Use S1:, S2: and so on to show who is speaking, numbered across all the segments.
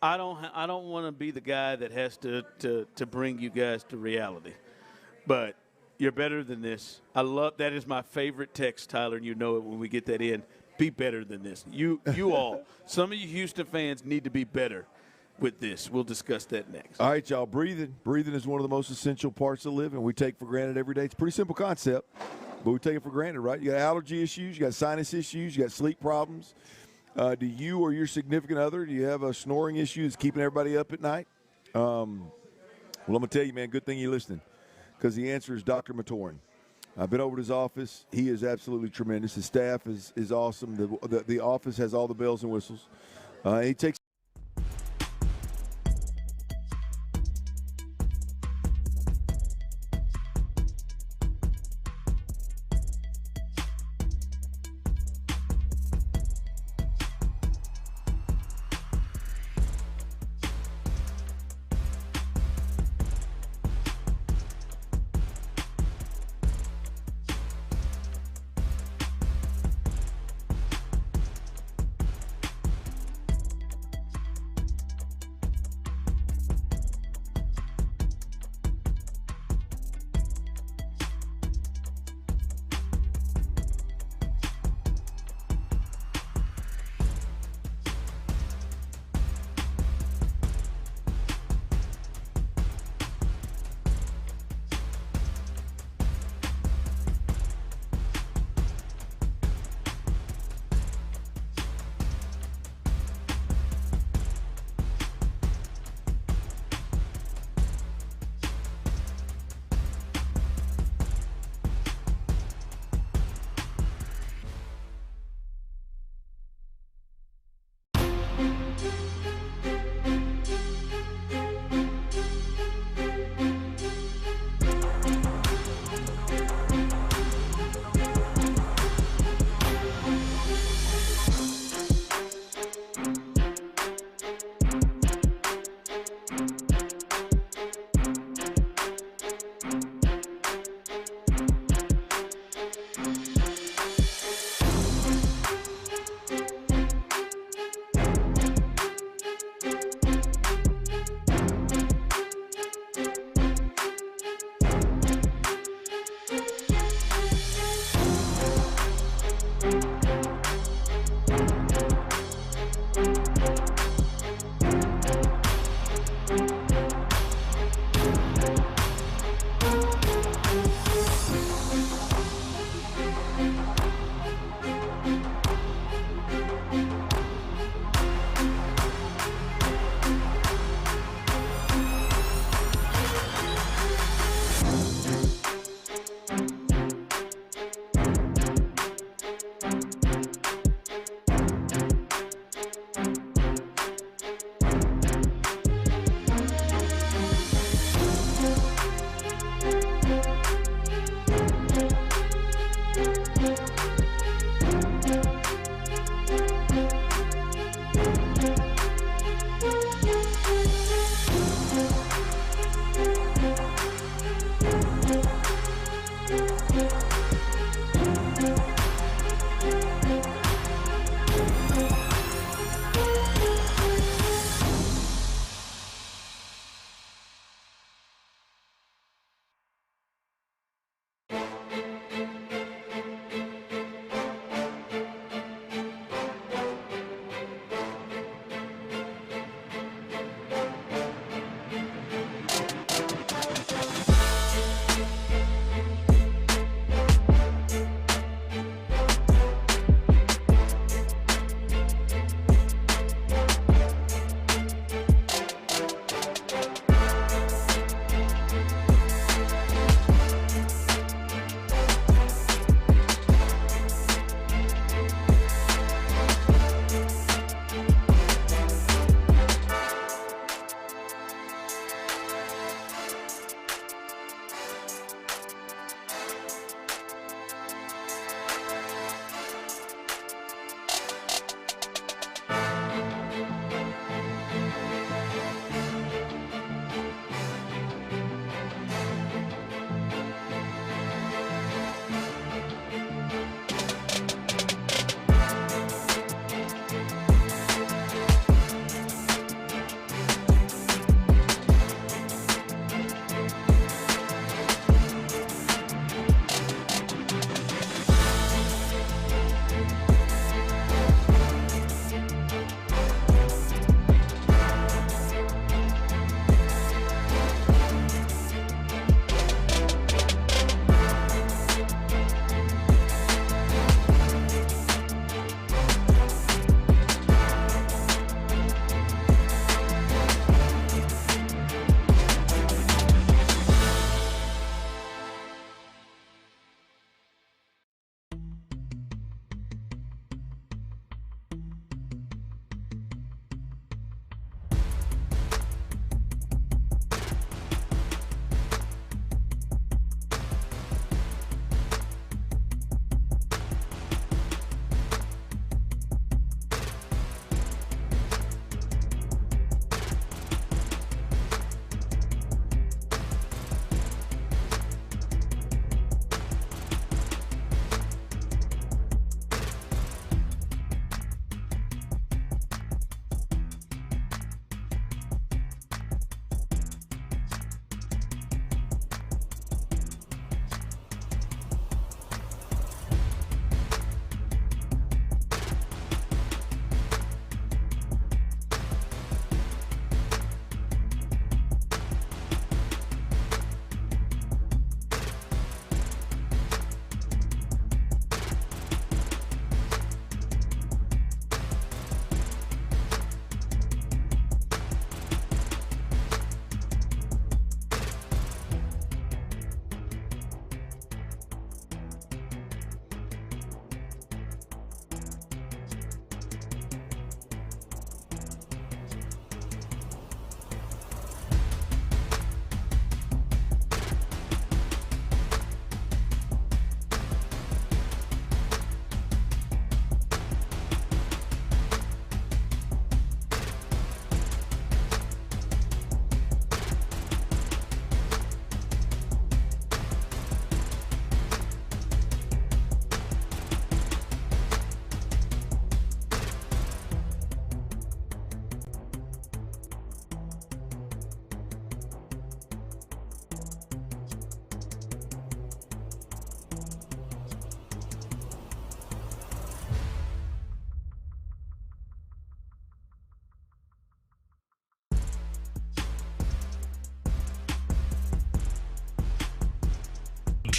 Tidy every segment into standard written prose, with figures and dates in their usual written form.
S1: I don't want to be the guy that has to bring you guys to reality, but you're better than this. I love that is my favorite text, Tyler, and you know it when we get that in. Be better than this. You all, some of you Houston fans need to be better with this. We'll discuss that next.
S2: All right, y'all. Breathing is one of the most essential parts of living. We take for granted every day. It's a pretty simple concept, but we take it for granted, right? You got allergy issues, you got sinus issues, you got sleep problems. Do you or your significant other, do you have a snoring issue that's keeping everybody up at night? Well, I'm going to tell you, man, good thing you're listening, because the answer is Dr. Matorin. I've been over to his office. He is absolutely tremendous. His staff is awesome. The office has all the bells and whistles. He takes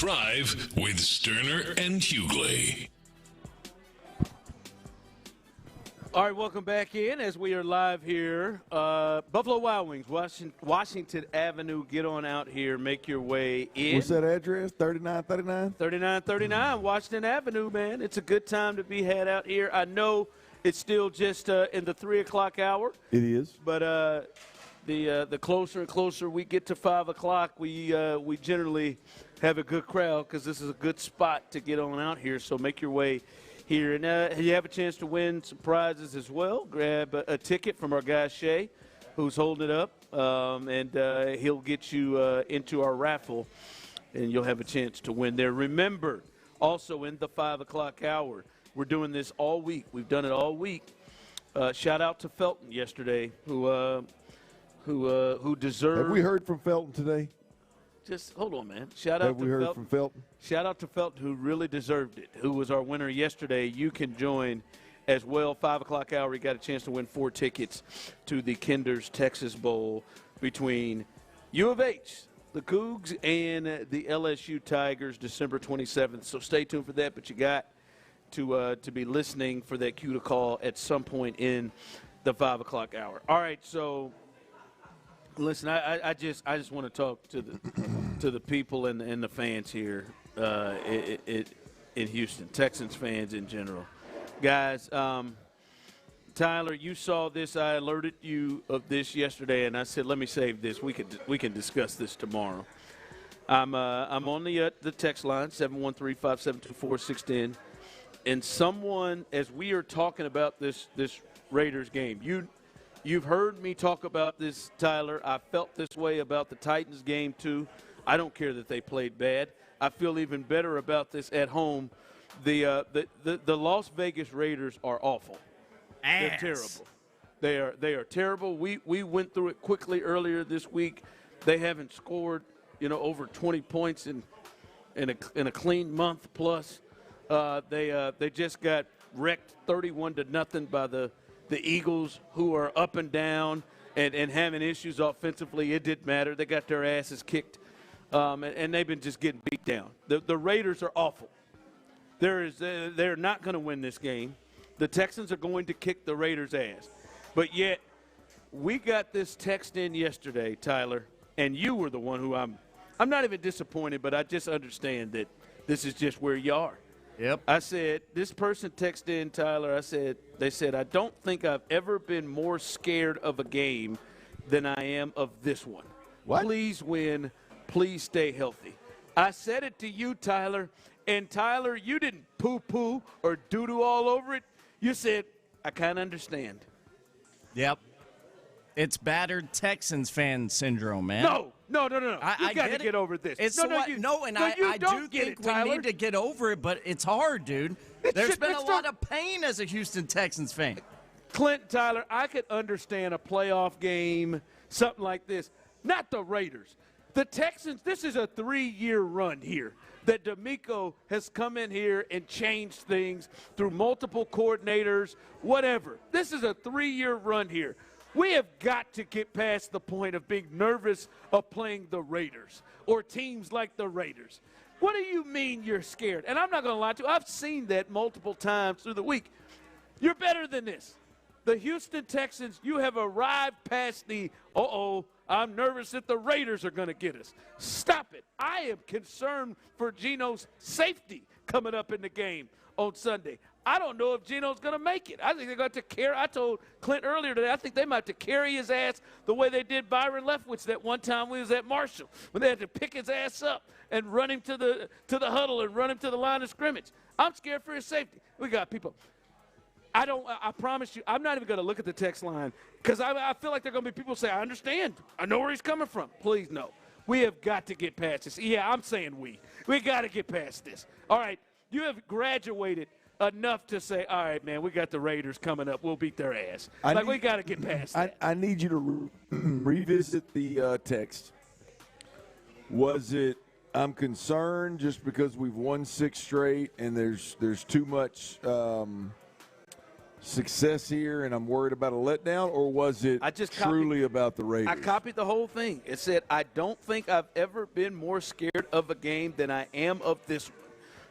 S3: Drive with Stoerner and Hughley.
S1: All right, welcome back in as we are live here. Buffalo Wild Wings, Washington Avenue. Get on out here. Make your way in.
S2: What's that address? 3939?
S1: 3939 Washington Avenue, man. It's a good time to be had out here. I know it's still just in the 3 o'clock hour.
S2: It is.
S1: But the closer and closer we get to 5 o'clock, we generally have a good crowd because this is a good spot to get on out here. So make your way here. And you have a chance to win some prizes as well. Grab a ticket from our guy Shay, who's holding it up, and he'll get you into our raffle, and you'll have a chance to win there. Remember, also in the 5 o'clock hour, we're doing this all week. We've done it all week. Shout out to Felton yesterday, who deserved.
S2: Have we heard from Felton today?
S1: Just hold on, man. Shout out to Felton. Have we heard from Felton? Shout out to Felton, who really deserved it, who was our winner yesterday. You can join as well. 5 o'clock hour, you got a chance to win 4 tickets to the Kinder's Texas Bowl between U of H, the Cougs, and the LSU Tigers, December 27th. So stay tuned for that, but you got to be listening for that cue to call at some point in the 5 o'clock hour. All right, so listen, I just want to talk to the people and the fans here in Houston, Texans fans in general. Guys, Tyler, you saw this. I alerted you of this yesterday, and I said, let me save this. We can discuss this tomorrow. I'm on the text line, 713-572-4610. And someone, as we are talking about this Raiders game, you've heard me talk about this, Tyler. I felt this way about the Titans game too. I don't care that they played bad. I feel even better about this at home. The Las Vegas Raiders are awful. They're terrible. They are terrible. We went through it quickly earlier this week. They haven't scored, over 20 points in a clean month plus. They just got wrecked 31-0 by the Eagles, who are up and down and having issues offensively. It didn't matter. They got their asses kicked, and they've been just getting beat down. The Raiders are awful. They're not going to win this game. The Texans are going to kick the Raiders' ass. But yet, we got this text in yesterday, Tyler, and you were the one who I'm not even disappointed, but I just understand that this is just where you are.
S4: Yep.
S1: I said, this person texted in, Tyler, they said, I don't think I've ever been more scared of a game than I am of this one. What? Please win. Please stay healthy. I said it to you, Tyler, and Tyler, you didn't poo-poo or doo-doo all over it. You said, I kind of understand.
S4: Yep. It's battered Texans fan syndrome, man.
S1: No. You got to get over this.
S4: I do think we need to get over it, but it's hard, dude. There's been a lot of pain as a Houston Texans fan.
S1: Clint, Tyler, I could understand a playoff game, something like this. Not the Raiders. The Texans, this is a 3-year run here that D'Amico has come in here and changed things through multiple coordinators, whatever. This is a 3-year run here. We have got to get past the point of being nervous of playing the Raiders or teams like the Raiders. What do you mean you're scared? And I'm not going to lie to you. I've seen that multiple times through the week. You're better than this. The Houston Texans, you have arrived past the, I'm nervous that the Raiders are going to get us. Stop it. I am concerned for Geno's safety coming up in the game on Sunday. I don't know if Geno's going to make it. I think they're going to carry. I told Clint earlier today, I think they might have to carry his ass the way they did Byron Leftwich that one time we was at Marshall, when they had to pick his ass up and run him to the huddle and run him to the line of scrimmage. I'm scared for his safety. We got people. I promise you, I'm not even going to look at the text line because I feel like there are going to be people say, I understand. I know where he's coming from. Please, no. We have got to get past this. Yeah, I'm saying we. We got to get past this. All right, you have graduated enough to say, all right, man, we got the Raiders coming up. We'll beat their ass. We got to get past that.
S2: I need you to revisit the text. Was it, I'm concerned just because we've won 6 straight and there's too much success here and I'm worried about a letdown, or was it truly about the Raiders?
S1: I copied the whole thing. It said, I don't think I've ever been more scared of a game than I am of this one.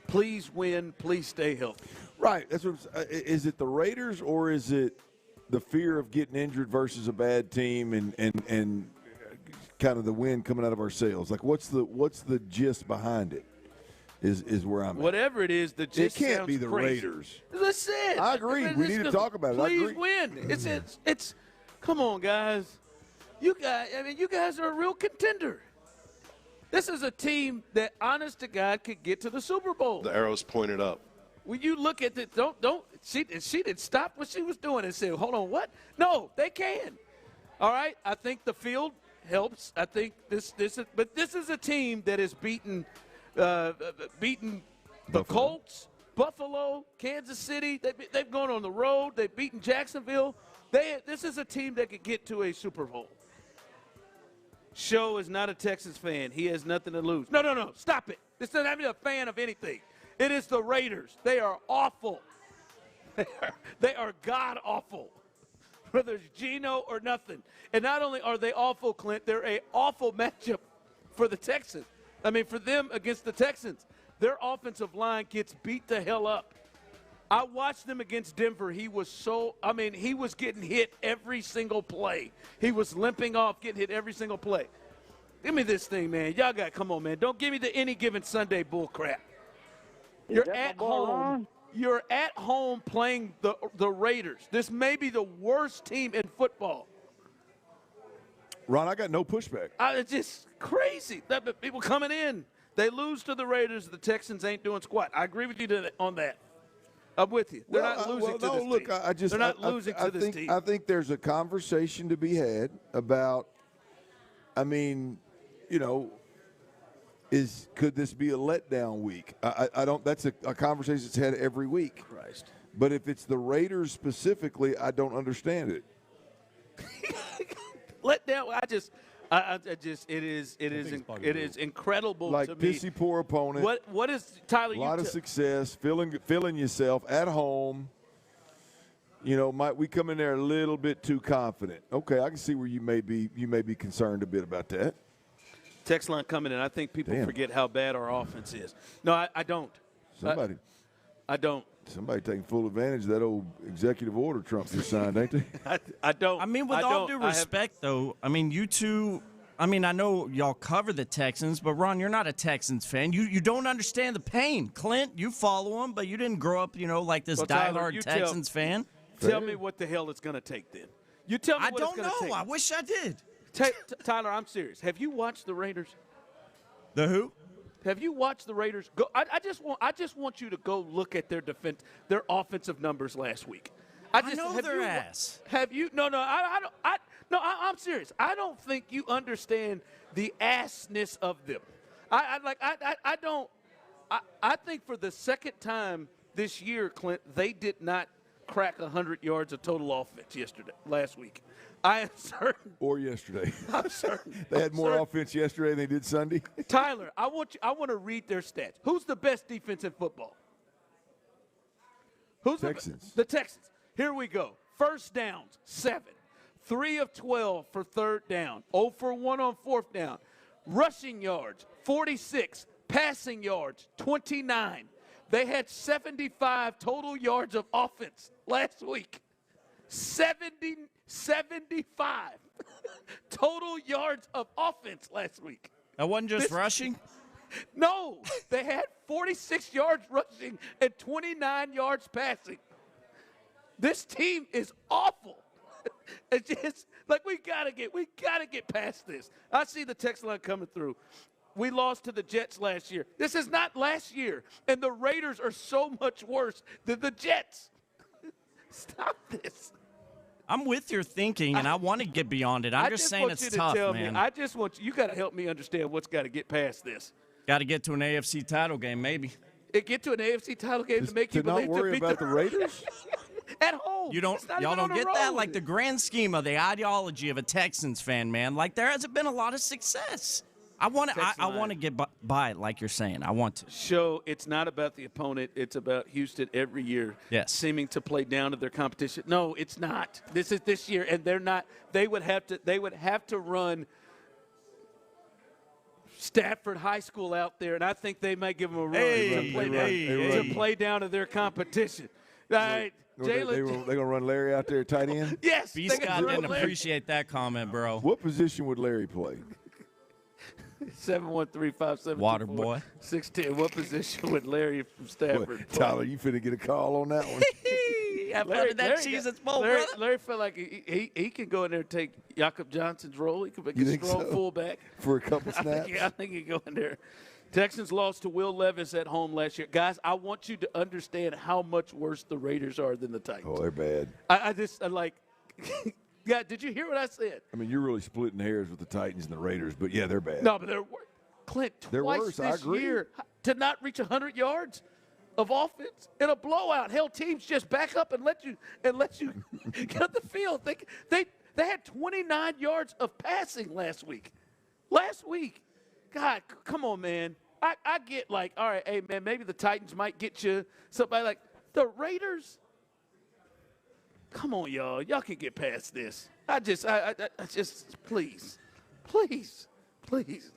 S1: Please win. Please stay healthy.
S2: Right. That's what is it the Raiders, or is it the fear of getting injured versus a bad team and kind of the wind coming out of our sails? Like, what's the gist behind it? Is where I'm at.
S1: Whatever it is, the gist
S2: it can't
S1: sounds
S2: be the
S1: crazy.
S2: Raiders.
S1: Listen,
S2: I agree. We need to talk about it.
S1: Please
S2: I agree.
S1: win. It's. Come on, guys. You guys are a real contender. This is a team that, honest to God, could get to the Super Bowl.
S5: The arrow's pointed up.
S1: When you look at it, she didn't stop what she was doing and say, hold on, what? No, they can. All right? I think the field helps. I think this is a team that has beaten the Colts, Buffalo, Kansas City. They've gone on the road. They've beaten Jacksonville. This is a team that could get to a Super Bowl. Show is not a Texans fan. He has nothing to lose. No. Stop it. This doesn't have to be a fan of anything. It is the Raiders. They are awful. They are god-awful, whether it's Geno or nothing. And not only are they awful, Clint, they're an awful matchup for the Texans. I mean, for them against the Texans. Their offensive line gets beat the hell up. I watched them against Denver. He was getting hit every single play. He was limping off, getting hit every single play. Give me this thing, man. Y'all got, come on, man. Don't give me the any given Sunday bull crap. You're at home. You're at home playing the Raiders. This may be the worst team in football.
S2: Ron, I got no pushback.
S1: It's just crazy. People coming in. They lose to the Raiders. The Texans ain't doing squat. I agree with you on that. I'm with you. They're not losing to this team. They're not losing to this team.
S2: I think there's a conversation to be had about, could this be a letdown week? I don't. That's a conversation that's had every week.
S1: Christ.
S2: But if it's the Raiders specifically, I don't understand it.
S1: Letdown. It is incredible
S2: like
S1: to me.
S2: Pissy poor opponent.
S1: What is Tyler?
S2: A lot of success, feeling yourself at home. Might we come in there a little bit too confident? Okay, I can see where you may be concerned a bit about that.
S1: Text line coming in. I think people forget how bad our offense is. No, I don't. I don't.
S2: Somebody taking full advantage of that old executive order Trump just signed, ain't they?
S1: I don't.
S4: I mean, with all due respect, though, you two, I know y'all cover the Texans, but, Ron, you're not a Texans fan. You don't understand the pain. Clint, you follow them, but you didn't grow up, like this diehard Texans fan.
S1: Tell me what the hell it's going to take then. You tell me what it's going to take.
S4: I don't know. I wish I did.
S1: Tyler, I'm serious. Have you watched the Raiders?
S4: The who?
S1: Have you watched the Raiders? Go. I just want you to go look at their offensive numbers last week.
S4: I know their ass.
S1: Have you? No. I'm serious. I don't think you understand the assness of them. I don't. I think for the second time this year, Clint, they did not crack 100 yards of total offense last week. I am certain.
S2: Or yesterday.
S1: I'm certain.
S2: They had more offense yesterday than they did Sunday.
S1: Tyler, I want to read their stats. Who's the best defense in football?
S2: Texans.
S1: The Texans. Here we go. First downs, 7. 3 of 12 for third down. 0 for 1 on fourth down. Rushing yards, 46. Passing yards, 29. They had 75 total yards of offense last week. 75 total yards of offense last week.
S4: That wasn't just rushing?
S1: No, they had 46 yards rushing and 29 yards passing. This team is awful. It's just like we gotta get past this. I see the text line coming through. We lost to the Jets last year. This is not last year, and the Raiders are so much worse than the Jets. Stop this.
S4: I'm with your thinking, and I want to get beyond it. I'm just saying it's tough, man.
S1: I just want you got to help me understand what's got to get past this.
S4: Got to get to an AFC title game, maybe.
S1: Get to an AFC title game to make you believe
S2: not worry
S1: to beat
S2: about the Raiders?
S1: At home.
S4: Y'all don't get that? Like the grand scheme of the ideology of a Texans fan, man. Like there hasn't been a lot of success. I want to get by it, like you're saying. I want to
S1: show it's not about the opponent. It's about Houston every year, seeming to play down to their competition. No, it's not. This is this year, and they're not. They would have to run Stafford High School out there, and I think they might give them a run to play down to their competition. All right.
S2: They going to run Larry out there tight end?
S1: Yes.
S4: B. Scott didn't appreciate that comment, bro.
S2: What position would Larry play?
S1: 713-574.
S4: Water boy.
S1: 610. What position would Larry from Stafford play?
S2: Tyler, you finna get a call on that one.
S1: Larry felt like he can go in there and take Jakob Johnson's role. He could be a strong fullback.
S2: For a couple snaps?
S1: I think he can go in there. Texans lost to Will Levis at home last year. Guys, I want you to understand how much worse the Raiders are than the Titans.
S2: Oh, they're bad.
S1: I yeah, did you hear what I said?
S2: I mean, you're really splitting hairs with the Titans and the Raiders, but, yeah, they're bad.
S1: No, but they're worse. Clint,
S2: they're
S1: twice
S2: worse.
S1: this year to not reach 100 yards of offense in a blowout. Hell, teams just back up and let you get up the field. They had 29 yards of passing last week. God, come on, man. I get like, all right, hey, man, maybe the Titans might get you somebody like the Raiders. Come on, y'all. Y'all can get past this. I just, please.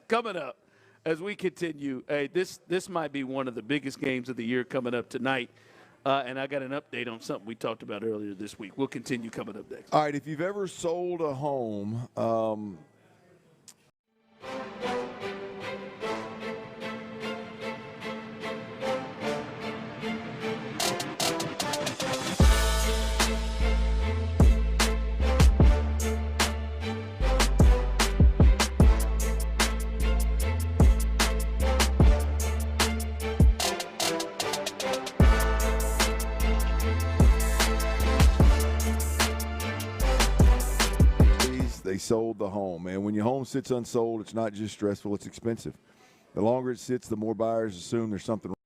S1: Coming up as we continue, hey, this might be one of the biggest games of the year coming up tonight. And I got an update on something we talked about earlier this week. We'll continue coming up next.
S2: All right, if you've ever sold a home, they sold the home. And when your home sits unsold, it's not just stressful, it's expensive. The longer it sits, the more buyers assume there's something wrong.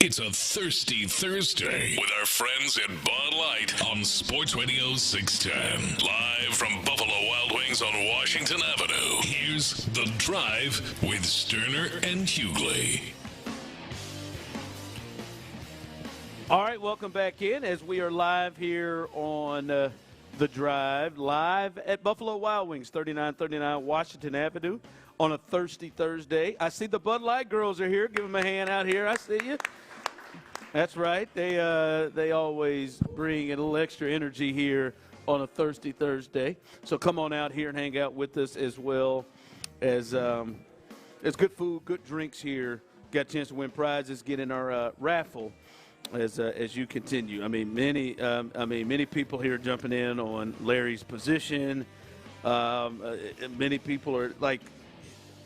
S3: It's a Thirsty Thursday with our friends at Bud Light on Sports Radio 610. Live from Buffalo Wild Wings on Washington Avenue. Here's The Drive with Stoerner and Hughley.
S1: All right, welcome back in as we are live here on The Drive, live at Buffalo Wild Wings, 3939 Washington Avenue on a Thirsty Thursday. I see the Bud Light girls are here. Give them a hand out here. I see you. That's right. They always bring a little extra energy here on a Thirsty Thursday. So come on out here and hang out with us as well as good food, good drinks here. Got a chance to win prizes, get in our raffle as you continue. I mean, many people here jumping in on Larry's position. Many people are like,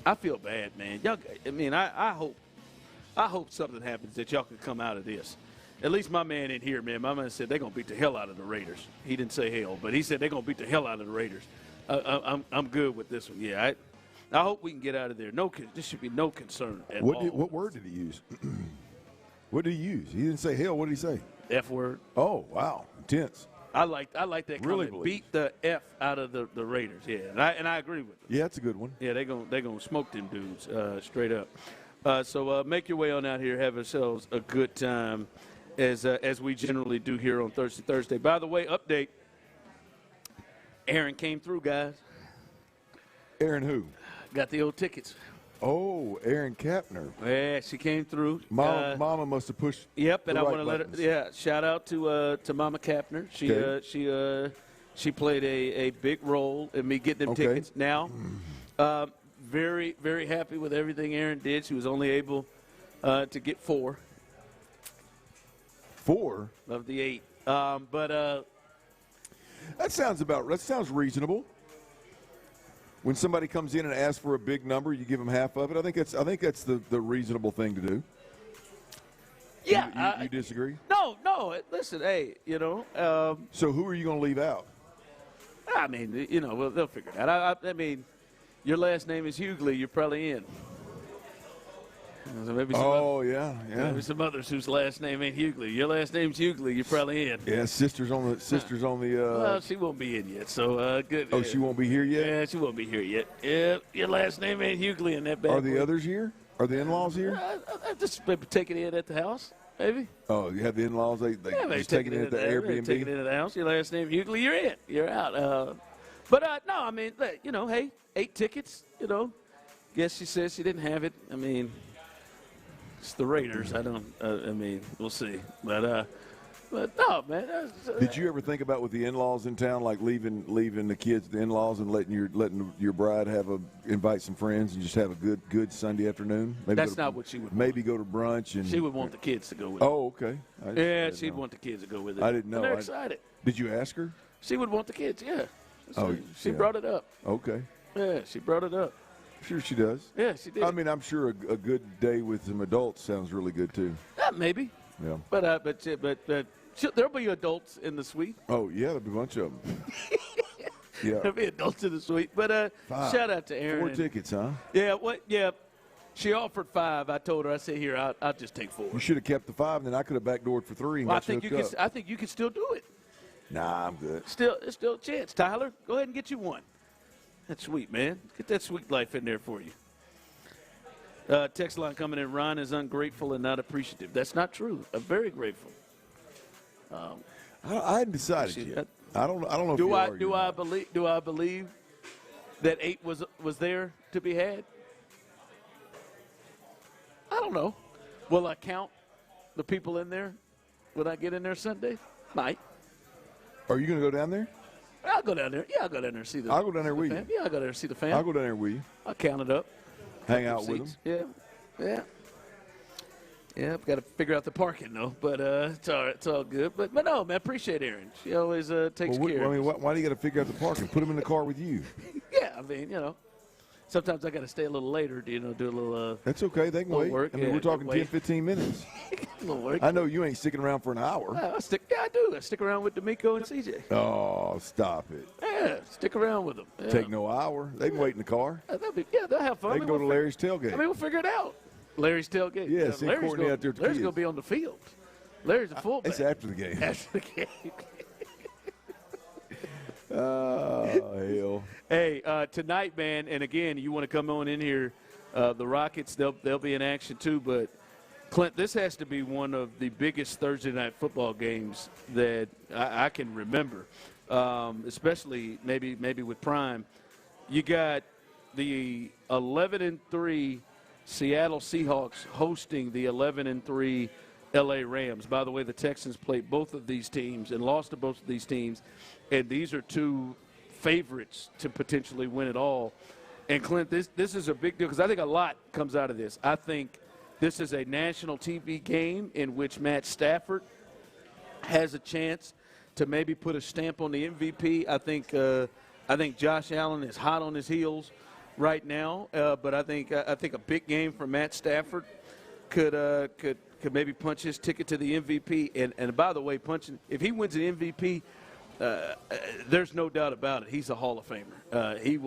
S1: I feel bad, man. Y'all, I mean, I hope something happens that y'all can come out of this. At least my man in here, man. My man said they're going to beat the hell out of the Raiders. He didn't say hell, but he said they're going to beat the hell out of the Raiders. I'm good with this one. Yeah, I hope we can get out of there. There should be no concern at all.
S2: What word did he use? What did he use? He didn't say hell. What did he say?
S1: F word.
S2: Oh, wow. Intense.
S1: I like that
S2: Really
S1: comment. Beat the F out of the Raiders. Yeah, and I agree with them.
S2: Yeah, that's a good one.
S1: Yeah, they're gonna smoke them dudes straight up. So make your way on out here. Have yourselves a good time as we generally do here on Thursday. By the way, update. Aaron came through, guys.
S2: Aaron who?
S1: Got the old tickets.
S2: Oh, Aaron Kapner.
S1: Yeah, she came through.
S2: Mama must have pushed.
S1: Yep, and I
S2: right
S1: want to let her.
S2: buttons.
S1: Yeah, shout out to Mama Kapner. She played a big role in me getting them tickets. Now, very, very happy with everything Aaron did. She was only able to get 4.
S2: 4
S1: of the 8. But
S2: that sounds reasonable. When somebody comes in and asks for a big number, you give them half of it. I think that's the reasonable thing to do.
S1: Yeah,
S2: you disagree?
S1: No. Listen, hey,
S2: So who are you going to leave out?
S1: I mean, well, they'll figure it out. I mean, your last name is Hughley. You're probably in. So maybe maybe some others whose last name ain't Hughley. Your last name's Hughley. You're probably in.
S2: Yeah, sister's on the.
S1: Well, she won't be in yet. So good.
S2: Oh, she won't be here yet.
S1: Yeah, she won't be here yet. Yeah, your last name ain't Hughley in that bad.
S2: Are the others here? Are the in-laws here?
S1: I just maybe taking it in at the house, maybe.
S2: Oh, you have the in-laws. They just taking it at the Airbnb.
S1: Taking it at the house. Your last name Hughley. You're in. You're out. But no, I mean, hey, 8 tickets. Guess she says she didn't have it. I mean. It's the Raiders. I don't. I mean, we'll see. But no, man.
S2: Did you ever think about with the in-laws in town, like leaving the kids, the in-laws, and letting your bride invite some friends and just have a good Sunday afternoon? Maybe
S1: that's not what she would.
S2: Maybe go to brunch and.
S1: She would want the kids to go with.
S2: Oh, okay.
S1: Yeah, she'd want the kids to go with it.
S2: I didn't know.
S1: They're excited.
S2: Did you ask her?
S1: She would want the kids. Yeah. She
S2: yeah.
S1: brought it up.
S2: Okay.
S1: Yeah, she brought it up.
S2: Sure she does.
S1: Yeah, she did.
S2: I mean, I'm sure a good day with some adults sounds really good too.
S1: Maybe.
S2: Yeah.
S1: But there'll be adults in the suite.
S2: Oh yeah, there'll be a bunch of them. Yeah.
S1: There'll be adults in the suite. But shout out to Aaron.
S2: 4 tickets, huh?
S1: Yeah. What? Yeah. She offered 5. I told her. I said, "Here, I'll just take 4."
S2: You should have kept the 5, and then I could have backdoored for 3. And
S1: I think you can still do it.
S2: Nah, I'm good.
S1: It's still a chance. Tyler, go ahead and get you 1. That's sweet, man. Get that sweet life in there for you. Text line coming in. Ron is ungrateful and not appreciative. That's not true. I'm very grateful.
S2: I hadn't decided yet. I don't know.
S1: Do I believe that 8 was there to be had? I don't know. Will I count the people in there when I get in there Sunday? Might.
S2: Are you going to go down there?
S1: I'll go down there. Yeah, I'll go down there and see the.
S2: I'll go down there with you.
S1: Yeah, I'll go there and see the fam.
S2: I'll go down there with you.
S1: I'll count it up.
S2: Hang out with them.
S1: Yeah. I've got to figure out the parking though, but it's all right. It's all good. But no, man, appreciate Erin. She always takes care.
S2: I mean, why do you got to figure out the parking? Put them in the car with you.
S1: Yeah, I mean, sometimes I got to stay a little later. Do a little.
S2: That's okay. They can wait.
S1: Work.
S2: I mean, we're talking 10, 15 minutes.
S1: A little work.
S2: I know you ain't sticking around for an hour.
S1: I do. I stick around with D'Amico and CJ.
S2: Oh, stop it.
S1: Yeah, stick around with them. Yeah.
S2: Take no hour. They can wait in the car.
S1: They'll have fun.
S2: They can go to Larry's tailgate.
S1: I mean, we'll figure it out. Larry's tailgate.
S2: Yeah, see
S1: Larry's
S2: Courtney out there with the
S1: Larry's
S2: kids.
S1: going to be on the field. Larry's a fullback.
S2: It's after the game.
S1: After the game.
S2: Oh, hell.
S1: Hey, tonight, man, and again, you want to come on in here, the Rockets, they'll be in action too, but Clint, this has to be one of the biggest Thursday night football games that I can remember, especially maybe with Prime. You got the 11-3 Seattle Seahawks hosting the 11-3 L.A. Rams. By the way, the Texans played both of these teams and lost to both of these teams, and these are two favorites to potentially win it all. And, Clint, this is a big deal because I think a lot comes out of this. I think this is a national TV game in which Matt Stafford has a chance to maybe put a stamp on the MVP. I think Josh Allen is hot on his heels right now, but I think a big game for Matt Stafford could maybe punch his ticket to the MVP. And by the way, if he wins an MVP, there's no doubt about it. He's a Hall of Famer. He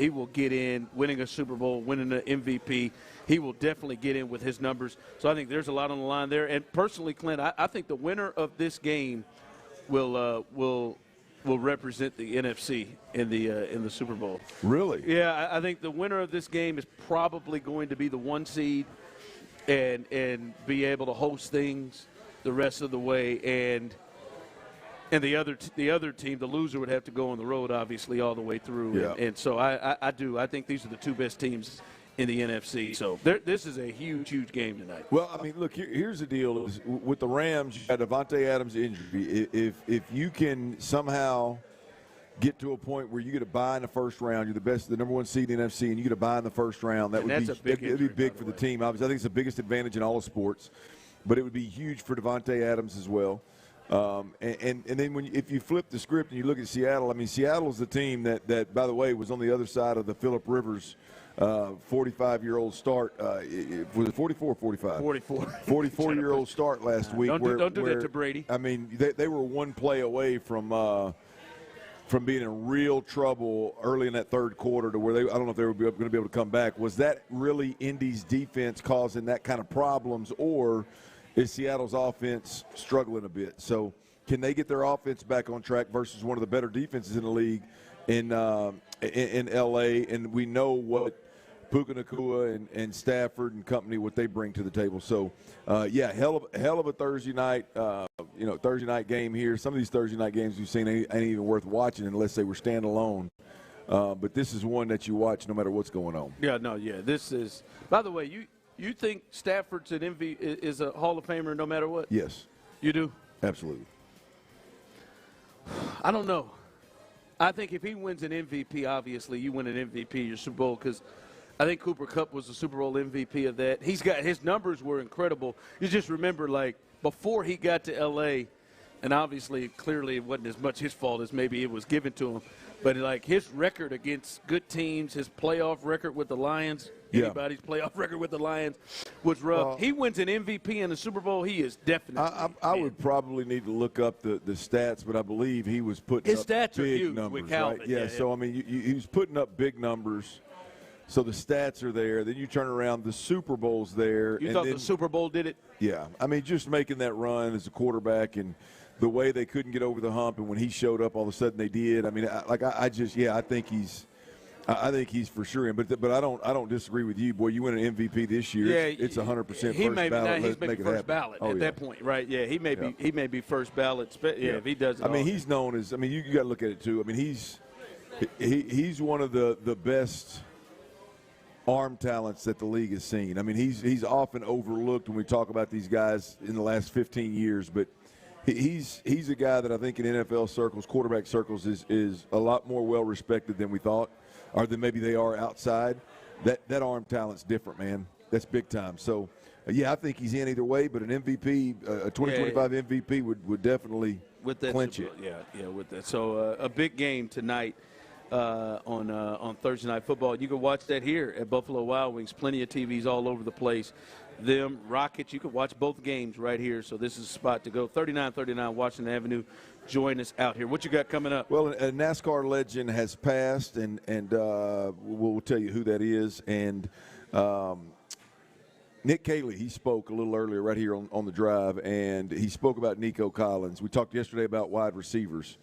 S1: will get in, winning a Super Bowl, winning an MVP. He will definitely get in with his numbers. So I think there's a lot on the line there. And personally, Clint, I think the winner of this game will represent the NFC in the Super Bowl.
S2: Really?
S1: Yeah, I think the winner of this game is probably going to be the 1 seed and be able to host things the rest of the way. And the other team, the loser, would have to go on the road, obviously, all the way through.
S2: Yeah.
S1: And so I think these are the two best teams in the NFC. So this is a huge, huge game tonight.
S2: Well, I mean, look, here's the deal. With the Rams, you got Devontae Adams' injury. If you can somehow get to a point where you get a bye in the first round, you're the number 1 seed in the NFC, and you get a bye in the first round, that'd be big for the team. Obviously, I think it's the biggest advantage in all of sports, but it would be huge for Devontae Adams as well. And then if you flip the script and you look at Seattle, I mean, Seattle's the team that by the way, was on the other side of the Phillip Rivers 45-year-old start. Was it 44 or 45?
S1: 44.
S2: 44-year-old start last week.
S1: Don't do that to Brady.
S2: I mean, they were one play away from being in real trouble early in that third quarter to where I don't know if they were going to be able to come back. Was that really Indy's defense causing that kind of problems, or is Seattle's offense struggling a bit? So can they get their offense back on track versus one of the better defenses in the league in L.A.? And we know what Puka Nacua and Stafford and company, what they bring to the table. So, hell of a Thursday night, Thursday night game here. Some of these Thursday night games we've seen ain't even worth watching unless they were standalone. But this is one that you watch no matter what's going on.
S1: This is – by the way, you think Stafford's an MVP is a Hall of Famer no matter what?
S2: Yes.
S1: You do?
S2: Absolutely.
S1: I don't know. I think if he wins an MVP, obviously you win an MVP, your Super Bowl, because I think Cooper Kupp was the Super Bowl MVP of that. His numbers were incredible. You just remember, like, before he got to L.A., and obviously, clearly it wasn't as much his fault as maybe it was given to him, but, like, his record against good teams, his playoff record with the Lions, anybody's playoff record with the Lions was rough. Well, he wins an MVP in the Super Bowl, he is definitely.
S2: I would probably need to look up the stats, but I believe he was putting up
S1: stats
S2: big
S1: are huge
S2: numbers,
S1: with Calvin.
S2: Right? Yeah, so, I mean, he was putting up big numbers. So the stats are there. Then you turn around, the Super Bowl's there.
S1: You thought the Super Bowl did it?
S2: Yeah. I mean, just making that run as a quarterback and the way they couldn't get over the hump, and when he showed up, all of a sudden they did. I mean, I think he's for sure in. But I don't disagrue with you, boy. You win an MVP this year. Yeah, it's 100% first ballot.
S1: He's maybe first ballot at that point, right? Yeah, he may be first ballot. Yeah, if he does it.
S2: I mean, he's known as. I mean, you got to look at it too. I mean, he's one of the best arm talents that the league has seen. I mean, he's often overlooked when we talk about these guys in the last 15 years, but he's a guy that I think in NFL circles, quarterback circles, is a lot more well respected than we thought, or than maybe they are outside. That arm talent's different, man. That's big time. So, I think he's in either way, but an MVP, a 2025 MVP would definitely clinch it.
S1: Yeah, with that. So a big game tonight. On Thursday Night Football. You can watch that here at Buffalo Wild Wings. Plenty of TVs all over the place. Them Rockets, you can watch both games right here. So this is a spot to go. 3939 Washington Avenue. Join us out here. What you got coming up?
S2: Well, a NASCAR legend has passed, and we'll tell you who that is. And Nick Caley, he spoke a little earlier right here on the drive, and he spoke about Nico Collins. We talked yesterday about wide receivers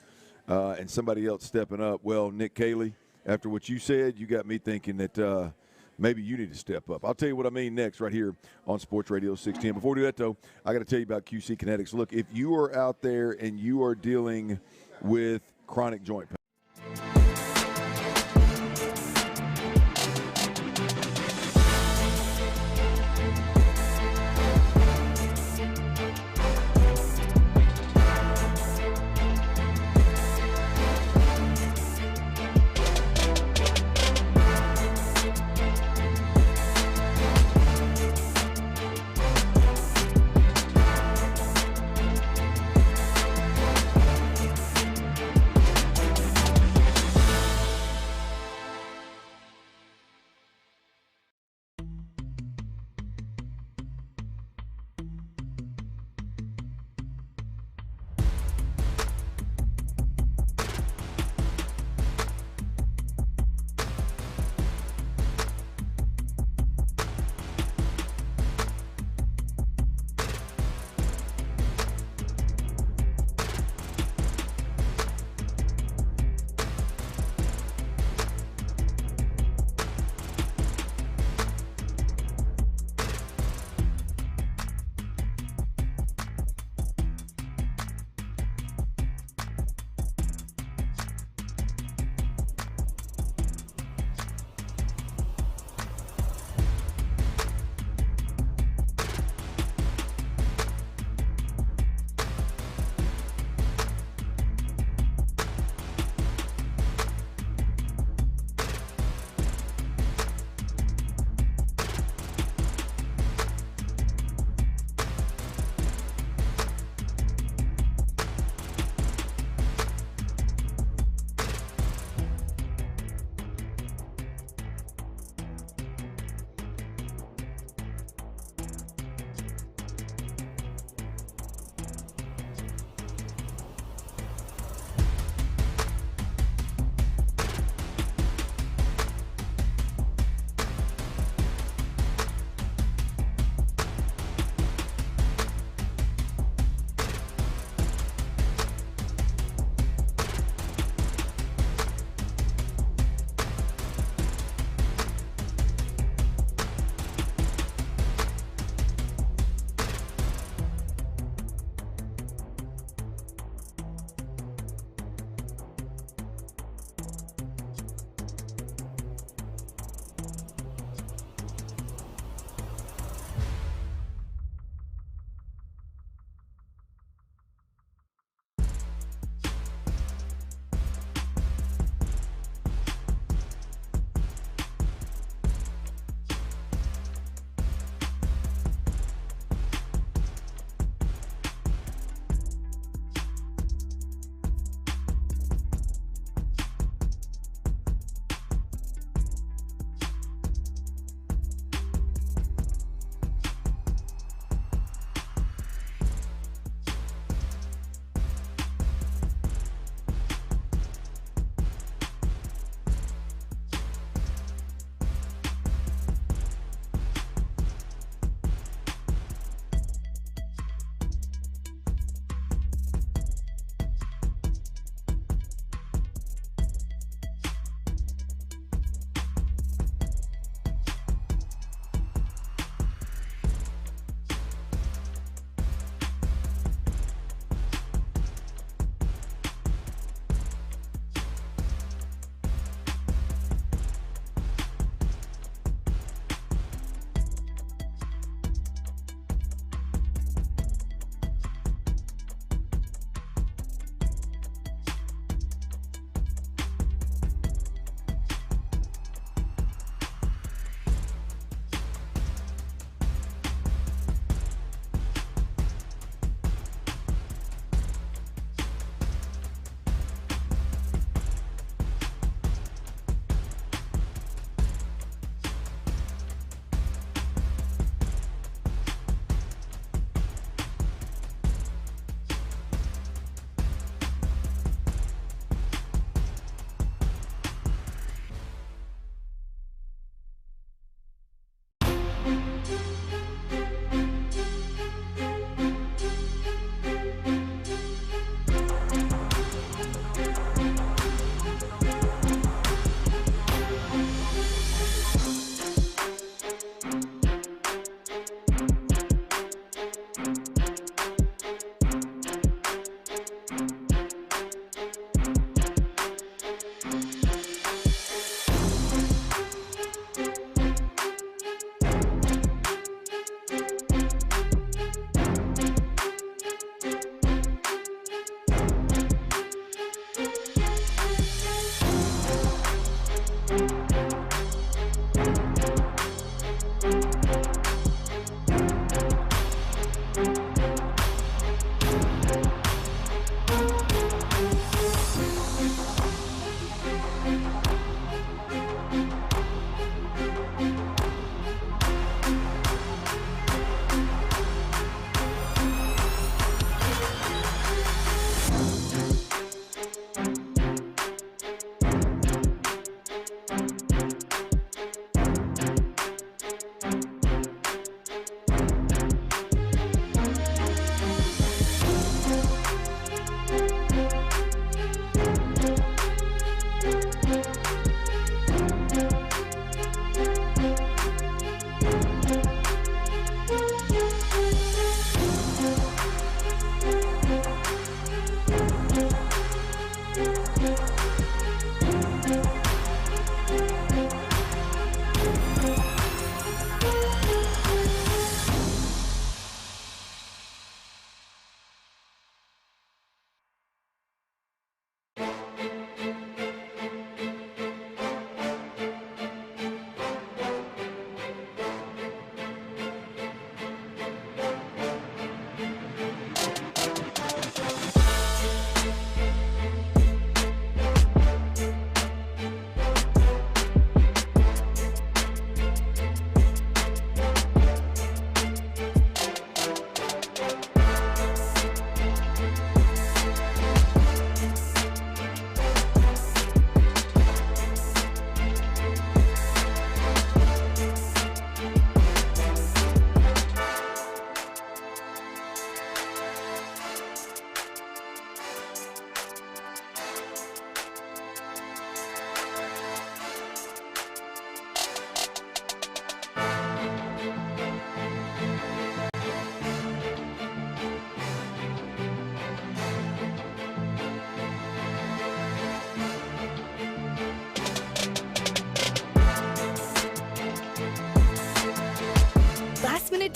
S2: and somebody else stepping up. Well, Nick Caley, after what you said, you got me thinking that maybe you need to step up. I'll tell you what I mean next right here on Sports Radio 610. Before we do that, though, I got to tell you about QC Kinetics. Look, if you are out there and you are dealing with chronic joint pain,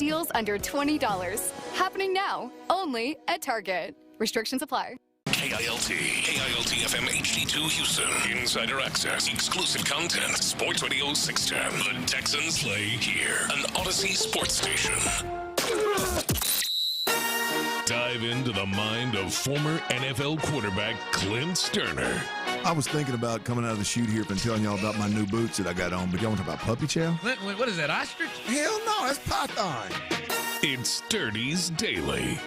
S5: deals under $20. Happening now, only at Target. Restrictions apply.
S3: KILT FM HD2 Houston. Insider access, exclusive content. Sports Radio 610. The Texans play here. An Odyssey sports station. Dive into the mind of former NFL quarterback Clint Stoerner.
S6: I was thinking about coming out of the chute here and telling y'all about my new boots that I got on, but y'all want to talk about puppy chow?
S7: What is that, ostrich?
S6: Hell no, that's python.
S3: It's Sturdy's Daily.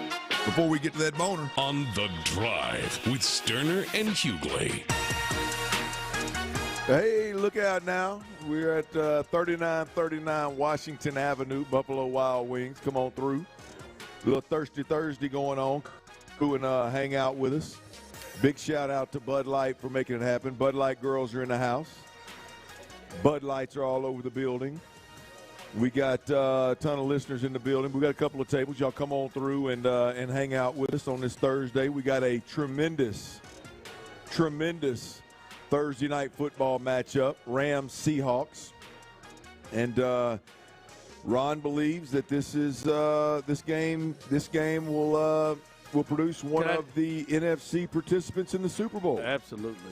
S6: Before we get to that boner.
S3: On The Drive with Stoerner and Hughley.
S2: Hey, look out now. We're at 3939 Washington Avenue, Buffalo Wild Wings. Come on through. A little Thirsty Thursday going on. Who and hang out with us. Big shout out to Bud Light for making it happen. Bud Light girls are in the house. Bud Lights are all over the building. We got a ton of listeners in the building. We got a couple of tables. Y'all come on through and hang out with us on this Thursday. We got a tremendous Thursday night football matchup. Rams Seahawks, and Ron believes that this game will produce one of the NFC participants in the Super Bowl.
S1: Absolutely.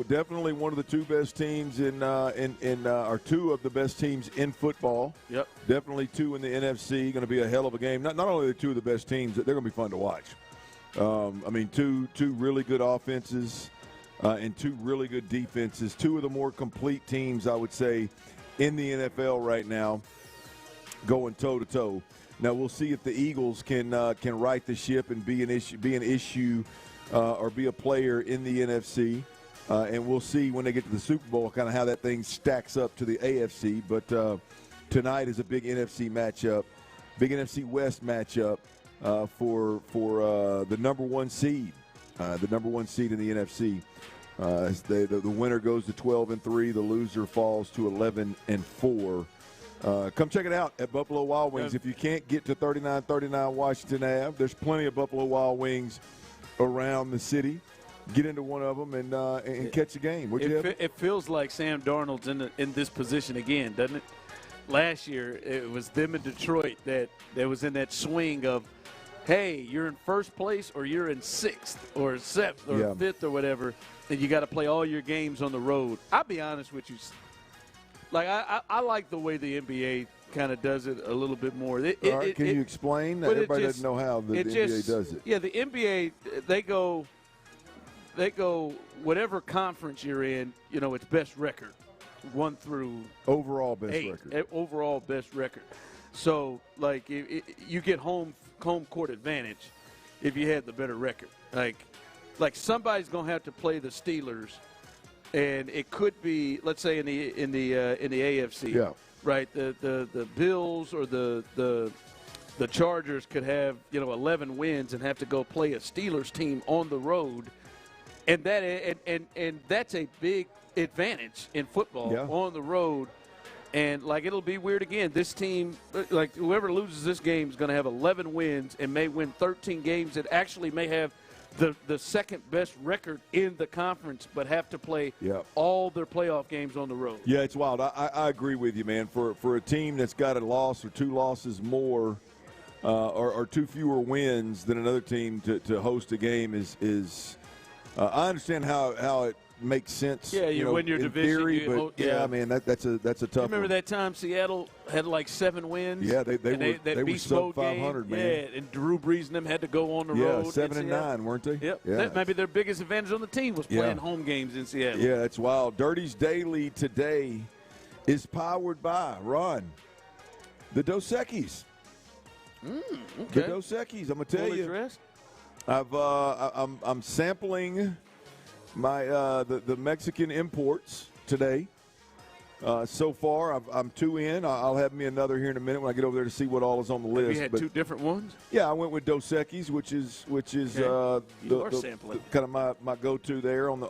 S2: Definitely one of the two best teams or two of the best teams in football.
S1: Yep.
S2: Definitely two in the NFC. Going to be a hell of a game. Not only the two of the best teams, they're going to be fun to watch. Two really good offenses and two really good defenses. Two of the more complete teams, I would say, in the NFL right now, going toe to toe. Now we'll see if the Eagles can right the ship and be an issue or be a player in the NFC. And we'll see when they get to the Super Bowl kind of how that thing stacks up to the AFC. But tonight is a big NFC matchup, big NFC West matchup for the number one seed in the NFC. The winner goes to 12-3, the loser falls to 11-4. Come check it out at Buffalo Wild Wings. If you can't get to 3939 Washington Ave, there's plenty of Buffalo Wild Wings around the city. Get into one of them and catch a game.
S1: It feels like Sam Darnold's in this position again, doesn't it? Last year, it was them in Detroit that was in that swing of, hey, you're in first place or you're in sixth or seventh or fifth or whatever, and you got to play all your games on the road. I'll be honest with you. Like, I like the way the NBA kind of does it a little bit more.
S2: Can you explain? Everybody doesn't know how the NBA does it.
S1: Yeah, the NBA, they go whatever conference you're in, it's best record, 1 through
S2: overall best
S1: 8,
S2: record.
S1: Overall best record. So, like, you get home court advantage if you had the better record. Like somebody's going to have to play the Steelers, and it could be, let's say in the AFC.
S2: Yeah.
S1: Right. The Bills or the Chargers could have 11 wins and have to go play a Steelers team on the road. And that's a big advantage in football on the road. And, it'll be weird again. This team, whoever loses this game is going to have 11 wins and may win 13 games that actually may have the second best record in the conference, but have to play all their playoff games on the road. Yeah,
S2: it's wild. I agree with you, man. For a team that's got a loss or two losses more or two fewer wins than another team to host a game is I understand how it makes sense.
S1: Yeah, you win your
S2: in
S1: division.
S2: Theory, but man, that's a tough.
S1: You remember that time Seattle had 7 wins?
S2: Yeah, they were sub 500, man.
S1: Yeah, and Drew Brees and them had to go on the road.
S2: 7-9, weren't they?
S1: Yep.
S2: Yeah.
S1: That maybe their biggest advantage on the team was playing home games in Seattle.
S2: Yeah, it's wild. Dirty's Daily today is powered by Ron, the Dos Equis.
S1: Okay.
S2: The Dos Equis. I'm gonna tell
S1: Fully
S2: you.
S1: Dressed?
S2: I'm sampling my the Mexican imports today. So far, I'm 2 in. I'll have me another here in a minute when I get over there to see what all is on the list.
S1: You had 2 different ones?
S2: Yeah, I went with Dos Equis, which is the kind of my go-to there on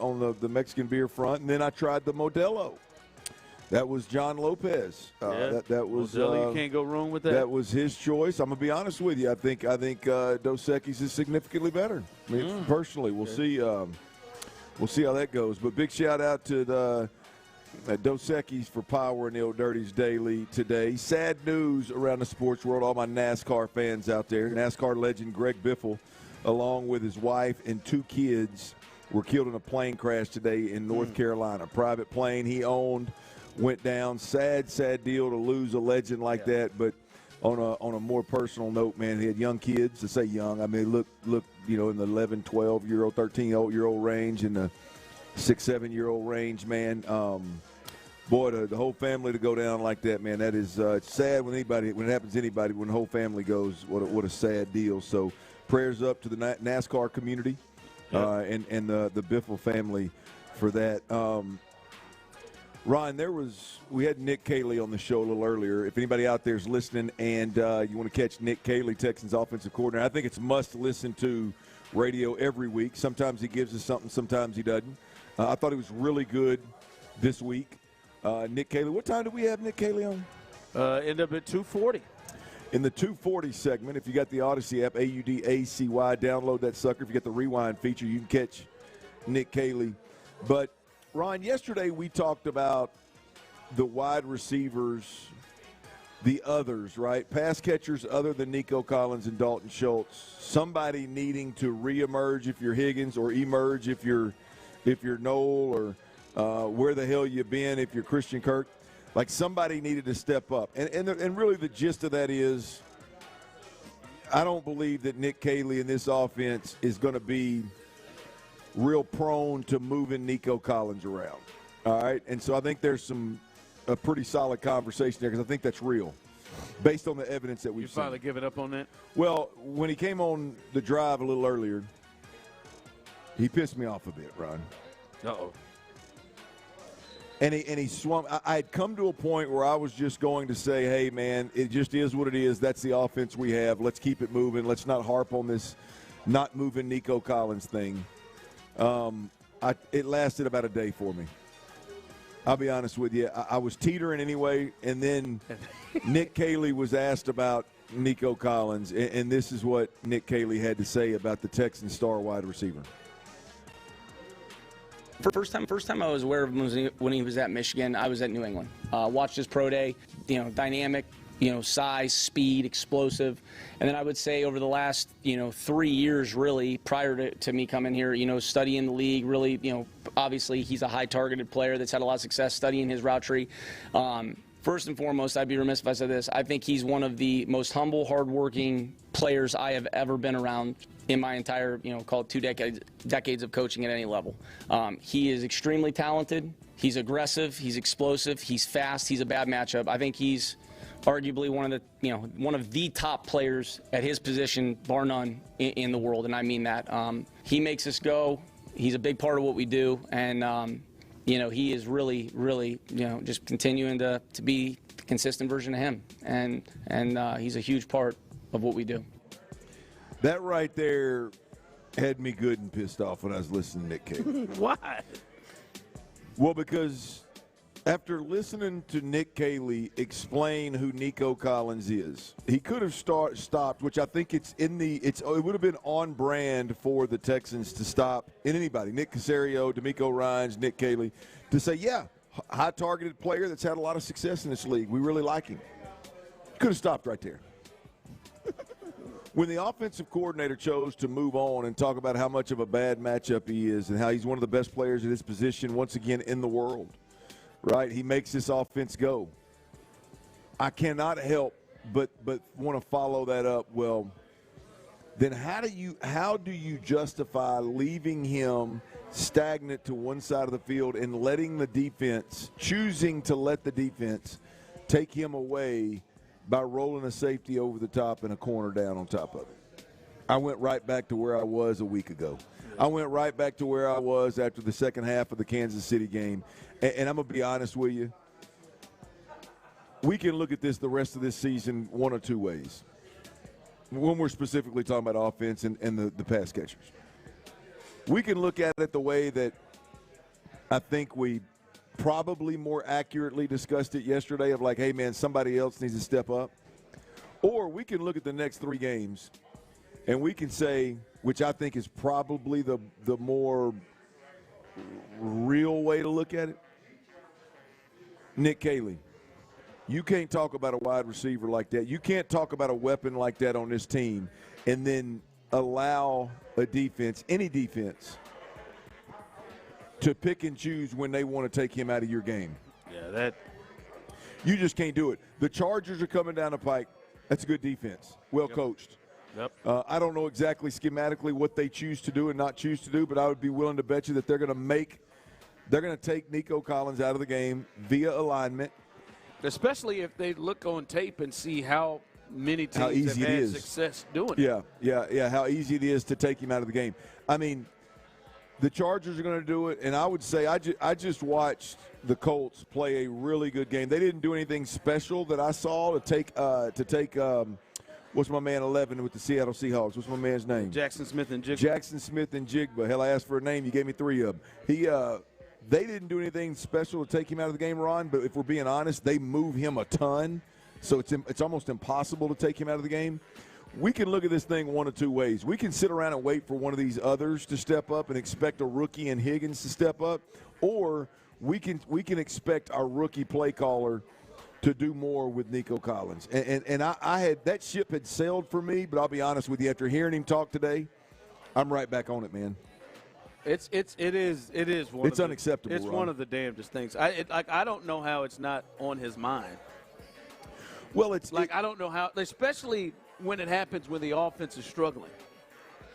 S2: the Mexican beer front. And then I tried the Modelo. That was John Lopez. That was
S1: Modelo, you can't go wrong with that.
S2: That was his choice. I'm gonna be honest with you. I think Dos Equis is significantly better. I mean, personally, we'll see. We'll see how that goes. But big shout out to Dos Equis for Power and the Old Dirties Daily today. Sad news around the sports world, all my NASCAR fans out there. NASCAR legend Greg Biffle, along with his wife and 2 kids, were killed in a plane crash today in North Carolina. Private plane he owned went down. Sad deal to lose a legend like that. But on a more personal note, man, he had young kids. To say young, I mean, look, in the 11, 12-year-old, 13-year-old range, and the 6, 7-year-old range, man. Boy, the whole family to go down like that, man, that is it's sad when it happens to anybody, when the whole family goes. What a sad deal. So prayers up to the NASCAR community and the Biffle family for that. Ron, we had Nick Caley on the show a little earlier. If anybody out there is listening and you want to catch Nick Caley, Texans offensive coordinator, I think it's must listen to radio every week. Sometimes he gives us something, sometimes he doesn't. I thought he was really good this week. Nick Caley, what time do we have Nick Caley on?
S1: End up at 2:40.
S2: In the 2:40 segment, if you got the Odyssey app, AUDACY, download that sucker. If you get the rewind feature, you can catch Nick Caley. But, Ron, yesterday we talked about the wide receivers, the others, right? Pass catchers other than Nico Collins and Dalton Schultz. Somebody needing to reemerge if you're Higgins, or emerge if you're Noel, or where the hell you been if you're Christian Kirk. Like, somebody needed to step up. And really the gist of that is, I don't believe that Nick Caley in this offense is going to be real prone to moving Nico Collins around. All right? And so I think there's a pretty solid conversation there, because I think that's real based on the evidence that we've seen.
S1: You finally giving up on that?
S2: Well, when he came on the drive a little earlier, he pissed me off a bit, Ron.
S1: Uh-oh.
S2: And he swung. I had come to a point where I was just going to say, hey, man, it just is what it is. That's the offense we have. Let's keep it moving. Let's not harp on this not moving Nico Collins thing. It lasted about a day for me. I'll be honest with you. I was teetering anyway, and then Nick Caley was asked about Nico Collins, and this is what Nick Caley had to say about the Texans star wide receiver.
S7: First time I was aware of him was when he was at Michigan. I was at New England. Watched his pro day. Dynamic. Size, speed, explosive. And then I would say over the last 3 years, really, prior to me coming here, studying the league, really, obviously he's a high targeted player that's had a lot of success studying his route tree. First and foremost, I'd be remiss if I said this. I think he's one of the most humble, hardworking players I have ever been around in my entire, call it 2 decades of coaching at any level. He is extremely talented. He's aggressive. He's explosive. He's fast. He's a bad matchup. I think he's arguably one of the top players at his position, bar none, in the world, and I mean that. He makes us go. He's a big part of what we do, and he is really, really, just continuing to be the consistent version of him, and he's a huge part of what we do.
S2: That right there had me good and pissed off when I was listening to Nick Caley.
S1: Why?
S2: Well, because after listening to Nick Caley explain who Nico Collins is, he could have stopped, which I think it would have been on brand for the Texans to stop in anybody, Nick Caserio, D'Amico Ryans, Nick Caley, to say, yeah, high targeted player that's had a lot of success in this league. We really like him. Could have stopped right there. When the offensive coordinator chose to move on and talk about how much of a bad matchup he is and how he's one of the best players at his position once again in the world, right? He makes this offense go. I cannot help but want to follow that up. Well, then how do you justify leaving him stagnant to one side of the field and choosing to let the defense take him away by rolling a safety over the top and a corner down on top of it? I went right back to where I was a week ago. I went right back to where I was after the second half of the Kansas City game. And I'm going to be honest with you. We can look at this the rest of this season one or two ways when we're specifically talking about offense and the pass catchers. We can look at it the way that I think we probably more accurately discussed it yesterday, of like, hey, man, somebody else needs to step up. Or we can look at the next 3 games and we can say, which I think is probably the more real way to look at it, Nick Caley, you can't talk about a wide receiver like that. You can't talk about a weapon like that on this team and then allow a defense, any defense, to pick and choose when they want to take him out of your game.
S1: Yeah,
S2: you just can't do it. The Chargers are coming down the pike. That's a good defense, well coached.
S1: Yep.
S2: I don't know exactly schematically what they choose to do and not choose to do, but I would be willing to bet you that they're going to take Nico Collins out of the game via alignment.
S1: Especially if they look on tape and see how many teams have had success doing it.
S2: Yeah, how easy it is to take him out of the game. I mean, the Chargers are going to do it, and I would say I just watched the Colts play a really good game. They didn't do anything special that I saw to take what's my man 11 with the Seattle Seahawks? What's my man's name?
S1: Jackson Smith and Jigba.
S2: Jackson Smith and Jigba. Hell, I asked for a name. You gave me 3 of them. They didn't do anything special to take him out of the game, Ron, but if we're being honest, they move him a ton, so it's almost impossible to take him out of the game. We can look at this thing one of two ways. We can sit around and wait for one of these others to step up and expect a rookie in Higgins to step up, or we can expect our rookie play caller to do more with Nico Collins. And I had that ship had sailed for me, but I'll be honest with you, after hearing him talk today, I'm right back on it, man.
S1: It is one.
S2: It's unacceptable.
S1: It's
S2: Ron.
S1: one of the damnedest things. I don't know how it's not on his mind.
S2: Well,
S1: I don't know how, especially when it happens when the offense is struggling.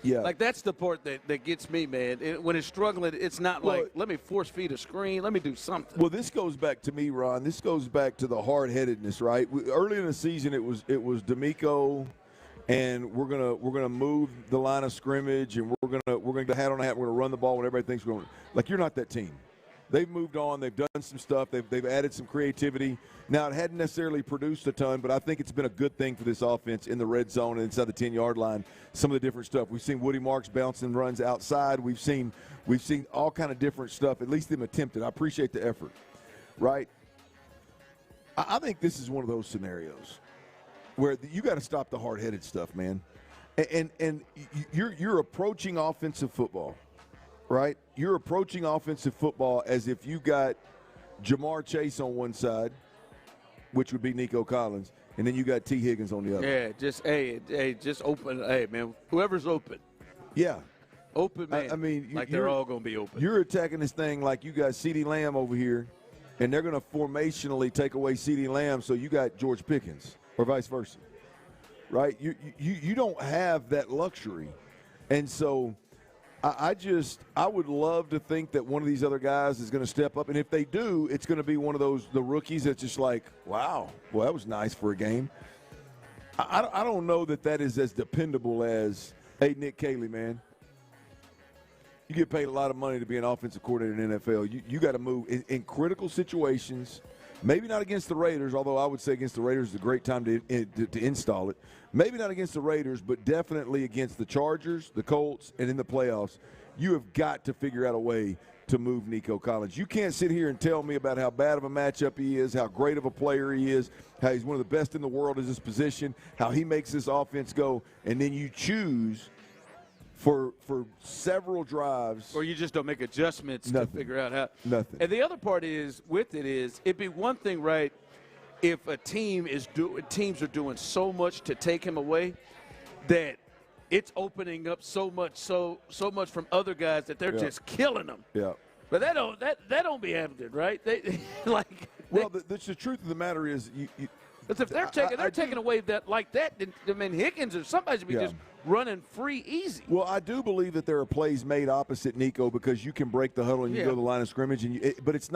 S2: Yeah.
S1: Like, that's the part that gets me, man. When it's struggling, it's not let me force feed a screen. Let me do something.
S2: Well, this goes back to me, Ron. This goes back to the hard-headedness, right? Early in the season, it was D'Amico, and we're gonna move the line of scrimmage, and we're gonna get hat on hat. We're gonna run the ball when everybody thinks we're going. Like, you're not that team. They've moved on. They've done some stuff. They've added some creativity. Now, it hadn't necessarily produced a ton, but I think it's been a good thing for this offense in the red zone and inside the 10-yard line. Some of the different stuff. We've seen Woody Marks bouncing runs outside. We've seen all kind of different stuff, at least them attempted. I appreciate the effort, right? I think this is one of those scenarios where you got to stop the hard-headed stuff, man. And you're approaching offensive football, right? You're approaching offensive football as if you got Jamar Chase on one side, which would be Nico Collins, and then you got T. Higgins on the other.
S1: Yeah, just open. Hey, man, whoever's open.
S2: Yeah.
S1: Open, man.
S2: I mean,
S1: they're all going to be open.
S2: You're attacking this thing like you got CeeDee Lamb over here, and they're going to formationally take away CeeDee Lamb, so you got George Pickens, or vice versa, right? You don't have that luxury, and so I would love to think that one of these other guys is going to step up, and if they do, it's going to be one of the rookies that's just like, wow, well, that was nice for a game. I don't know that is as dependable as, hey, Nick Caley, man. You get paid a lot of money to be an offensive coordinator in the NFL. You got to move in critical situations. Maybe not against the Raiders, although I would say against the Raiders is a great time to install it. Maybe not against the Raiders, but definitely against the Chargers, the Colts, and in the playoffs. You have got to figure out a way to move Nico Collins. You can't sit here and tell me about how bad of a matchup he is, how great of a player he is, how he's one of the best in the world at his position, how he makes this offense go, and then you choose for several drives.
S1: Or you just don't make adjustments to figure out how.
S2: Nothing.
S1: And the other part is, it'd be one thing, right, if a teams are doing so much to take him away that it's opening up so much from other guys that they're just killing them.
S2: Yeah.
S1: But that don't be happening, right?
S2: The truth of the matter is,
S1: if they're taking away that like that, then I mean Higgins or somebody should be just running free easy.
S2: Well, I do believe that there are plays made opposite Nico because you can break the huddle and you go to the line of scrimmage, but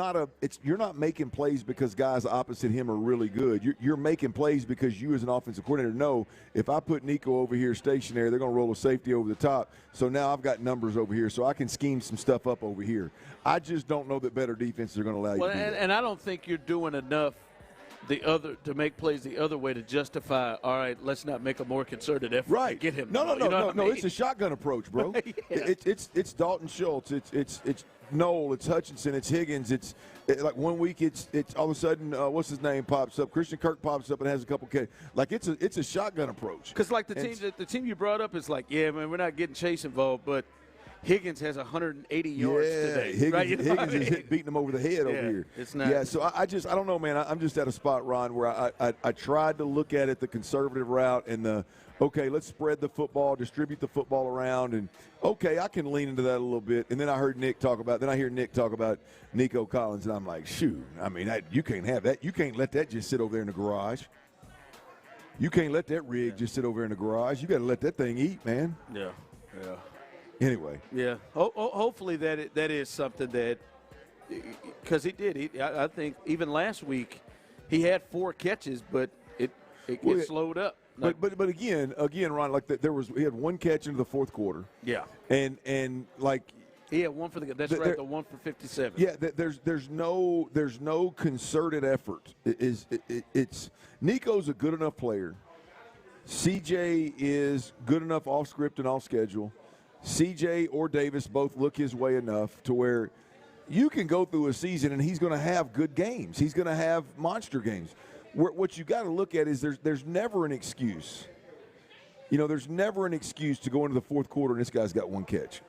S2: you're not making plays because guys opposite him are really good. You're making plays because you as an offensive coordinator know if I put Nico over here stationary, they're going to roll a safety over the top. So now I've got numbers over here, so I can scheme some stuff up over here. I just don't know that better defenses are going to allow you to do that.
S1: And I don't think you're doing enough to make plays the other way to justify, all right, let's not make a more concerted effort to get him.
S2: No. It's a shotgun approach, bro. It's Dalton Schultz. It's Noel. It's Hutchinson. It's Higgins. It's like 1 week. It's all of a sudden what's his name pops up. Christian Kirk pops up and has a couple K. Like it's a shotgun approach.
S1: Because like the team you brought up is like, yeah, man, we're not getting Chase involved, but Higgins has 180 yards today.
S2: Higgins,
S1: right? You know
S2: Higgins is beating him over the head over here.
S1: It's not.
S2: Yeah, so I don't know, man. I'm just at a spot, Ron, where I tried to look at it the conservative route and okay, let's spread the football, distribute the football around, and okay, I can lean into that a little bit. And then I hear Nick talk about Nico Collins, and I'm like, shoot, I mean, you can't have that. You can't let that just sit over there in the garage. You can't let that rig just sit over in the garage. You got to let that thing eat, man.
S1: Yeah.
S2: Anyway.
S1: Yeah. Hopefully that is something that – because he did. I think even last week he had 4 catches, but it slowed up.
S2: But again, Ron, like he had 1 catch into the fourth quarter.
S1: Yeah.
S2: And like
S1: he had 1 for the one for 57.
S2: Yeah, there's no concerted effort. It's Nico's a good enough player. CJ is good enough off script and off schedule. CJ or Davis both look his way enough to where you can go through a season and he's going to have good games. He's going to have monster games. What you got to look at is there's never an excuse. You know, there's never an excuse to go into the fourth quarter and this guy's got 1 catch.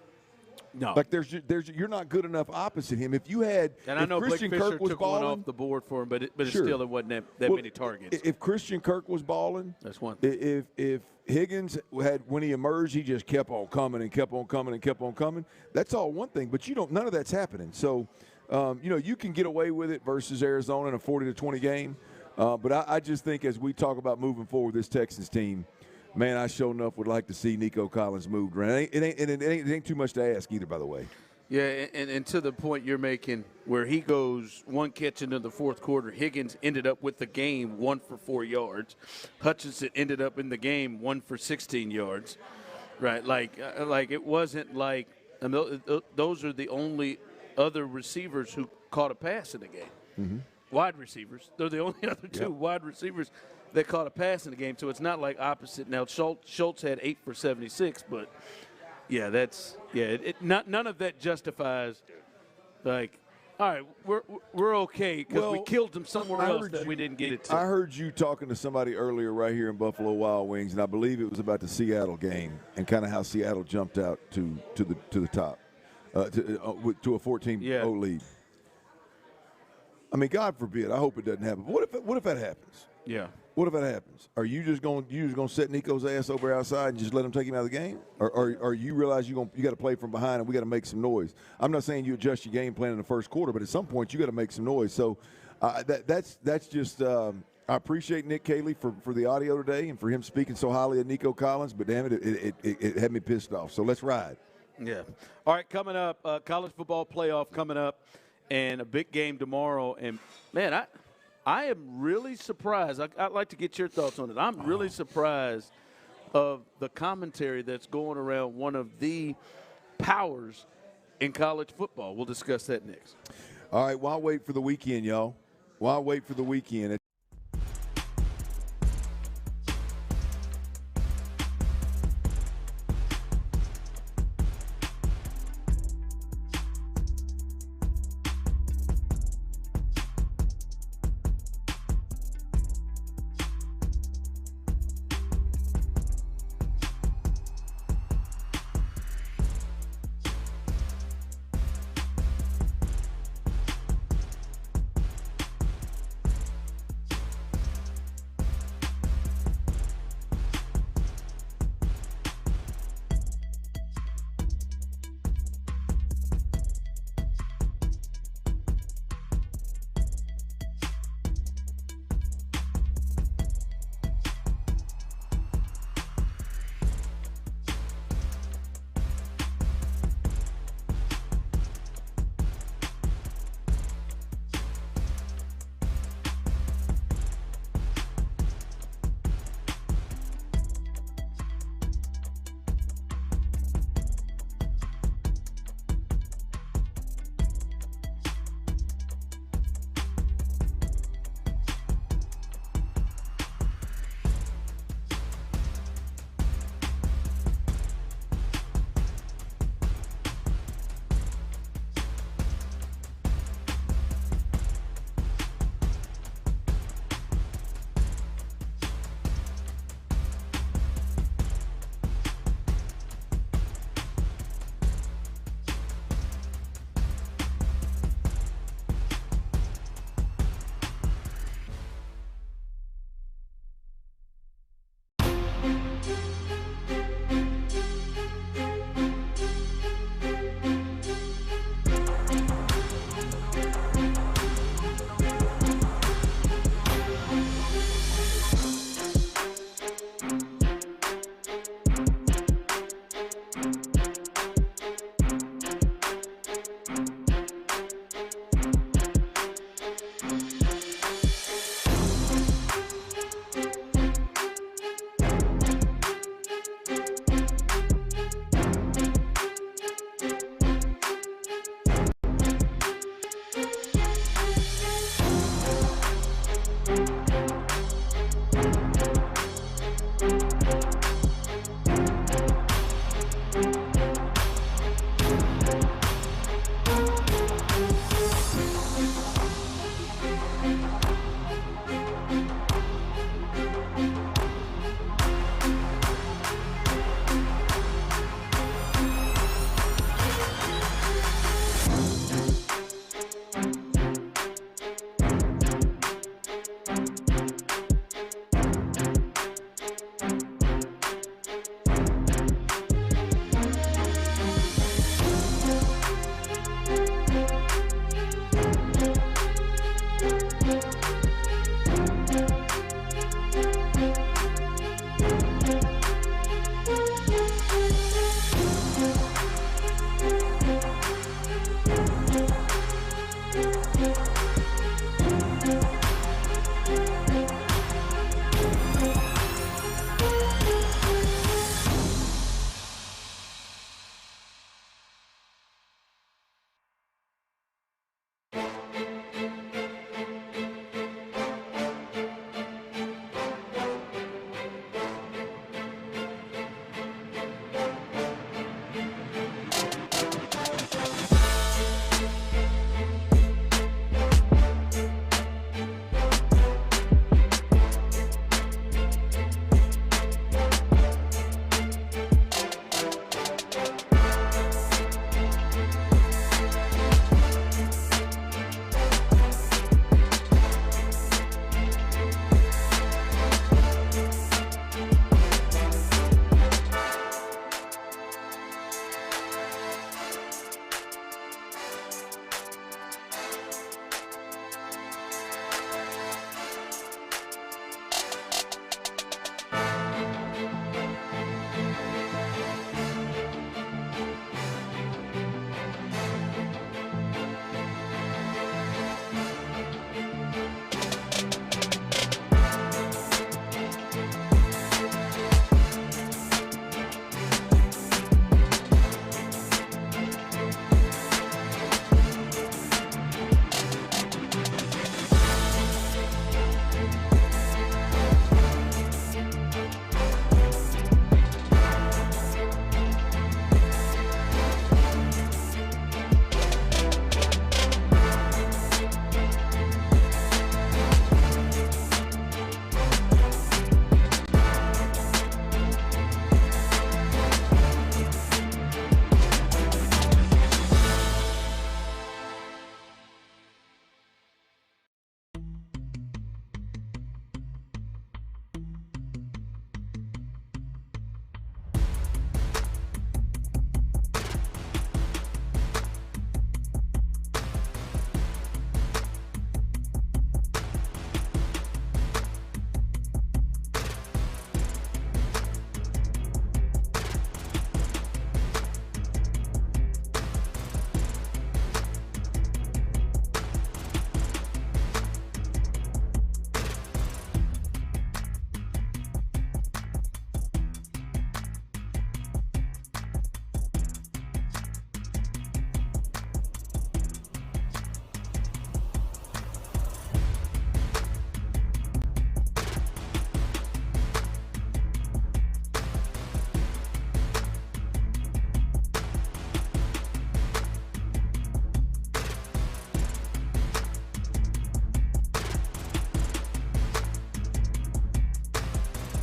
S1: No,
S2: like you're not good enough opposite him. If you had,
S1: and I know
S2: Christian
S1: Blake Fisher
S2: Kirk was
S1: took
S2: balling,
S1: one off the board for him, but it
S2: sure.
S1: still it wasn't that many targets.
S2: If Christian Kirk was balling,
S1: that's one thing.
S2: If Higgins had, when he emerged, he just kept on coming and kept on coming and kept on coming. That's all one thing, but none of that's happening. So, you can get away with it versus Arizona in a 40-20 game. But I just think as we talk about moving forward, this Texans team, man, I sure enough would like to see Nico Collins moved around. It ain't too much to ask either, by the way.
S1: Yeah, and to the point you're making, where he goes 1 catch into the fourth quarter, Higgins ended up with the game 1 for 4 yards. Hutchinson ended up in the game 1 for 16 yards. Right, like it wasn't like those are the only other receivers who caught a pass in the game.
S2: Mm-hmm.
S1: Wide receivers. They're the only other 2 wide receivers that caught a pass in the game. So it's not like opposite. Now, Schultz had 8 for 76, but, yeah, none of that justifies, like, all right, we're okay because we killed them somewhere else that we didn't get it to.
S2: I heard you talking to somebody earlier right here in Buffalo Wild Wings, and I believe it was about the Seattle game and kind of how Seattle jumped out to the top, to a 14-0 lead. I mean, God forbid. I hope it doesn't happen. But what if that happens?
S1: Yeah.
S2: What if that happens? Are you just going to set Nico's ass over outside and just let him take him out of the game, or you realize you got to play from behind and we got to make some noise? I'm not saying you adjust your game plan in the first quarter, but at some point you got to make some noise. So that's just. I appreciate Nick Caley for the audio today and for him speaking so highly of Nico Collins. But damn it had me pissed off. So let's ride.
S1: Yeah. All right, coming up, college football playoff coming up. And a big game tomorrow. And, man, I am really surprised. I'd like to get your thoughts on it. I'm really surprised of the commentary that's going around one of the powers in college football. We'll discuss that next.
S2: All right, while I wait for the weekend, y'all. While I wait for the weekend.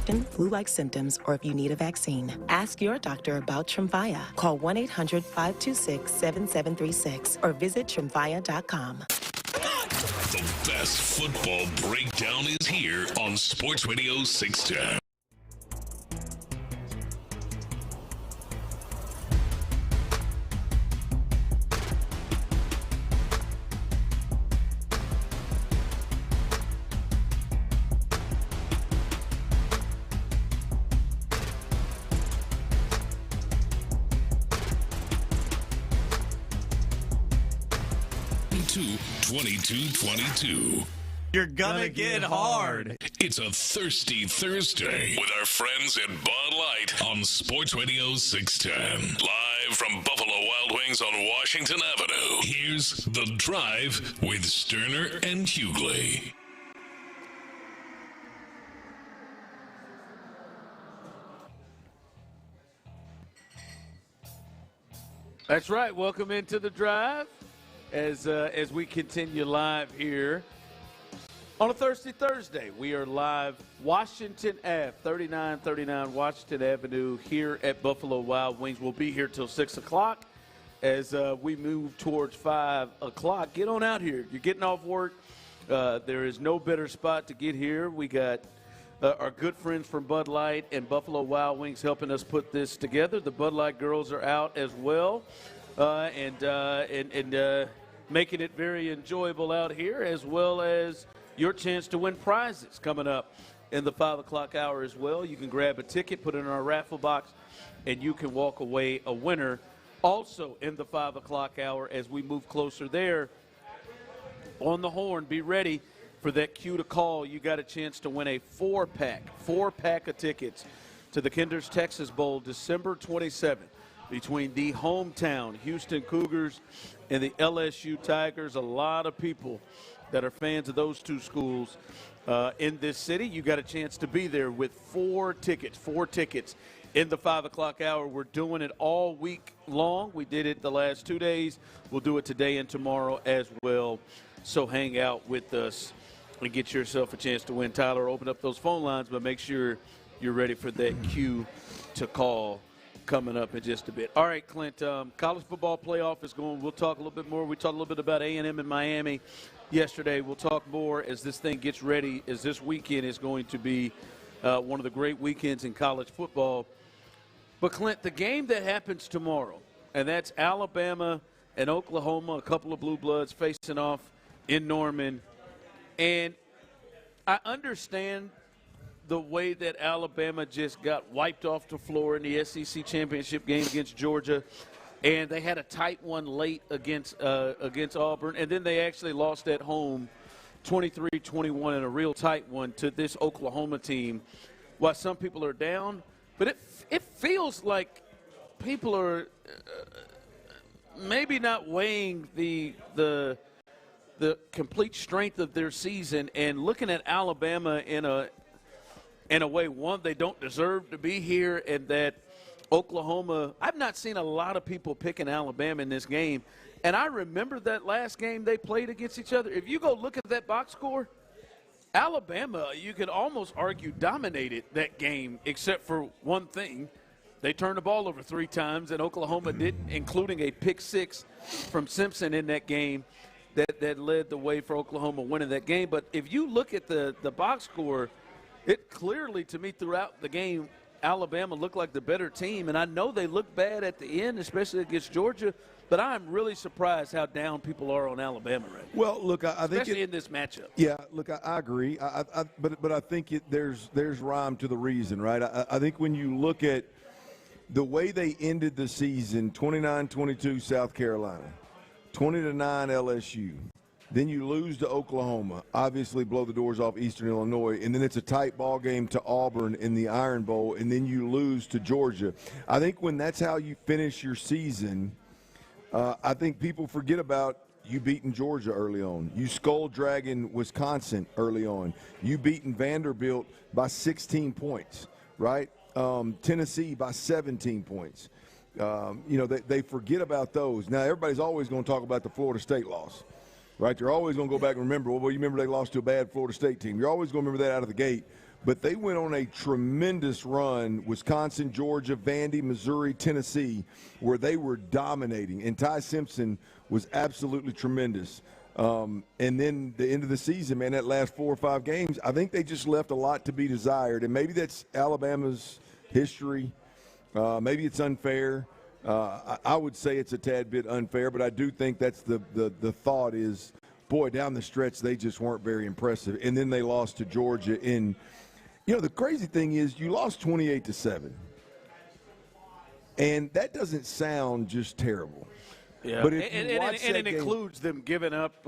S8: congestion, flu-like symptoms, or if you need a vaccine. Ask your doctor about Tremfya. Call 1-800-526-7736 or visit Tremfya.com.
S3: The best football breakdown is here on Sports Radio 610. To 22-22.
S4: You're gonna get hard.
S3: It's a Thirsty Thursday with our friends at Bud Light on Sports Radio 610. Live from Buffalo Wild Wings on Washington Avenue. Here's The Drive with Stoerner and Hughley.
S1: That's right. Welcome into The Drive. As we continue live here on a Thirsty Thursday. We are live Washington Ave, 3939 Washington Avenue here at Buffalo Wild Wings. We'll be here till 6 o'clock as we move towards 5 o'clock. Get on out here. You're getting off work. There is no better spot to get here. We got our good friends from Bud Light and Buffalo Wild Wings helping us put this together. The Bud Light girls are out as well. And making it very enjoyable out here, as well as your chance to win prizes coming up in the 5 o'clock hour as well. You can grab a ticket, put it in our raffle box, and you can walk away a winner. Also in the 5 o'clock hour, as we move closer there, on the horn, be ready for that cue to call. You got a chance to win a four-pack of tickets to the Kinder's Texas Bowl, December 27th. Between the hometown Houston Cougars and the LSU Tigers. A lot of people that are fans of those two schools in this city. You got a chance to be there with four tickets in the 5 o'clock hour. We're doing it all week long. We did it the last 2 days. We'll do it today and tomorrow as well. So hang out with us and get yourself a chance to win. Tyler, open up those phone lines, but make sure you're ready for that cue to call coming up in just a bit. All right, Clint, college football playoff is going. We'll talk a little bit more. We talked a little bit about A&M in Miami yesterday. We'll talk more as this thing gets ready, as this weekend is going to be one of the great weekends in college football. But, Clint, the game that happens tomorrow, and that's Alabama and Oklahoma, a couple of blue bloods facing off in Norman. And I understand the way that Alabama just got wiped off the floor in the SEC championship game against Georgia, and they had a tight one late against Auburn, and then they actually lost at home 23-21 in a real tight one to this Oklahoma team. While some people are down, but it feels like people are maybe not weighing the complete strength of their season and looking at Alabama in a way, one, they don't deserve to be here, and that Oklahoma, I've not seen a lot of people picking Alabama in this game. And I remember that last game they played against each other. If you go look at that box score, Alabama, you could almost argue, dominated that game, except for one thing. They turned the ball over 3 times, and Oklahoma didn't, including a pick 6 from Simpson in that game that led the way for Oklahoma winning that game. But if you look at the box score, it clearly, to me, throughout the game, Alabama looked like the better team. And I know they looked bad at the end, especially against Georgia, but I'm really surprised how down people are on Alabama right now.
S2: Well, look, I think
S1: especially in this matchup.
S2: Yeah, look, I agree. But I think there's rhyme to the reason, right? I think when you look at the way they ended the season, 29-22 South Carolina, 20-9 LSU. Then you lose to Oklahoma, obviously blow the doors off Eastern Illinois, and then it's a tight ball game to Auburn in the Iron Bowl, and then you lose to Georgia. I think when that's how you finish your season, I think people forget about you beating Georgia early on. You skull-dragging Wisconsin early on. You beating Vanderbilt by 16 points, right? Tennessee by 17 points. They forget about those. Now, everybody's always going to talk about the Florida State loss. Right, they're always going to go back and remember, well, you remember they lost to a bad Florida State team. You're always going to remember that out of the gate. but they went on a tremendous run, Wisconsin, Georgia, Vandy, Missouri, Tennessee, where they were dominating. And Ty Simpson was absolutely tremendous. And then the end of the season, man, that last 4 or 5 games, I think they just left a lot to be desired. And maybe that's Alabama's history. Maybe it's unfair. I would say it's a tad bit unfair, but I do think that's the thought is, boy, down the stretch, they just weren't very impressive. And then they lost to Georgia. And, the crazy thing is you lost 28-7. And that doesn't sound just terrible.
S1: Yeah,
S2: but
S1: it includes them giving up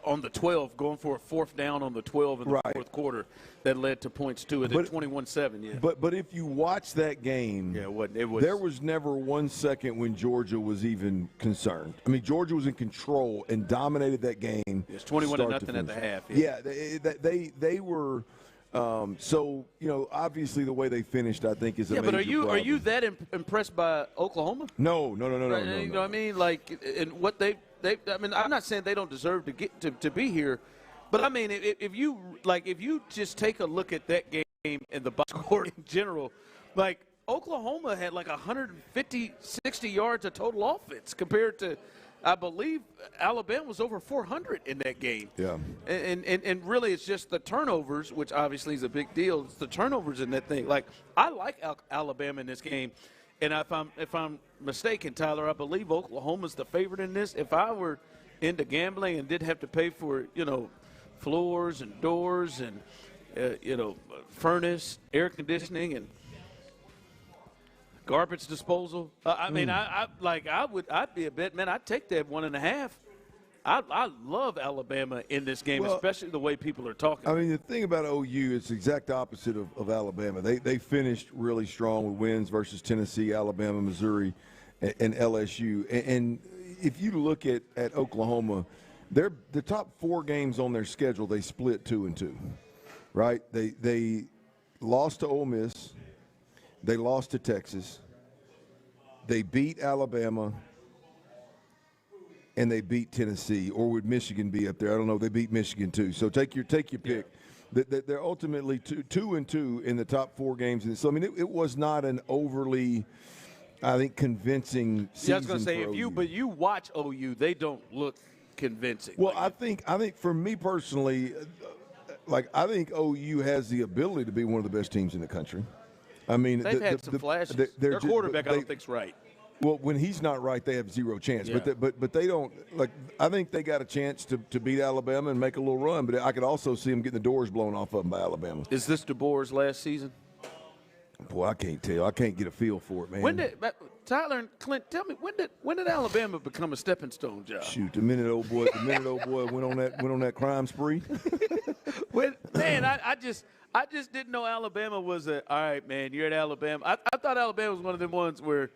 S1: on the 12, going for a 4th down on the 12 in the fourth quarter that led to points to it at 21-7. Yeah.
S2: But if you watch that game, there was never 1 second when Georgia was even concerned. I mean, Georgia was in control and dominated that game.
S1: It's 21-0 at the half.
S2: Yeah, they were. So obviously the way they finished, I think, is a major
S1: but are you
S2: problem.
S1: that impressed by Oklahoma?
S2: No.
S1: Right, you know what I mean? Like, and what they I mean, I'm not saying they don't deserve to get to be here, but I mean, if you just take a look at that game and the box score in general, like Oklahoma had like 150, 60 yards of total offense compared to, I believe, Alabama was over 400 in that game.
S2: Yeah.
S1: And really it's just the turnovers, which obviously is a big deal. It's the turnovers in that thing. Like, I like Alabama in this game. And if I'm mistaken, Tyler, I believe Oklahoma's the favorite in this. If I were into gambling and did have to pay for, floors and doors and, furnace, air conditioning and garbage disposal. I'd be a bet, man. I'd take that 1.5. I love Alabama in this game, especially the way people are talking.
S2: I mean, the thing about OU, it's the exact opposite of Alabama. They finished really strong with wins versus Tennessee, Alabama, Missouri, and LSU. And if you look at Oklahoma, the top 4 games on their schedule, they split 2-2, right? They lost to Ole Miss. They lost to Texas. They beat Alabama. And they beat Tennessee, or would Michigan be up there? I don't know. They beat Michigan too. So take your pick. Yeah. They're ultimately 2-2 in the top 4 games. And so I mean, it was not an overly, I think, convincing season.
S1: Yeah, I was going to say but you watch OU, they don't look convincing.
S2: Well, I think for me personally, I think OU has the ability to be one of the best teams in the country. I mean,
S1: they've had some flashes. Their quarterback, I don't think's right.
S2: Well, when he's not right, they have zero chance.
S1: Yeah.
S2: But they don't I think they got a chance to beat Alabama and make a little run. But I could also see them getting the doors blown off of them by Alabama.
S1: Is this DeBoer's last season?
S2: Boy, I can't tell. I can't get a feel for it, man.
S1: When did Tyler and Clint tell me when did Alabama become a stepping stone job?
S2: Shoot, the minute old boy went on that crime spree.
S1: I just didn't know Alabama was all right, man. You're at Alabama. I thought Alabama was one of them ones where.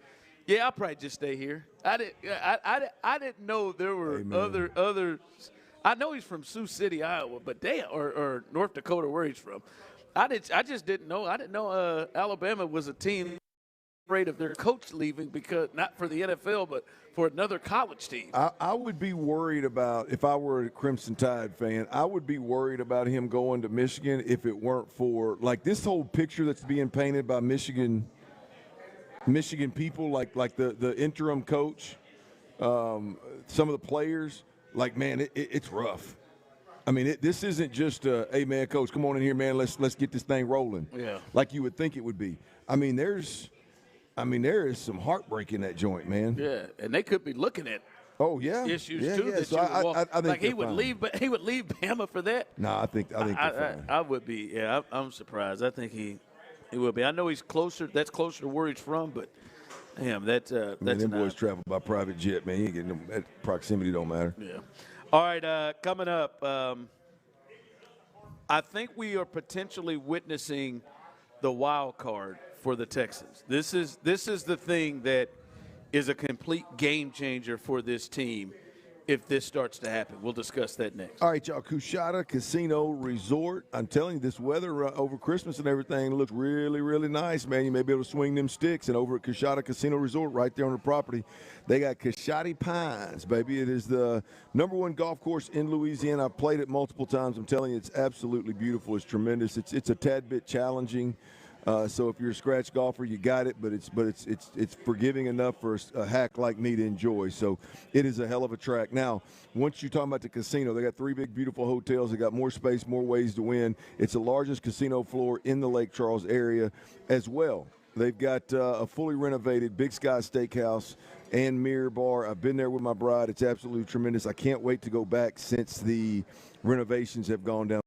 S1: Yeah, I'll probably just stay here. I didn't know there were other. I know he's from Sioux City, Iowa, but or North Dakota, where he's from. I just didn't know. I didn't know Alabama was a team afraid of their coach leaving because not for the NFL, but for another college team.
S2: I would be worried about if I were a Crimson Tide fan. I would be worried about him going to Michigan if it weren't for this whole picture that's being painted by Michigan people, like the interim coach, some of the players, man, it's rough. I mean, this isn't just hey man, coach, come on in here, man. Let's get this thing rolling.
S1: Yeah,
S2: like you would think it would be. I mean, there is some heartbreak in that joint, man.
S1: Yeah, and they could be looking at.
S2: Oh yeah,
S1: issues
S2: yeah,
S1: too.
S2: Yeah.
S1: That
S2: so I think
S1: he would leave, but he would leave Bama for that.
S2: No, I think they're fine.
S1: I would be. Yeah, I'm surprised. I think he will be. I know he's closer. That's closer to where he's from, but damn, that's
S2: them boys travel by private jet, man. You ain't getting them. That proximity don't matter.
S1: Yeah. All right, coming up, I think we are potentially witnessing the wild card for the Texans. This is the thing that is a complete game changer for this team. if this starts to happen. We'll discuss that next.
S2: All right, y'all. Coushatta Casino Resort. I'm telling you, this weather over Christmas and everything looks really, really nice, man. You may be able to swing them sticks. And over at Coushatta Casino Resort, right there on the property, they got Coushatta Pines, baby. It is the #1 golf course in Louisiana. I've played it multiple times. I'm telling you, it's absolutely beautiful. It's tremendous. It's a tad bit challenging. So if you're a scratch golfer, you got it, but it's forgiving enough for a hack like me to enjoy. So it is a hell of a track. Now, once you're talking about the casino, they got 3 big, beautiful hotels. They got more space, more ways to win. It's the largest casino floor in the Lake Charles area as well. They've got a fully renovated Big Sky Steakhouse and Mirror Bar. I've been there with my bride. It's absolutely tremendous. I can't wait to go back since the renovations have gone down.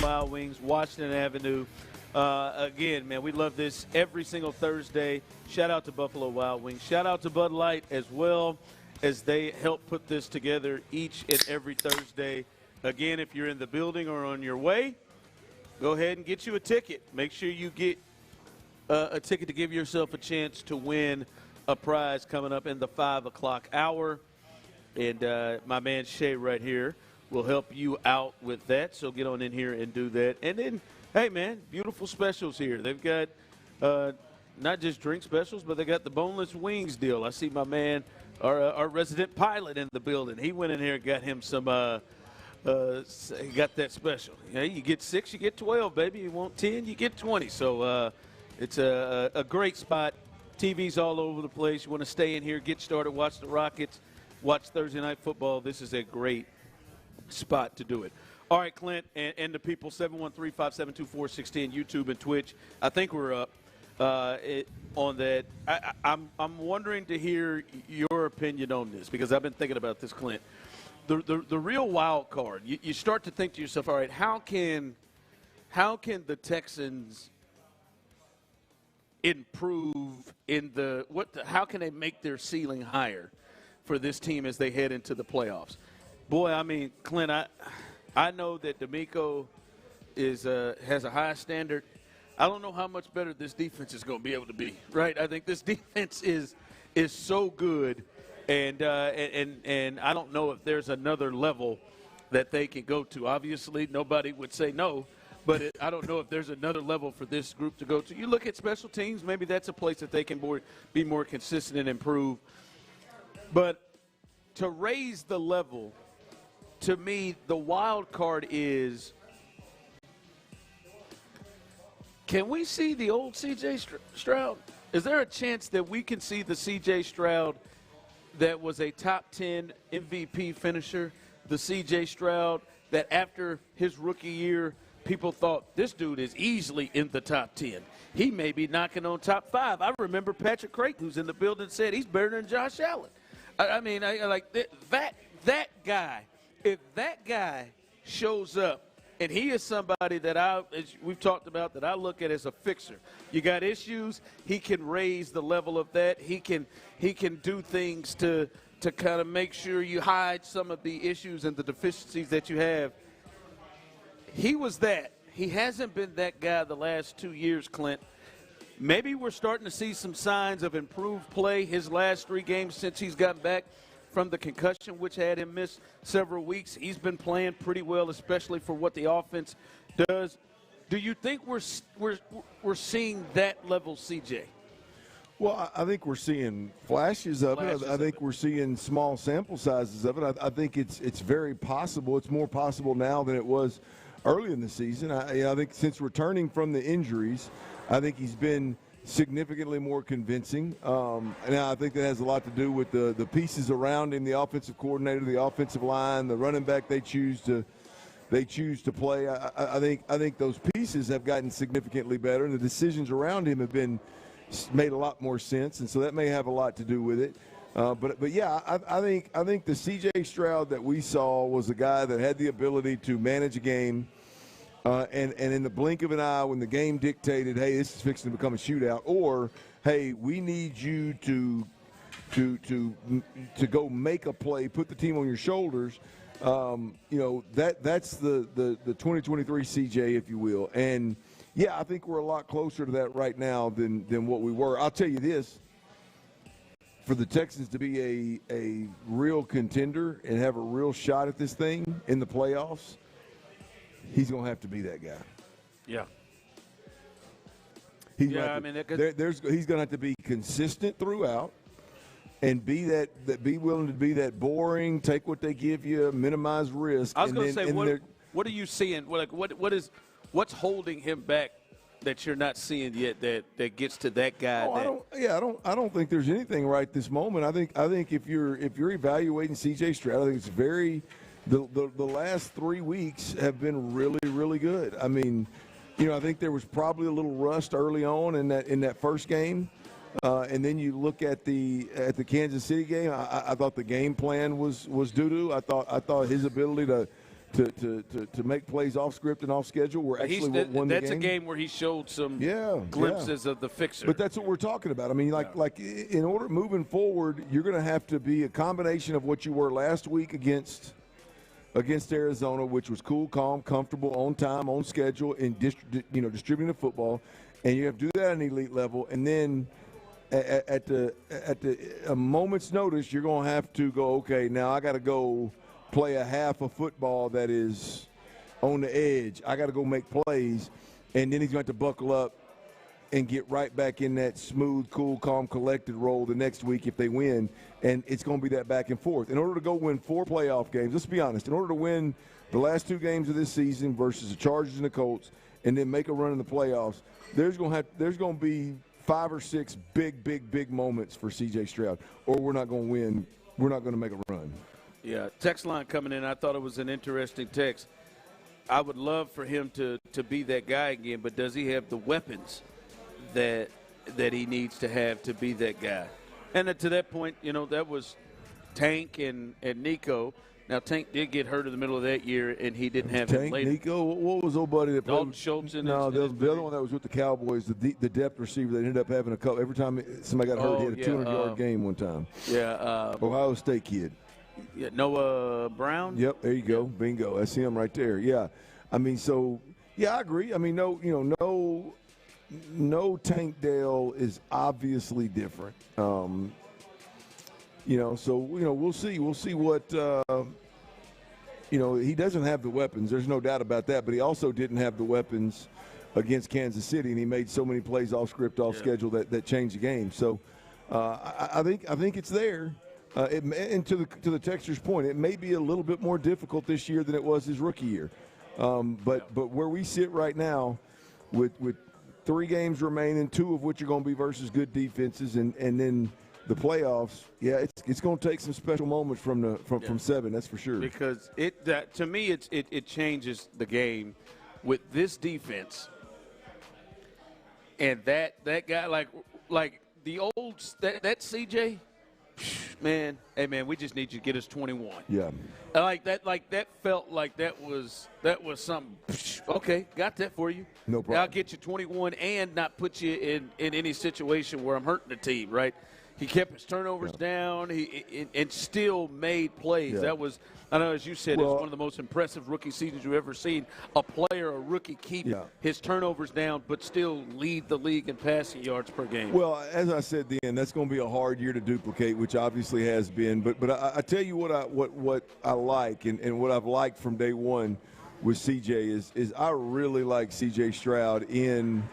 S1: Wild Wings, Washington Avenue. Again, man, we love this every single Thursday. Shout out to Buffalo Wild Wings. Shout out to Bud Light as well, as they help put this together each and every Thursday. Again, if you're in the building or on your way, go ahead and get you a ticket. Make sure you get a ticket to give yourself a chance to win a prize coming up in the 5 o'clock hour. And my man Shay right here will help you out with that. So get on in here and do that. And then, hey, man, beautiful specials here. They've got not just drink specials, but they got the boneless wings deal. I see my man, our resident pilot in the building. He went in here and got him some he got that special. You know, you get 6, you get 12, baby. You want 10, you get 20. So it's a great spot. TV's all over the place. You want to stay in here, get started, watch the Rockets, watch Thursday Night Football. This is a great spot to do it. All right, Clint, and the people, 713-572-4610, YouTube and Twitch. I think we're up on that. I'm wondering to hear your opinion on this, because I've been thinking about this, Clint. The real wild card, you start to think to yourself, all right, how can the Texans improve how can they make their ceiling higher for this team as they head into the playoffs? Boy, I mean, Clint, I know that D'Amico has a high standard. I don't know how much better this defense is going to be able to be, right? I think this defense is so good, and I don't know if there's another level that they can go to. Obviously, nobody would say no. But I don't know if there's another level for this group to go to. You look at special teams, maybe that's a place that they can be more consistent and improve. But to raise the level, to me, the wild card is, can we see the old C.J. Stroud? Is there a chance that we can see the C.J. Stroud that was a top 10 MVP finisher, the C.J. Stroud that after his rookie year, people thought this dude is easily in the top 10. He may be knocking on top 5. I remember Patrick Creighton, who's in the building, said he's better than Josh Allen. I mean, I like that guy. If that guy shows up, and he is somebody that as we've talked about, that I look at as a fixer. You got issues, he can raise the level of that. He can do things to kind of make sure you hide some of the issues and the deficiencies that you have. He was that. He hasn't been that guy the last 2 years, Clint. Maybe we're starting to see some signs of improved play his last 3 games since he's gotten back from the concussion, which had him miss several weeks. He's been playing pretty well, especially for what the offense does. Do you think we're seeing that level, CJ?
S2: Well, I think we're seeing flashes of it. I think we're seeing small sample sizes of it. I think it's very possible. It's more possible now than it was early in the season. I think since returning from the injuries, I think he's been significantly more convincing. And I think that has a lot to do with the pieces around him, the offensive coordinator, the offensive line, the running back they choose to play. I think those pieces have gotten significantly better, and the decisions around him have made a lot more sense, and so that may have a lot to do with it. But yeah, I think the C.J. Stroud that we saw was a guy that had the ability to manage a game, and in the blink of an eye, when the game dictated, hey, this is fixing to become a shootout, or hey, we need you to go make a play, put the team on your shoulders. That's the 2023 CJ, if you will. And yeah, I think we're a lot closer to that right now than what we were. I'll tell you this. For the Texans to be a real contender and have a real shot at this thing in the playoffs, he's going to have to be that guy.
S1: Yeah.
S2: He's going to have to be consistent throughout and be willing to be that boring, take what they give you, minimize risk.
S1: I was going to say, what are you seeing? What's holding him back that you're not seeing yet that gets to that guy?
S2: I don't think there's anything right this moment. I think if you're evaluating C.J. Stroud, I think it's the last 3 weeks have been really, really good. I mean, I think there was probably a little rust early on in that first game, and then you look at the Kansas City game. I thought the game plan was doo-doo. I thought his ability to to make plays off script and off schedule. We're actually won the game.
S1: That's a game where he showed some glimpses of the fixer.
S2: But that's what we're talking about. I mean, like in order moving forward, you're going to have to be a combination of what you were last week against Arizona, which was cool, calm, comfortable, on time, on schedule, and distributing the football, and you have to do that at an elite level, and then at a moment's notice, you're going to have to go, okay, now I got to go play a half of football that is on the edge. I got to go make plays, and then he's going to have to buckle up and get right back in that smooth, cool, calm, collected role the next week if they win, and it's going to be that back and forth. In order to go win 4 playoff games, let's be honest, in order to win the last 2 games of this season versus the Chargers and the Colts and then make a run in the playoffs, there's going to be 5 or 6 big moments for C.J. Stroud, or we're not going to win. We're not going to make a run.
S1: Yeah, text line coming in. I thought it was an interesting text. I would love for him to be that guy again, but does he have the weapons that he needs to have to be that guy? And to that point, that was Tank and Nico. Now, Tank did get hurt in the middle of that year, and he didn't have him later.
S2: Nico, what was old buddy that
S1: Dalton
S2: played?
S1: Schultz.
S2: The other one that was with the Cowboys, the depth receiver that ended up having a couple. Every time somebody got hurt, he had a 200-yard game one time.
S1: Yeah.
S2: Ohio State kid.
S1: Yeah, Noah Brown.
S2: Yep, there you go. Bingo. That's him right there. Yeah. I mean, I agree. I mean, no Tank Dale is obviously different. We'll see. We'll see what he doesn't have the weapons. There's no doubt about that. But he also didn't have the weapons against Kansas City, and he made so many plays off script, off schedule that changed the game. So I think it's there. And to the texter's point, it may be a little bit more difficult this year than it was his rookie year. But where we sit right now, with 3 games remaining, 2 of which are going to be versus good defenses, and then the playoffs, it's going to take some special moments from 7, that's for sure.
S1: Because to me, it changes the game with this defense and that guy like the old that CJ. Man, hey man, we just need you to get us 21.
S2: Yeah.
S1: That felt like that was something. Okay, got that for you.
S2: No problem.
S1: I'll get you 21 and not put you in any situation where I'm hurting the team, right? He kept his turnovers down. And still made plays.
S2: Yeah.
S1: That was, I know, as you said, it was one of the most impressive rookie seasons you've ever seen. A rookie keep his turnovers down, but still lead the league in passing yards per game.
S2: Well, as I said then, that's going to be a hard year to duplicate, which obviously has been. But I tell you what I like and what I've liked from day one with CJ is I really like CJ Stroud in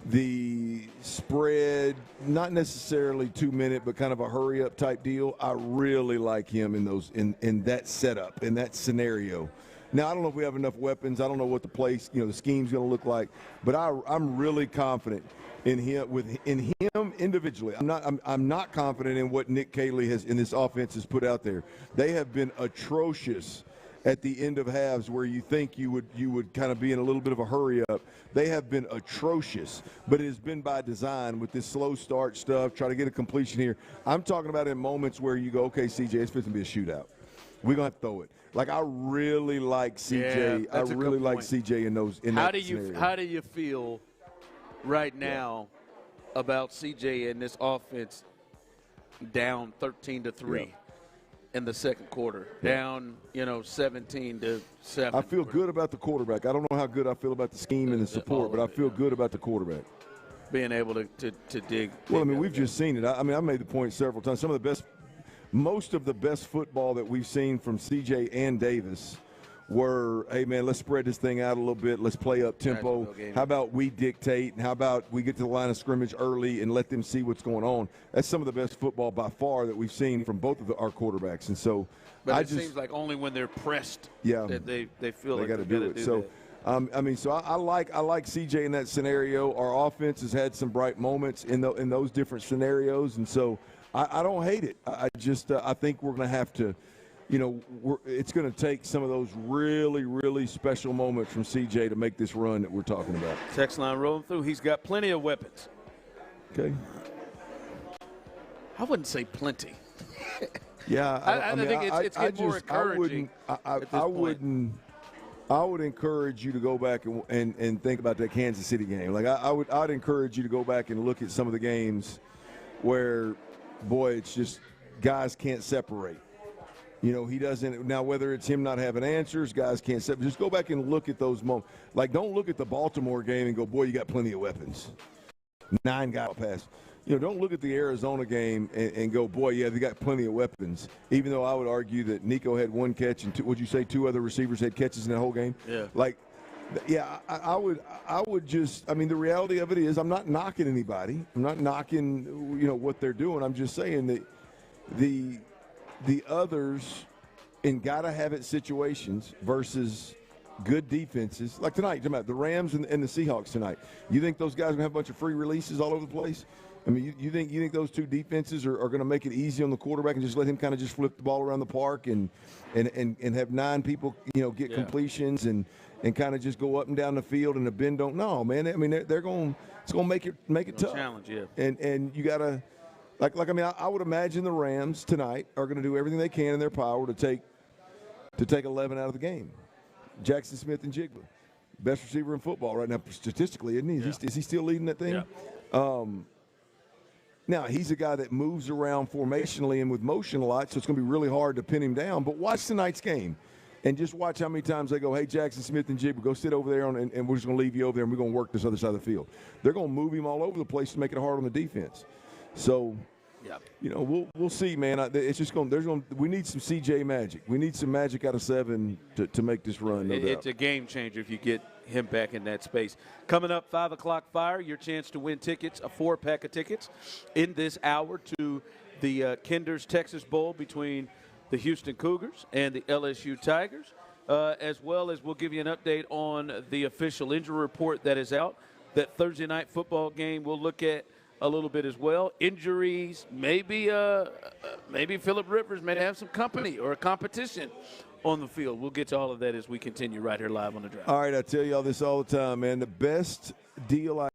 S2: the spread, not necessarily 2-minute, but kind of a hurry-up type deal. I really like him in that setup, in that scenario. Now, I don't know if we have enough weapons. I don't know what the place, the scheme's going to look like, but I'm really confident in him individually. I'm not confident in what Nick Caley has in this offense has put out there. They have been atrocious at the end of halves where you think you would kind of be in a little bit of a hurry up. They have been atrocious, but it has been by design with this slow start stuff, try to get a completion here. I'm talking about in moments where you go, okay, CJ, it's going to be a shootout. We're going to have to throw it. Like, I really like CJ. I really like CJ in that scenario.
S1: How do you feel right now about CJ and this offense down 13-3? In the second quarter, down 17-7.
S2: I feel good about the quarterback. I don't know how good I feel about the scheme and the support, but I feel good about the quarterback.
S1: Being able to dig.
S2: Well, I mean, we've just seen it. I made the point several times. Most of the best football that we've seen from CJ and Davis were, hey, man, let's spread this thing out a little bit. Let's play up tempo. How about we dictate, and how about we get to the line of scrimmage early and let them see what's going on? That's some of the best football by far that we've seen from both of our quarterbacks. And so
S1: it seems like only when they're pressed that they feel
S2: they
S1: like
S2: got to do it. So, I like CJ in that scenario. Our offense has had some bright moments in those different scenarios, and so I don't hate it. I think we're going to have to – it's going to take some of those really, really special moments from CJ to make this run that we're talking about.
S1: Text line rolling through. He's got plenty of weapons.
S2: Okay.
S1: I wouldn't say plenty.
S2: Yeah,
S1: I
S2: mean,
S1: think it's getting more encouraging.
S2: I would encourage you to go back and think about that Kansas City game. Like I'd encourage you to go back and look at some of the games where, boy, it's just guys can't separate. He doesn't. Now, whether it's him not having answers, guys can't separate. Just go back and look at those moments. Like, don't look at the Baltimore game and go, boy, you got plenty of weapons. 9 guys pass. Don't look at the Arizona game and go, boy, yeah, they got plenty of weapons. Even though I would argue that Nico had 1 catch and would you say 2 other receivers had catches in that whole game? Yeah. Like, yeah, I would just. I mean, the reality of it is, I'm not knocking anybody. I'm not knocking, what they're doing. I'm just saying that the others in gotta have it situations versus good defenses. Like tonight, the Rams and the Seahawks tonight. You think those guys are gonna have a bunch of free releases all over the place? I mean, you think those 2 defenses are going to make it easy on the quarterback and just let him kind of just flip the ball around the park and have 9 people, get completions and kind of just go up and down the field and the bend don't? No, man. I mean, they're going. It's going to make it tough.
S1: Challenge, yeah.
S2: And you got to I would imagine the Rams tonight are going to do everything they can in their power to take 11 out of the game. Jackson Smith and Jigba, best receiver in football right now statistically, isn't he? Yeah. Is he still leading that thing? Yeah. Now, he's a guy that moves around formationally and with motion a lot, so it's going to be really hard to pin him down. But watch tonight's game and just watch how many times they go, hey, Jackson Smith and Jigba, go sit over there, and we're just going to leave you over there, and we're going to work this other side of the field. They're going to move him all over the place to make it hard on the defense. So, we'll see, man. It's just we need some CJ magic. We need some magic out of 7 to make this run, no doubt.
S1: It's a game changer if you get him back in that space. Coming up, 5 o'clock fire, your chance to win tickets, a 4-pack of tickets in this hour to the Kinder's Texas Bowl between the Houston Cougars and the LSU Tigers, as well as we'll give you an update on the official injury report that is out. That Thursday night football game we'll look at a little bit as well. Injuries, maybe Phillip Rivers may have some company or a competition on the field. We'll get to all of that as we continue right here live on The Drive.
S2: All right, I tell y'all this all the time, man. The best deal I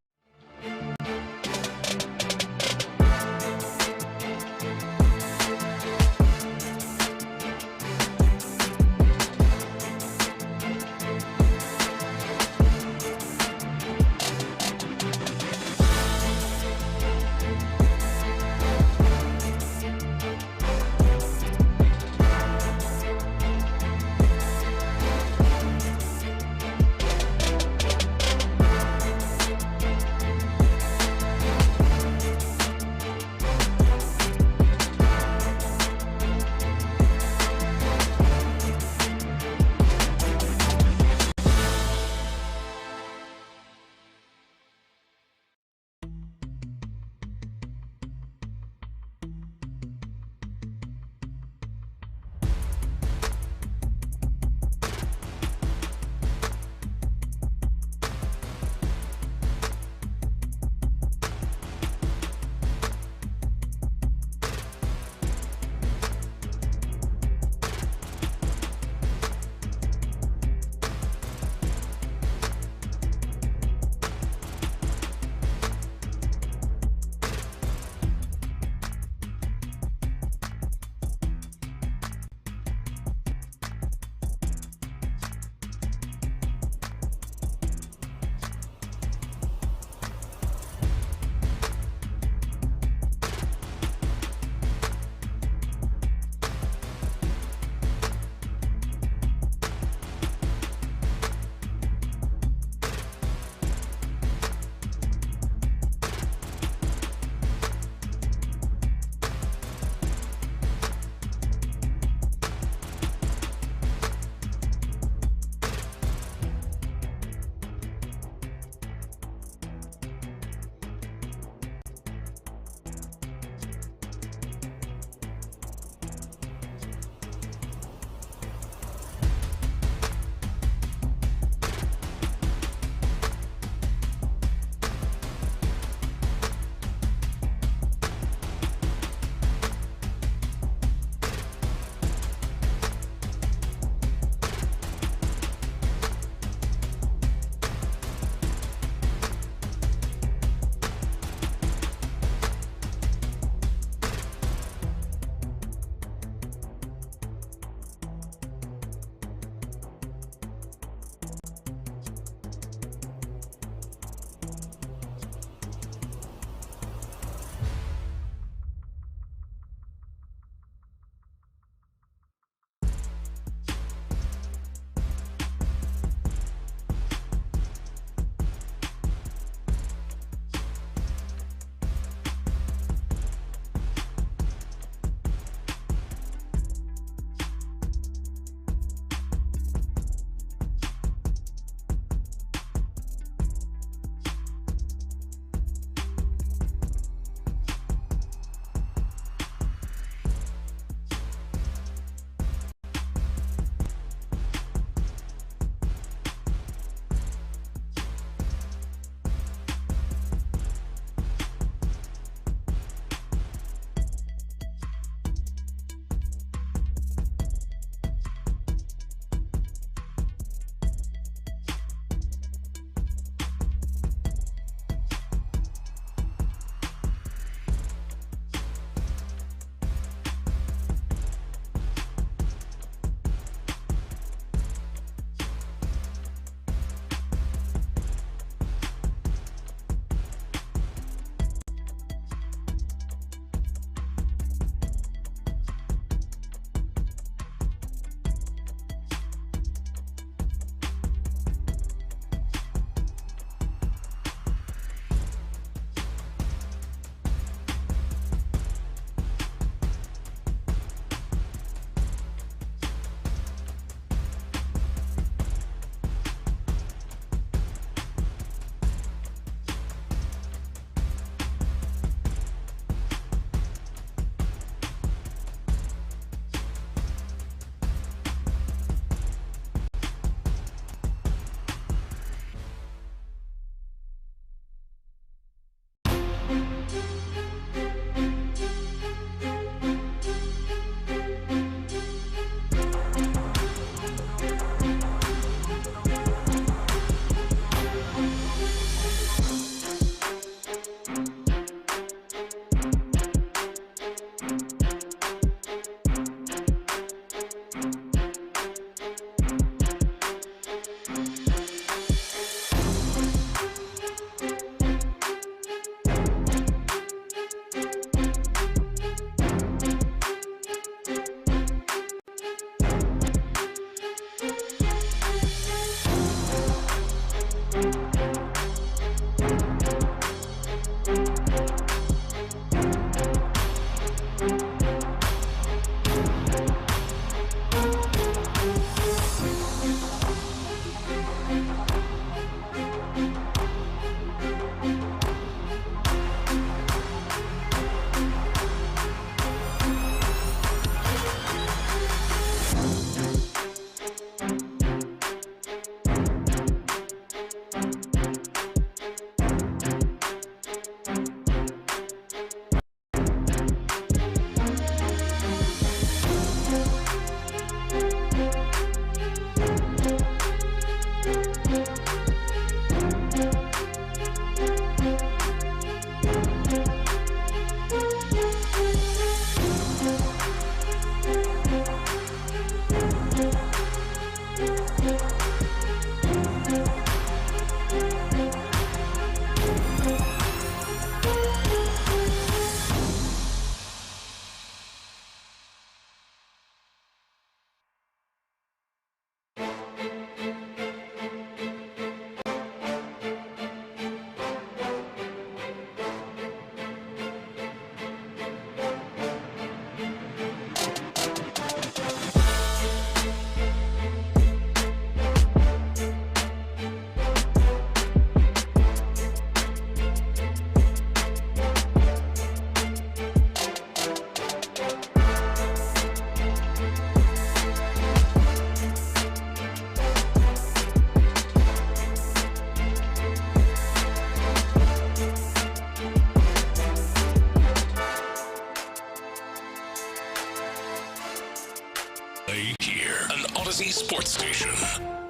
S3: Sports Station.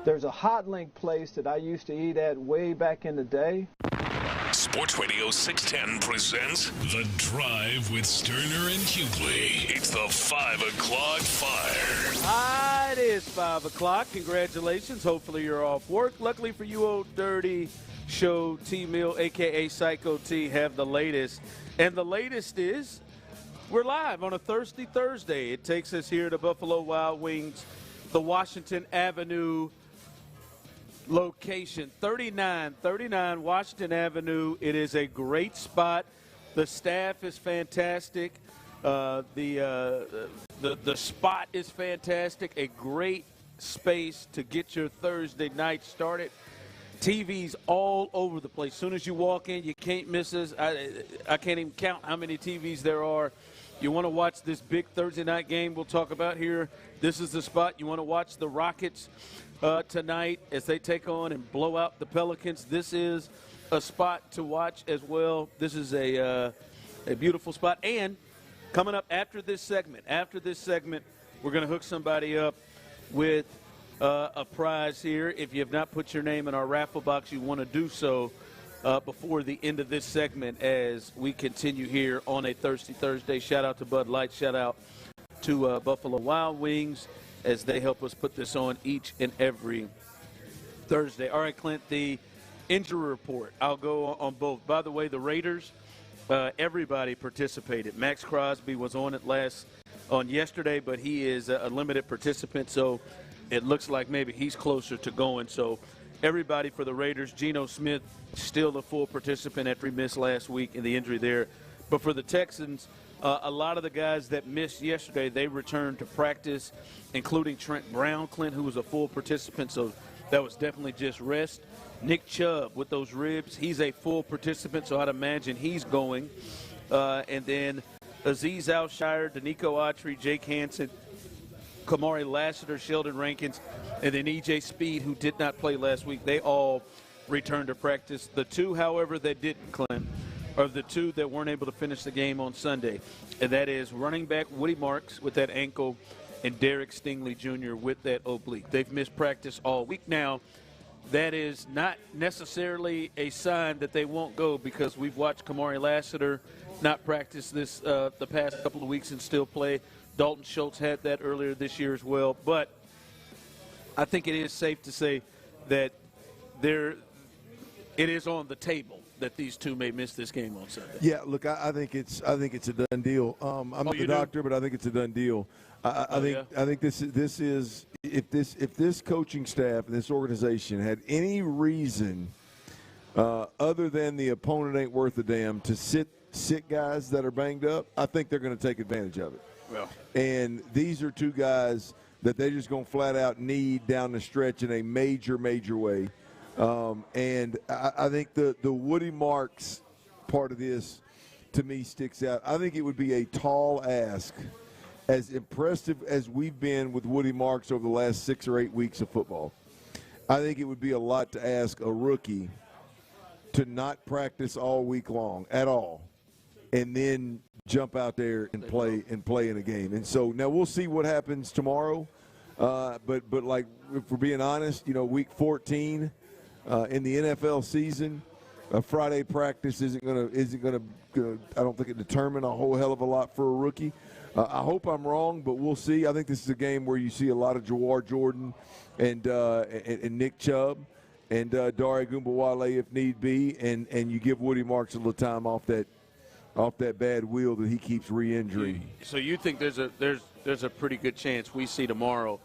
S9: There's a hot link place that I used to eat at way back in the day.
S3: Sports Radio 610 presents The Drive with Stoerner and Hughley. It's the 5 o'clock fire.
S1: It is 5 o'clock. Congratulations. Hopefully you're off work. Luckily for you, Old Dirty Show T-Mill, a.k.a. Psycho T, have the latest. And the latest is we're live on a Thirsty Thursday. It takes us here to Buffalo Wild Wings, the Washington Avenue location, 3939 Washington Avenue. It is a great spot. The staff is fantastic. The spot is fantastic. A great space to get your Thursday night started. TVs all over the place. As soon as you walk in, you can't miss us. I can't even count how many TVs there are. You want to watch this big Thursday night game we'll talk about here, this is the spot. You want to watch the Rockets tonight as they take on and blow out the Pelicans. This is a spot to watch as well. This is a beautiful spot. And coming up after this segment, we're going to hook somebody up with a prize here. If you have not put your name in our raffle box, you want to do so before the end of this segment as we continue here on a Thirsty Thursday. Shout out to Bud Light. Shout out to Buffalo Wild Wings as they help us put this on each and every Thursday. All right, Clint, the injury report. I'll go on both. By the way, the Raiders, everybody participated. Max Crosby was on it on yesterday, but he is a limited participant, so it looks like maybe he's closer to going. So everybody for the Raiders. Geno Smith still a full participant after he missed last week in the injury there. But for the Texans, a lot of the guys that missed yesterday, they returned to practice, including Trent Brown, Clint, who was a full participant, so that was definitely just rest. Nick Chubb with those ribs, he's a full participant, so I'd imagine he's going. And then Azeez Al-Shire, Danico Autry, Jake Hansen, Kamari Lassiter, Sheldon Rankins, and then E.J. Speed, who did not play last week. They all returned to practice. The two, however, that didn't, Clint, are the two that weren't able to finish the game on Sunday, and that is running back Woody Marks with that ankle and Derek Stingley Jr. with that oblique. They've missed practice all week now. That is not necessarily a sign that they won't go, because we've watched Kamari Lassiter not practice this the past couple of weeks and still play. Dalton Schultz had that earlier this year as well. But I think it is safe to say that it is on the table that these two may miss this game on Sunday.
S2: Yeah, look, I think it's a done deal. I'm not the doctor, but I think it's a done deal. I think this is if this coaching staff and this organization had any reason other than the opponent ain't worth a damn to sit sit guys that are banged up, I think they're going to take advantage of it.
S1: Well,
S2: and these are two guys that they're just going to flat out need down the stretch in a major, major way. And I think the Woody Marks part of this, to me, sticks out. I think it would be a tall ask, as impressive as we've been with Woody Marks over the last 6 or 8 weeks of football. I think it would be a lot to ask a rookie to not practice all week long at all, and then jump out there and play in a game. And so now we'll see what happens tomorrow. But like, if we're being honest, week 14 in the NFL season, a Friday practice isn't gonna I don't think it determine a whole hell of a lot for a rookie. I hope I'm wrong, but we'll see. I think this is a game where you see a lot of Jawar Jordan and Nick Chubb and Dare Ogunbowale if need be, and you give Woody Marks a little time off that bad wheel that he keeps re-injuring.
S1: So you think there's a pretty good chance we see tomorrow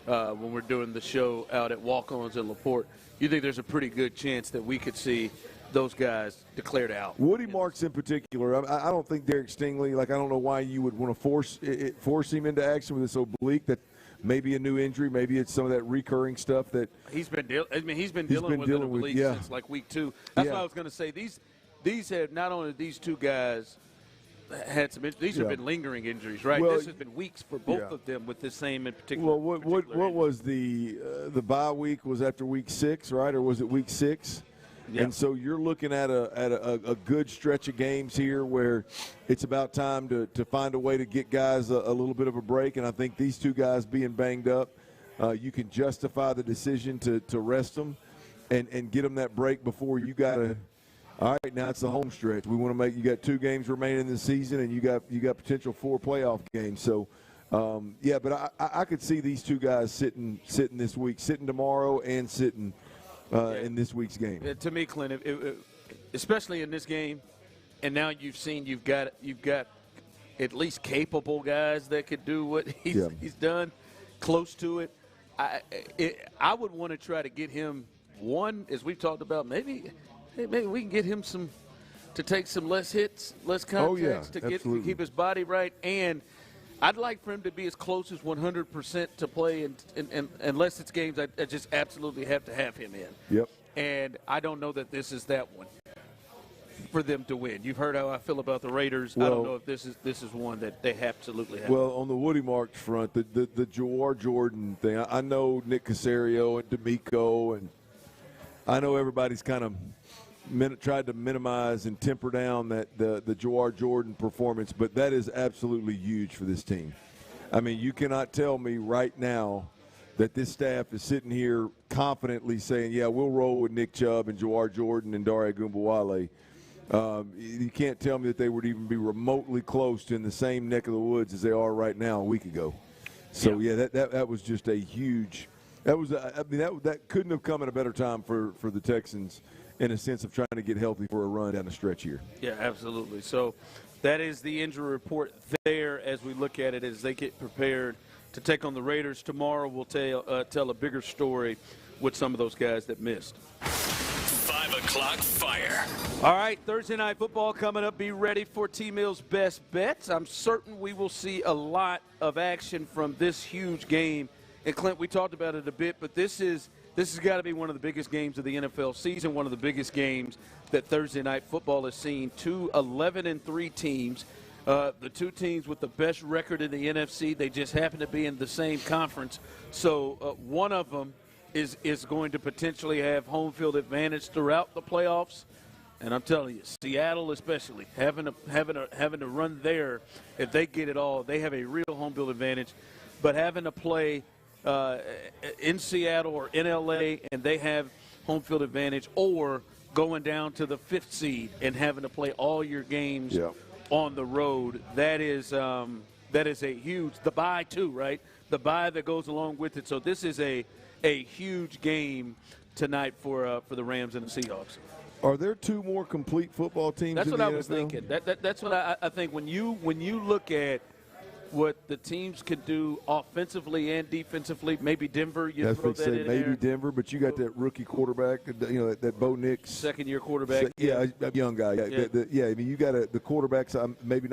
S1: when we're doing the show out at Walk-Ons in LaPorte, you think there's a pretty good chance that we could see those guys declared out?
S2: Woody Marks in particular, I don't think Derek Stingley, I don't know why you would want to force him into action with this oblique. That maybe a new injury, maybe it's some of that recurring stuff that
S1: he's been dealing with an oblique since week 2. That's what I was going to say. These have not only these two guys had some. These have been lingering injuries, right?
S2: Well,
S1: this has been weeks for both of them with this same in particular.
S2: Well, what was the bye week? Was after week 6, right, or was it week 6? Yeah. And so you're looking at a good stretch of games here where it's about time to find a way to get guys a little bit of a break. And I think these two guys being banged up, you can justify the decision to rest them and get them that break before you got to. All right, now it's the home stretch. We want to make. You got 2 games remaining in the season, and you got potential 4 playoff games. So, but I could see these two guys sitting this week, sitting tomorrow, and sitting in this week's game.
S1: To me, Clint, especially in this game, and now you've got at least capable guys that could do what he's done, close to it. I would want to try to get him one, as we've talked about, maybe we can get him to take some less hits, less contacts to keep his body right. And I'd like for him to be as close as 100% to play, and unless it's games I just absolutely have to have him in.
S2: Yep.
S1: And I don't know that this is that one for them to win. You've heard how I feel about the Raiders. I don't know if this is one that they absolutely have.
S2: Well, on the Woody Marks front, the Jawar Jordan thing, I know Nick Caserio and D'Amico, and I know everybody's kind of tried to minimize and temper down the Jawar Jordan performance, but that is absolutely huge for this team. I mean, you cannot tell me right now that this staff is sitting here confidently saying, yeah, we'll roll with Nick Chubb and Jawar Jordan and Dare Ogunbowale. You can't tell me that they would even be remotely close to in the same neck of the woods as they are right now a week ago. So, that was just a huge – that couldn't have come at a better time for the Texans in a sense of trying to get healthy for a run down the stretch here.
S1: Yeah, absolutely. So that is the injury report there as we look at it as they get prepared to take on the Raiders. Tomorrow we'll tell a bigger story with some of those guys that missed.
S3: 5 o'clock fire.
S1: All right, Thursday Night Football coming up. Be ready for T-Mill's Best Bets. I'm certain we will see a lot of action from this huge game. And, Clint, we talked about it a bit, but this has got to be one of the biggest games of the NFL season, one of the biggest games that Thursday Night Football has seen. 2 11-3 teams, the 2 teams with the best record in the NFC. They just happen to be in the same conference. So one of them is going to potentially have home field advantage throughout the playoffs. And I'm telling you, Seattle especially, having to run there, if they get it all, they have a real home field advantage. But having to play in Seattle or in LA and they have home field advantage, or going down to the 5th seed and having to play all your games on the road, that is a huge – the bye too, right? The bye that goes along with it. So this is a huge game tonight for the Rams and the Seahawks.
S2: Are there 2 more complete football teams?
S1: That's
S2: in
S1: what
S2: the
S1: I was
S2: NFL?
S1: thinking. That's what I think when you look at what the teams can do offensively and defensively. Maybe Denver, you
S2: That's
S1: throw
S2: what
S1: that
S2: say,
S1: in
S2: maybe
S1: there.
S2: Denver, but you got that rookie quarterback, that Bo Nix.
S1: Second-year quarterback.
S2: A young guy.
S1: Yeah.
S2: I mean, you got the quarterbacks, maybe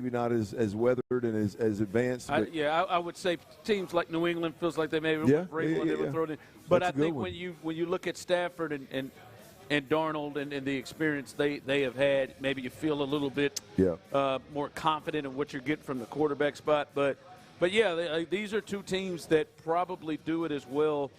S2: not as weathered and as advanced.
S1: I would say teams like New England feels like they maybe
S2: Yeah,
S1: they
S2: yeah.
S1: would throw it in. But
S2: That's
S1: I
S2: a good
S1: think
S2: one.
S1: when you look at Stafford and Darnold and the experience they have had, maybe you feel a little bit more confident in what you're getting from the quarterback spot. But these are two teams that probably do it as well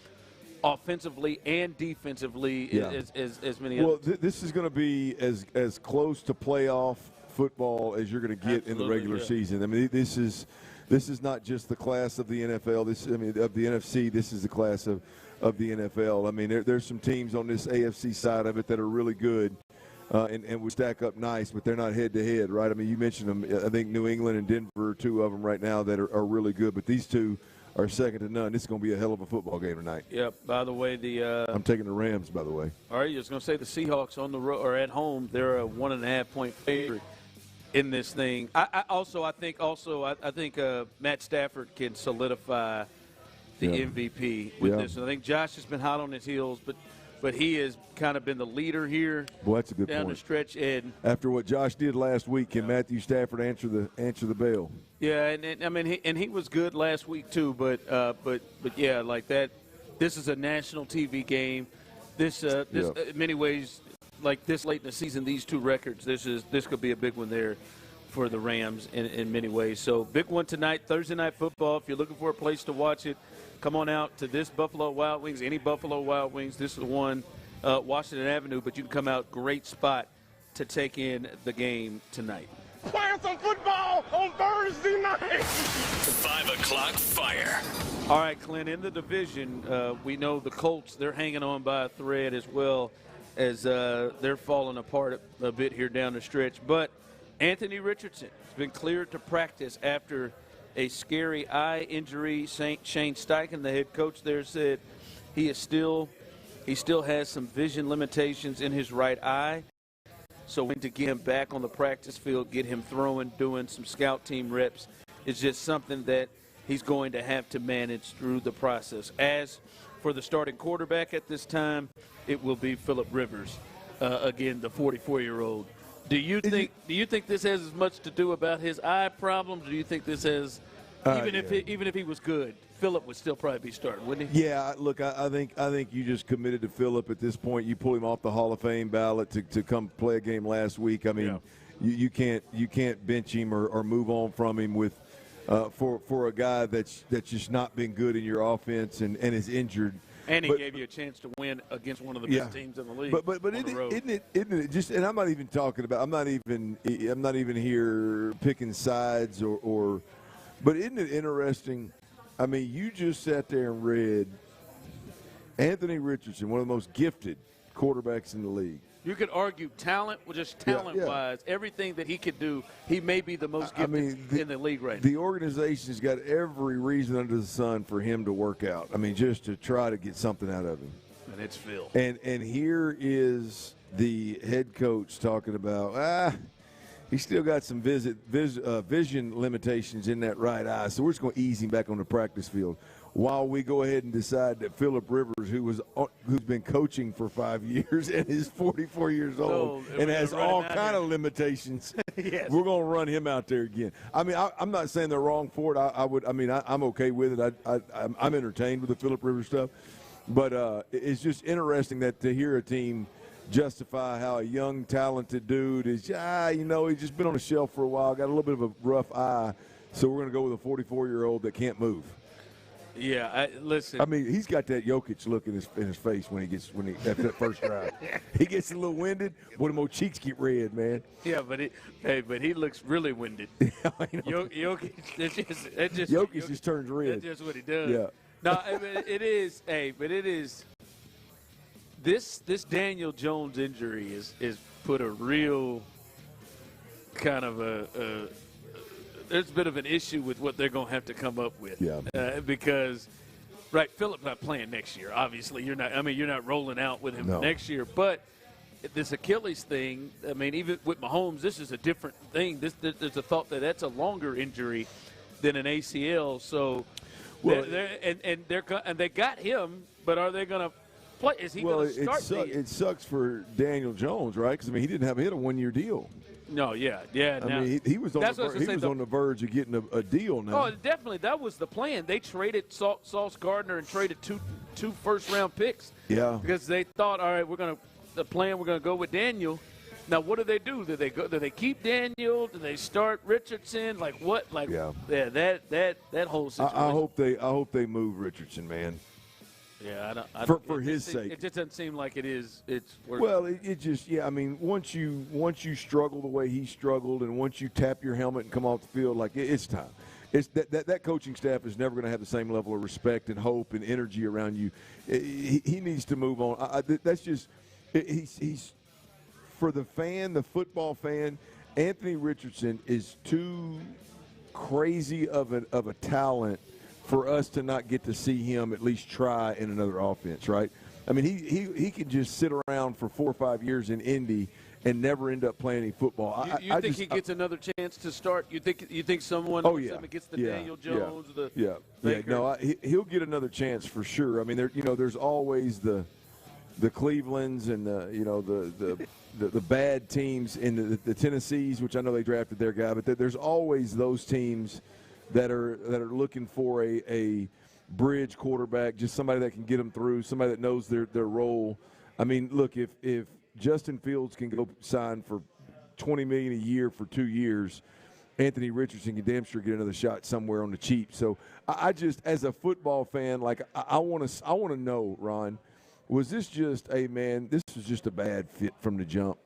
S1: offensively and defensively as many others.
S2: Well, this is going to be as close to playoff football as you're going to get in the regular season. I mean, this is not just the class of the NFL. Of the NFC. This is the class of the NFL. I mean, there's some teams on this AFC side of it that are really good and would stack up nice, but they're not head-to-head, right? I mean, you mentioned them. I think New England and Denver are two of them right now that are really good, but these two are second to none. This is going to be a hell of a football game tonight.
S1: Yep. By the way,
S2: I'm taking the Rams, by the way.
S1: All right, I was going to say the Seahawks on the road or at home, they're a 1.5-point favorite in this thing. I think Matt Stafford can solidify the MVP with this. And I think Josh has been hot on his heels, but he has kind of been the leader here.
S2: Well, that's a good
S1: down
S2: point.
S1: the stretch. And
S2: after what Josh did last week, can Matthew Stafford answer the bell?
S1: Yeah, and I mean, he was good last week too. But yeah, like that. This is a national TV game. This in many ways, like this late in the season, these two records. This could be a big one there for the Rams in many ways. So big one tonight, Thursday Night Football. If you're looking for a place to watch it, come on out to this Buffalo Wild Wings, any Buffalo Wild Wings. This is one, Washington Avenue, but you can come out, great spot to take in the game tonight.
S10: Playing some football on Thursday night.
S3: 5 o'clock fire.
S1: All right, Clint, in the division, we know the Colts, they're hanging on by a thread as well as they're falling apart a bit here down the stretch. But Anthony Richardson has been cleared to practice after a scary eye injury. Shane Steichen, the head coach there, said he still has some vision limitations in his right eye. So to get him back on the practice field, get him throwing, doing some scout team reps, is just something that he's going to have to manage through the process. As for the starting quarterback at this time, it will be Phillip Rivers, again, the 44-year-old. Do you think this has as much to do about his eye problems? Or do you think this has, even if he was good, Phillip would still probably be starting, wouldn't he?
S2: Yeah, look, I think you just committed to Phillip at this point. You pull him off the Hall of Fame ballot to come play a game last week. I mean, you can't bench him or move on from him with for a guy that's just not been good in your offense and is injured.
S1: And he gave you a chance to win against one of the best teams in the league.
S2: But isn't it just? And I'm not even talking about. I'm not even here picking sides or. But isn't it interesting? I mean, you just sat there and read Anthony Richardson, one of the most gifted quarterbacks in the league.
S1: You could argue talent, just talent-wise, everything that he could do, he may be the most gifted in the league right now.
S2: The organization's got every reason under the sun for him to work out. I mean, just to try to get something out of him.
S1: And it's Phil.
S2: And here is the head coach talking about, he's still got some vision limitations in that right eye, so we're just going to ease him back on the practice field while we go ahead and decide that Phillip Rivers, who's been coaching for 5 years and is 44 years old and has all kind of limitations, we're going to run him out there again. I mean, I'm not saying they're wrong for it. I'm okay with it. I'm entertained with the Phillip Rivers stuff, but it's just interesting that to hear a team justify how a young, talented dude is, he's just been on the shelf for a while, got a little bit of a rough eye, so we're going to go with a 44-year-old that can't move.
S1: Yeah, listen.
S2: I mean, he's got that Jokic look in his face after that first drive. He gets a little winded. One of my cheeks get red, man.
S1: Yeah, but he looks really winded. Jokic,
S2: Jokic just turns red.
S1: That's just what he does.
S2: Yeah.
S1: No, I mean, it is. This Daniel Jones injury is put a real kind of there's a bit of an issue with what they're going to have to come up with.
S2: Yeah.
S1: Because, Philip's not playing next year. Obviously, you're not rolling out with him next year. But this Achilles thing, I mean, even with Mahomes, this is a different thing. There's a thought that that's a longer injury than an ACL. So, they got him, but are they going to play? Is he going to start?
S2: It sucks for Daniel Jones, right? Because he didn't have a 1-year deal.
S1: No, yeah.
S2: I mean, he was on the verge of getting a deal now.
S1: Oh, definitely. That was the plan. They traded Sauce Gardner and traded two first-round picks.
S2: Yeah.
S1: Because they thought, all right, we're going to go with Daniel. Now, what do? Do they keep Daniel? Do they start Richardson? Like what? That whole situation.
S2: I hope they move Richardson, man.
S1: Yeah,
S2: for his sake.
S1: It just doesn't seem like it is. It's working.
S2: Well, it just I mean, once you struggle the way he struggled, and once you tap your helmet and come off the field, like it's time. It's that coaching staff is never going to have the same level of respect and hope and energy around you. He needs to move on. That's just he's for the fan, the football fan. Anthony Richardson is too crazy of a talent for us to not get to see him at least try in another offense, right? I mean, he could just sit around for 4 or 5 years in Indy and never end up playing any football.
S1: You think he gets another chance to start? You think someone gets the Daniel Jones? Baker?
S2: No, he'll get another chance for sure. I mean, there's always the Clevelands and the bad teams in the Tennessees, which I know they drafted their guy, but there's always those teams that are looking for a bridge quarterback, just somebody that can get them through, somebody that knows their role. I mean, look, if Justin Fields can go sign for $20 million a year for 2 years, Anthony Richardson can damn sure get another shot somewhere on the cheap. So I just, as a football fan, like I want to know, Ron, was this just this was just a bad fit from the jump?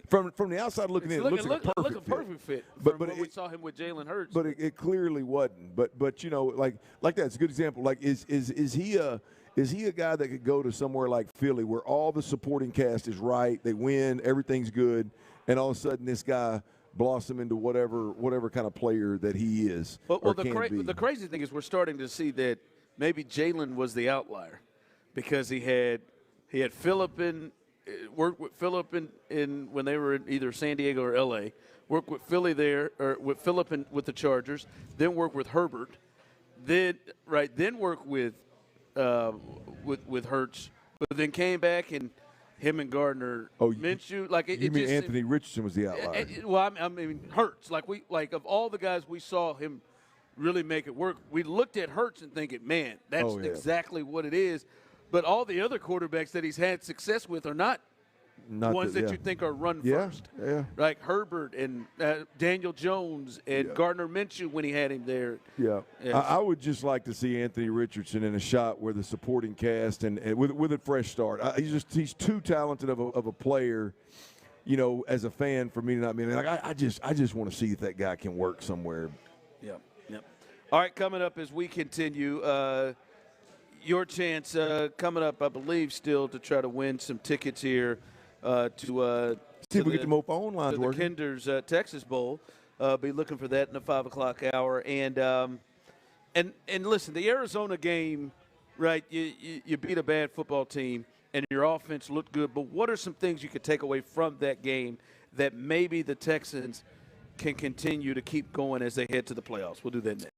S2: From the outside looking in, it looks like a perfect fit.
S1: But we saw him with Jalen Hurts.
S2: But it clearly wasn't. But like that's a good example. Like is he a guy that could go to somewhere like Philly where all the supporting cast is right, they win, everything's good, and all of a sudden this guy blossom into whatever kind of player that he is?
S1: The crazy thing is we're starting to see that maybe Jalen was the outlier because he had Phillip worked with Phillip in when they were in either San Diego or L.A., worked with Philly there, or with Phillip with the Chargers, then worked with Herbert, then worked with Hurts, but then came back and him and Gardner, Minshew.
S2: You mean Anthony Richardson was the outlier?
S1: I mean Hurts. Of all the guys we saw him really make it work, we looked at Hurts and thinking, man, that's exactly what it is. But all the other quarterbacks that he's had success with are not ones that you think are run first.
S2: Yeah.
S1: Like Herbert and Daniel Jones and Gardner Minshew when he had him there.
S2: Yeah. I would just like to see Anthony Richardson in a shot where the supporting cast and with a fresh start. He's too talented of a player, as a fan for me to not be like I just want to see if that guy can work somewhere.
S1: Yep. All right, coming up as we continue, your chance coming up, I believe, still to try to win some tickets here to
S2: see if we get the mobile phone lines working.
S1: The Kinder's Texas Bowl. Be looking for that in the 5 o'clock hour. And listen, the Arizona game, right? You beat a bad football team, and your offense looked good. But what are some things you could take away from that game that maybe the Texans can continue to keep going as they head to the playoffs? We'll do that next.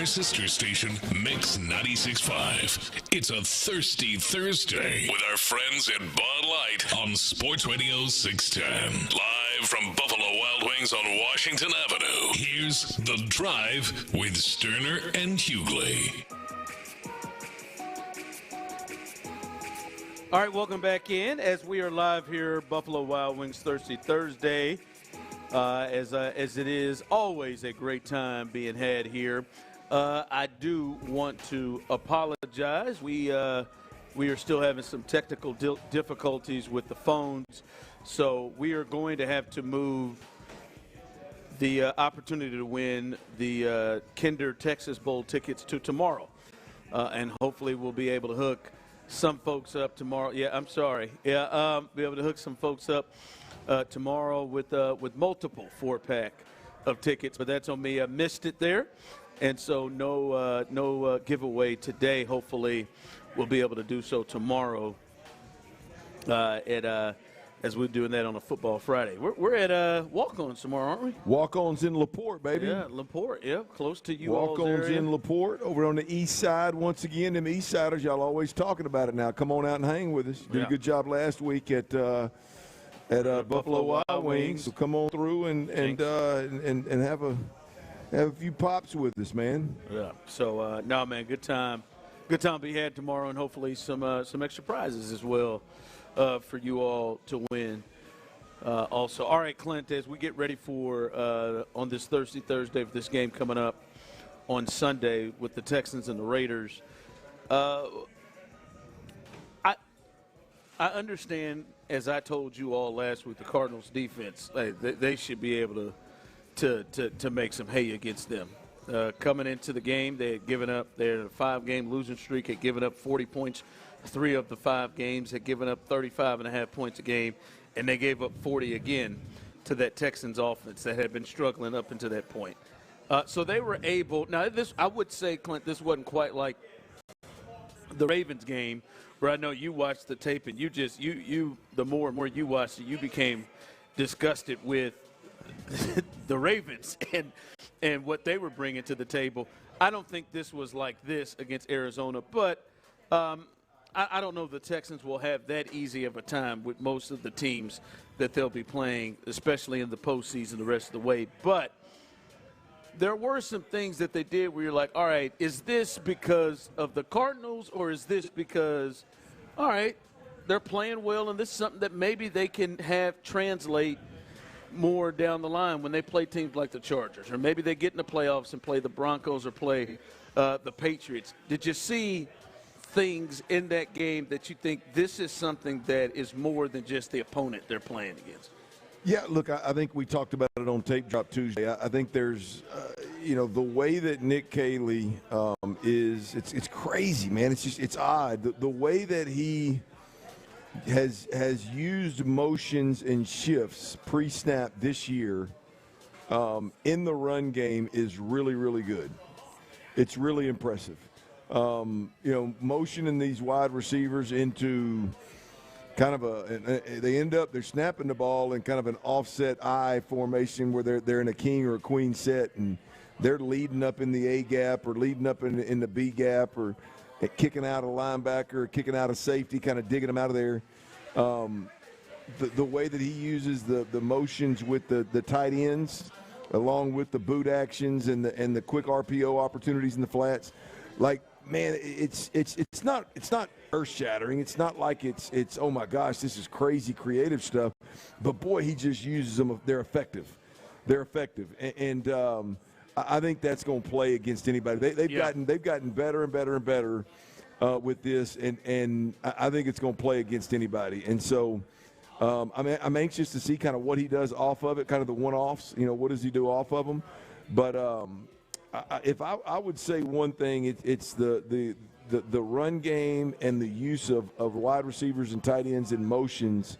S3: our sister station, Mix 96.5. It's a Thirsty Thursday with our friends at Bud Light on Sports Radio 610. Live from Buffalo Wild Wings on Washington Avenue. Here's The Drive with Stoerner and Hughley.
S1: All right, welcome back in as we are live here, Buffalo Wild Wings Thirsty Thursday. As it is always a great time being had here. I do want to apologize. We are still having some technical difficulties with the phones, so we are going to have to move the opportunity to win the Kinder Texas Bowl tickets to tomorrow, and hopefully we'll be able to hook some folks up tomorrow. Yeah, I'm sorry. Yeah, be able to hook some folks up tomorrow with multiple 4-pack of tickets, but that's on me. I missed it there, and so no giveaway today. Hopefully, we'll be able to do so tomorrow as we're doing that on a Football Friday. We're at Walk-Ons tomorrow, aren't we?
S2: Walk-Ons in LaPorte, baby.
S1: Yeah, LaPorte. Yeah, close to you all.
S2: Walk-Ons in LaPorte over on the east side. Once again, them east siders, y'all always talking about it now. Come on out and hang with us. Did a good job last week at Buffalo Wild Wings. So come on through and have a few pops with us, man.
S1: Yeah. So no, man, good time to be had tomorrow, and hopefully some extra prizes as well for you all to win. Also, all right, Clint, as we get ready for on this Thirsty Thursday for this game coming up on Sunday with the Texans and the Raiders, I understand, as I told you all last week, the Cardinals' defense, they should be able to make some hay against them. Coming into the game, they had given up their 5-game losing streak, had given up 40 points. 3 of the 5 games had given up 35.5 points a game, and they gave up 40 again to that Texans offense that had been struggling up until that point. So they were able – now, this I would say, Clint, this wasn't quite like the Ravens game, where I know you watched the tape and the more and more you watched it, you became disgusted with the Ravens and what they were bringing to the table. I don't think this was like this against Arizona, but I don't know if the Texans will have that easy of a time with most of the teams that they'll be playing, especially in the postseason the rest of the way. But there were some things that they did where you're like, all right, is this because of the Cardinals, or is this because, all right, they're playing well and this is something that maybe they can have translate more down the line when they play teams like the Chargers, or maybe they get in the playoffs and play the Broncos or play the Patriots. Did you see things in that game that you think this is something that is more than just the opponent they're playing against?
S2: Yeah, look, I think we talked about it on Tape Drop Tuesday. I think there's, the way that Nick Caley is, it's crazy, man. It's odd. The way that he has used motions and shifts pre-snap this year in the run game is really, really good. It's really impressive. Motioning these wide receivers into kind of they're snapping the ball in kind of an offset I formation where they're in a king or a queen set, and they're leading up in the A gap or leading up in the B gap, or kicking out a linebacker or kicking out a safety, kind of digging them out of there. The way that he uses the motions with the tight ends, along with the boot actions and the quick RPO opportunities in the flats, like, man, it's not earth-shattering. It's not like it's oh my gosh, this is crazy creative stuff. But boy, he just uses them. They're effective. And I think that's going to play against anybody. They've gotten better and better and better with this, and I think it's going to play against anybody. And so I'm anxious to see kind of what he does off of it, kind of the one-offs. What does he do off of them? But if I would say one thing, it's the run game and the use of wide receivers and tight ends in motions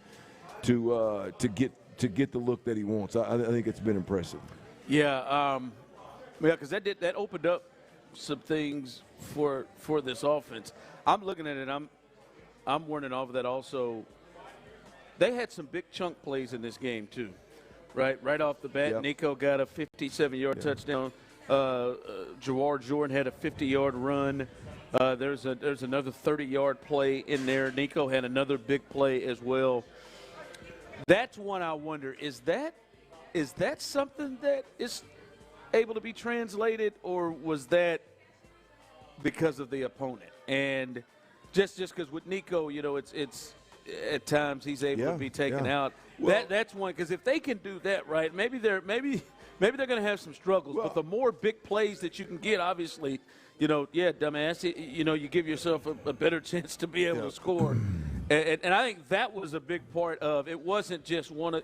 S2: to get the look that he wants. I think it's been impressive.
S1: Yeah, because that opened up some things for this offense. I'm looking at it. I'm warning off of that also. They had some big chunk plays in this game too, right? Right off the bat,
S2: yep.
S1: Nico got a 57-yard touchdown Jawar Jordan had a 50-yard run. There's another 30-yard play in there. Nico had another big play as well. That's one I wonder, is that something that is able to be translated, or was that because of the opponent? And just because with Nico, it's at times he's able to be taken out. Well, that's one, because if they can do that right, maybe they're going to have some struggles. But the more big plays that you can get, obviously, dumbass, you give yourself a better chance to be able to score. And I think that was a big part of it. Wasn't just one of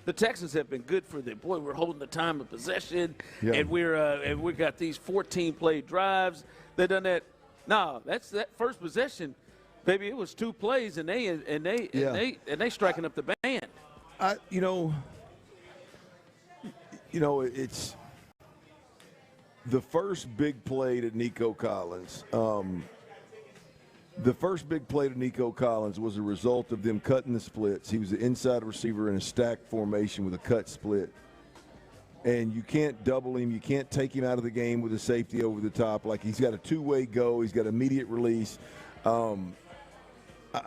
S1: the Texans have been good for them. Boy, we're holding the time of possession, and we got these 14-play drives. They done that. No, that's that first possession, baby. It was 2 plays, and they striking up the band.
S2: It's the first big play to Nico Collins. The first big play to Nico Collins was a result of them cutting the splits. He was the inside receiver in a stack formation with a cut split. And you can't double him. You can't take him out of the game with a safety over the top. Like, he's got a two-way go. He's got immediate release. I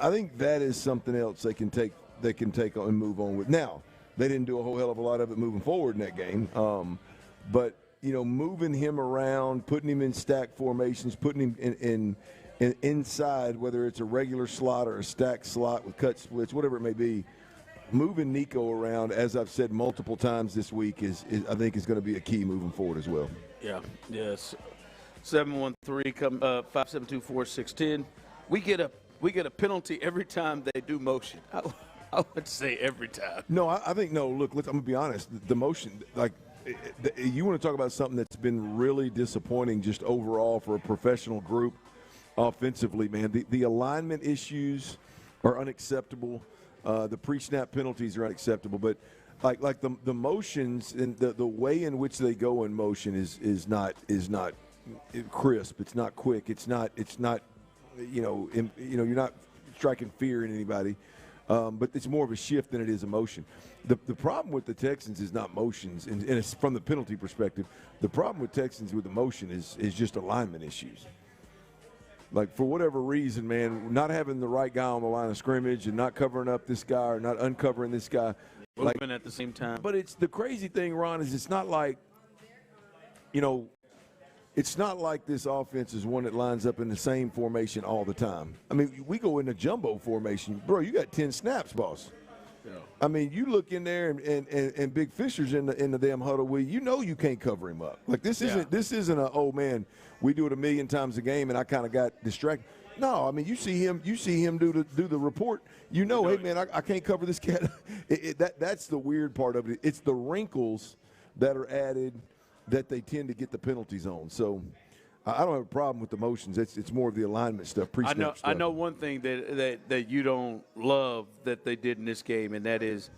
S2: think that is something else they can take on and move on with. Now, they didn't do a whole hell of a lot of it moving forward in that game. But, moving him around, putting him in stack formations, putting him in inside, whether it's a regular slot or a stack slot with cut splits, whatever it may be, moving Nico around, as I've said multiple times this week, is I think is going to be a key moving forward as well. Yeah. Yes.
S1: 713-572-4610. We get a penalty every time they do motion. I would say every time.
S2: No, I think no. Look, I'm gonna be honest. The motion, you want to talk about something that's been really disappointing just overall for a professional group. Offensively, man, the alignment issues are unacceptable. The pre-snap penalties are unacceptable. But like the motions and the way in which they go in motion is not crisp. It's not quick. It's not you're not striking fear in anybody. But it's more of a shift than it is a motion. The problem with the Texans is not motions, and it's from the penalty perspective. The problem with Texans with the motion is just alignment issues. Like, for whatever reason, man, not having the right guy on the line of scrimmage and not covering up this guy or not uncovering this guy.
S1: Moving at the same time.
S2: But it's the crazy thing, Ron, is it's not like, it's not like this offense is one that lines up in the same formation all the time. I mean, we go in a jumbo formation. Bro, you got 10 snaps, boss. Yeah. I mean, you look in there and Big Fisher's in the damn huddle with you. You can't cover him up. Like, this isn't a, oh man, we do it 1,000,000 times a game and I kind of got distracted. No, I mean, you see him do the report. Hey man, I can't cover this cat. That's the weird part of it. It's the wrinkles that are added that they tend to get the penalties on. So I don't have a problem with the motions. It's more of the alignment stuff, pre-snap stuff.
S1: I know one thing that you don't love that they did in this game, and that is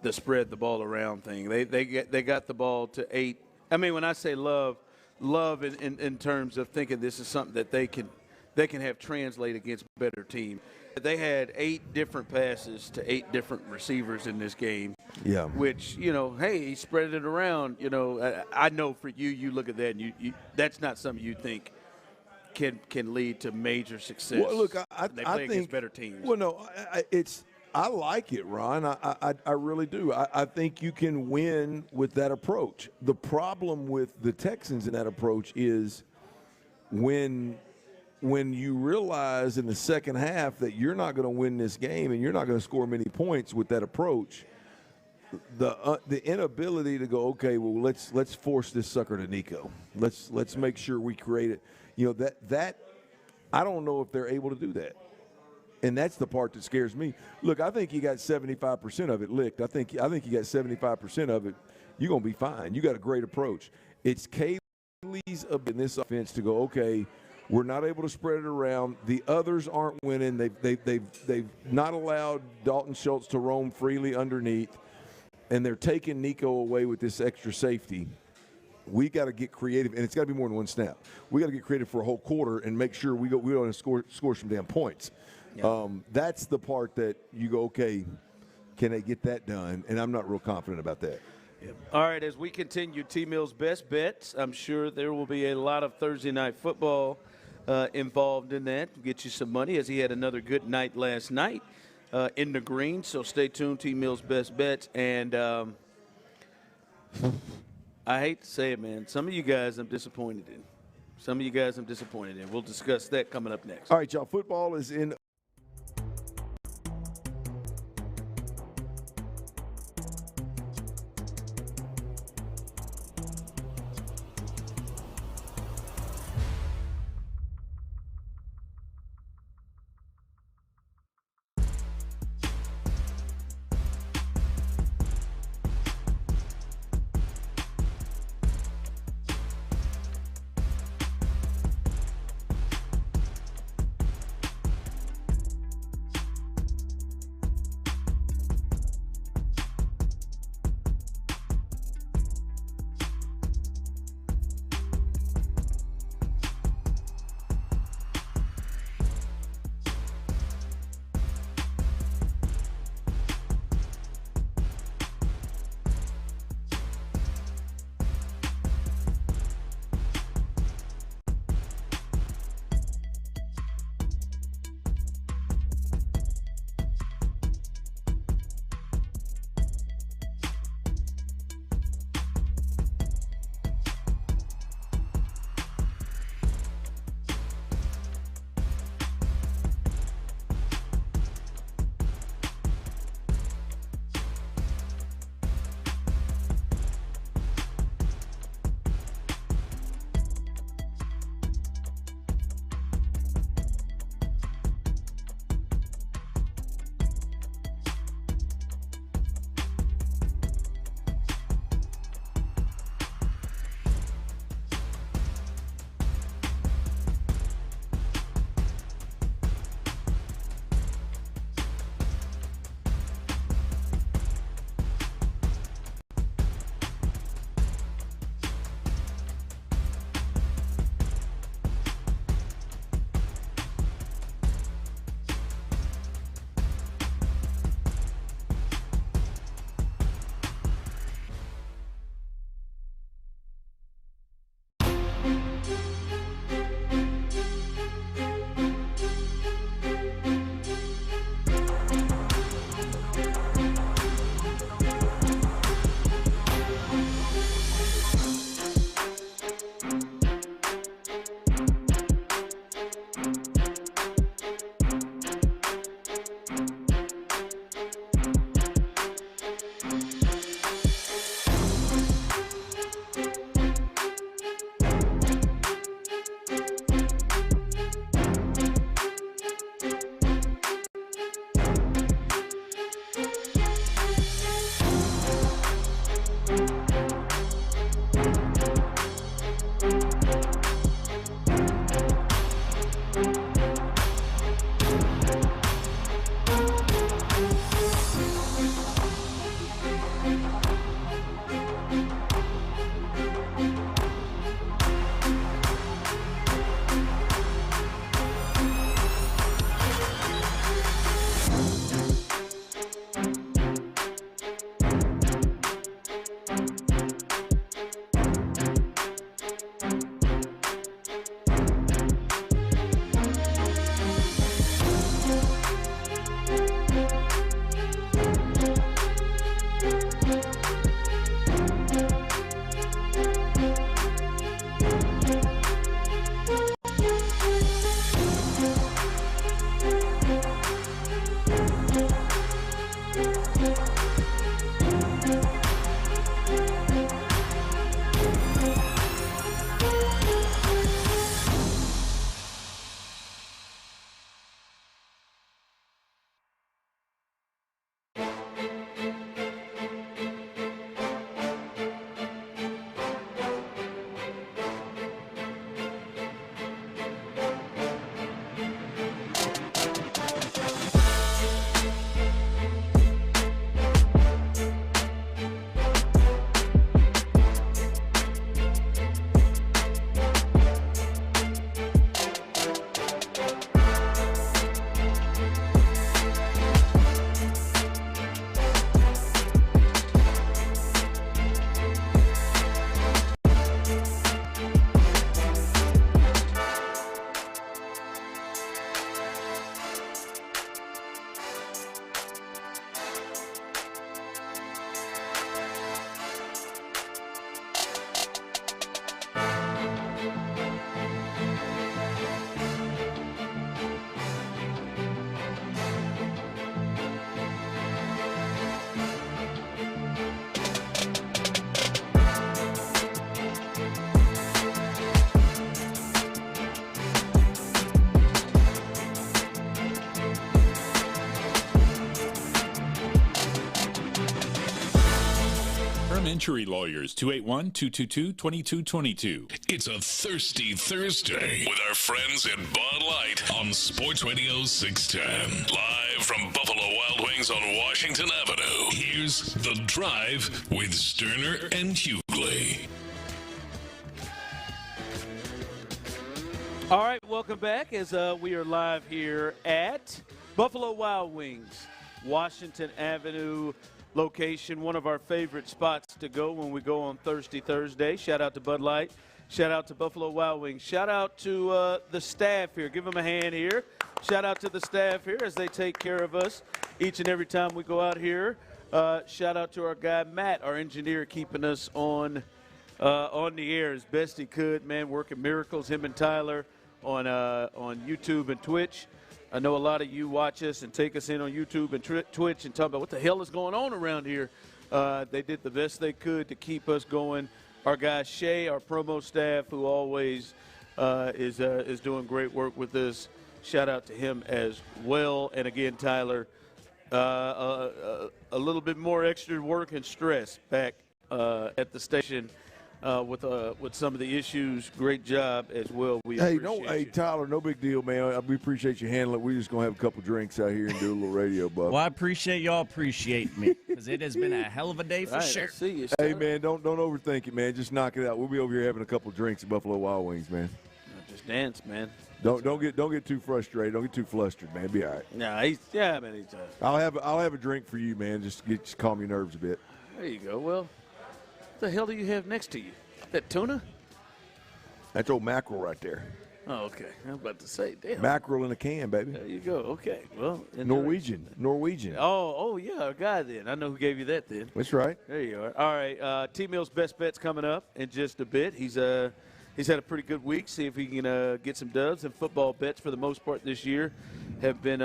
S1: the spread the ball around thing. They got the ball to 8. I mean, when I say love in terms of thinking this is something that they can have translate against better teams. They had 8 different passes to 8 different receivers in this game.
S2: Yeah.
S1: Which, hey, he spread it around. I know for you look at that and you that's not something you think can lead to major success.
S2: Well, look,
S1: I think against better teams.
S2: Well, no, I like it, Ron. I really do. I think you can win with that approach. The problem with the Texans in that approach is when you realize in the second half that you're not going to win this game and you're not going to score many points with that approach, the inability to go, okay, well, let's force this sucker to Nico. Let's make sure we create it. That I don't know if they're able to do that. And that's the part that scares me. Look, I think you got 75% of it licked. I think you got 75% of it. You're going to be fine. You got a great approach. It's Kaylee's in this offense to go, okay, we're not able to spread it around. The others aren't winning. They've not allowed Dalton Schultz to roam freely underneath, and they're taking Nico away with this extra safety. We got to get creative, and it's got to be more than one snap. We got to get creative for a whole quarter and make sure we don't score some damn points. Yeah. That's the part that you go, okay, can they get that done? And I'm not real confident about that.
S1: All right, as we continue T-Mill's best bets, I'm sure there will be a lot of Thursday night football involved in that. We'll get you some money as he had another good night last night in the green. So stay tuned, T-Mill's best bets. And I hate to say it, man. Some of you guys I'm disappointed in. We'll discuss that coming up next.
S2: All right, y'all. Football is in.
S11: Farm Injury Lawyers, 281-222-2222.
S3: It's a Thirsty Thursday with our friends at Bud Light on Sports Radio 610. Live from Buffalo Wild Wings on Washington Avenue. Here's The Drive with Stoerner and Hughley.
S1: All right, welcome back as we are live here at Buffalo Wild Wings, Washington Avenue location, one of our favorite spots to go when we go on Thirsty Thursday. Shout out to Bud Light. Shout out to Buffalo Wild Wings. Shout out to the staff here. Give them a hand here. Shout out to the staff here as they take care of us each and every time we go out here. Shout out to our guy, Matt, our engineer, keeping us on the air as best he could, man, working miracles, him and Tyler on YouTube and Twitch. I know a lot of you watch us and take us in on YouTube and Twitch and talk about what the hell is going on around here. They did the best they could to keep us going. Our guy Shay, our promo staff, who always is doing great work with us. Shout out to him as well. And again, Tyler, a little bit more extra work and stress back at the station. With some of the issues, great job as well.
S2: Hey, Tyler, no big deal, man. We appreciate you handling it. We're just gonna have a couple drinks out here and do a little radio, Buff.
S4: Well, I appreciate y'all appreciate me because it has been a hell of a day for sure.
S1: See you,
S2: hey, man, don't overthink it, man. Just knock it out. We'll be over here having a couple drinks at Buffalo Wild Wings, man.
S1: Just dance, man.
S2: Don't get too frustrated. Don't get too flustered, man. Be all right.
S1: Nah, man.
S2: I'll have a drink for you, man. Just calm your nerves a bit.
S1: There you go. Well, what the hell do you have next to you? That tuna?
S2: That's old mackerel right there.
S1: Oh, okay. I'm about to say, damn.
S2: Mackerel in a can, baby.
S1: There you go. Okay. Well,
S2: Norwegian.
S1: Oh, yeah, a guy then. I know who gave you that then.
S2: That's right.
S1: There you are. All right, T-Mill's best bet's coming up in just a bit. He's had a pretty good week. See if he can get some dubs. And football bets for the most part this year have been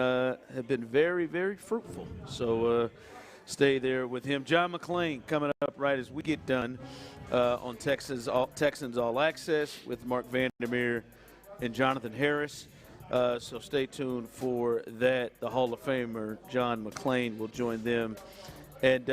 S1: very, very fruitful. So stay there with him. John McClain coming up right as we get done on Texans All Access with Mark Vandermeer and Jonathan Harris. So stay tuned for that. The Hall of Famer John McClain will join them. And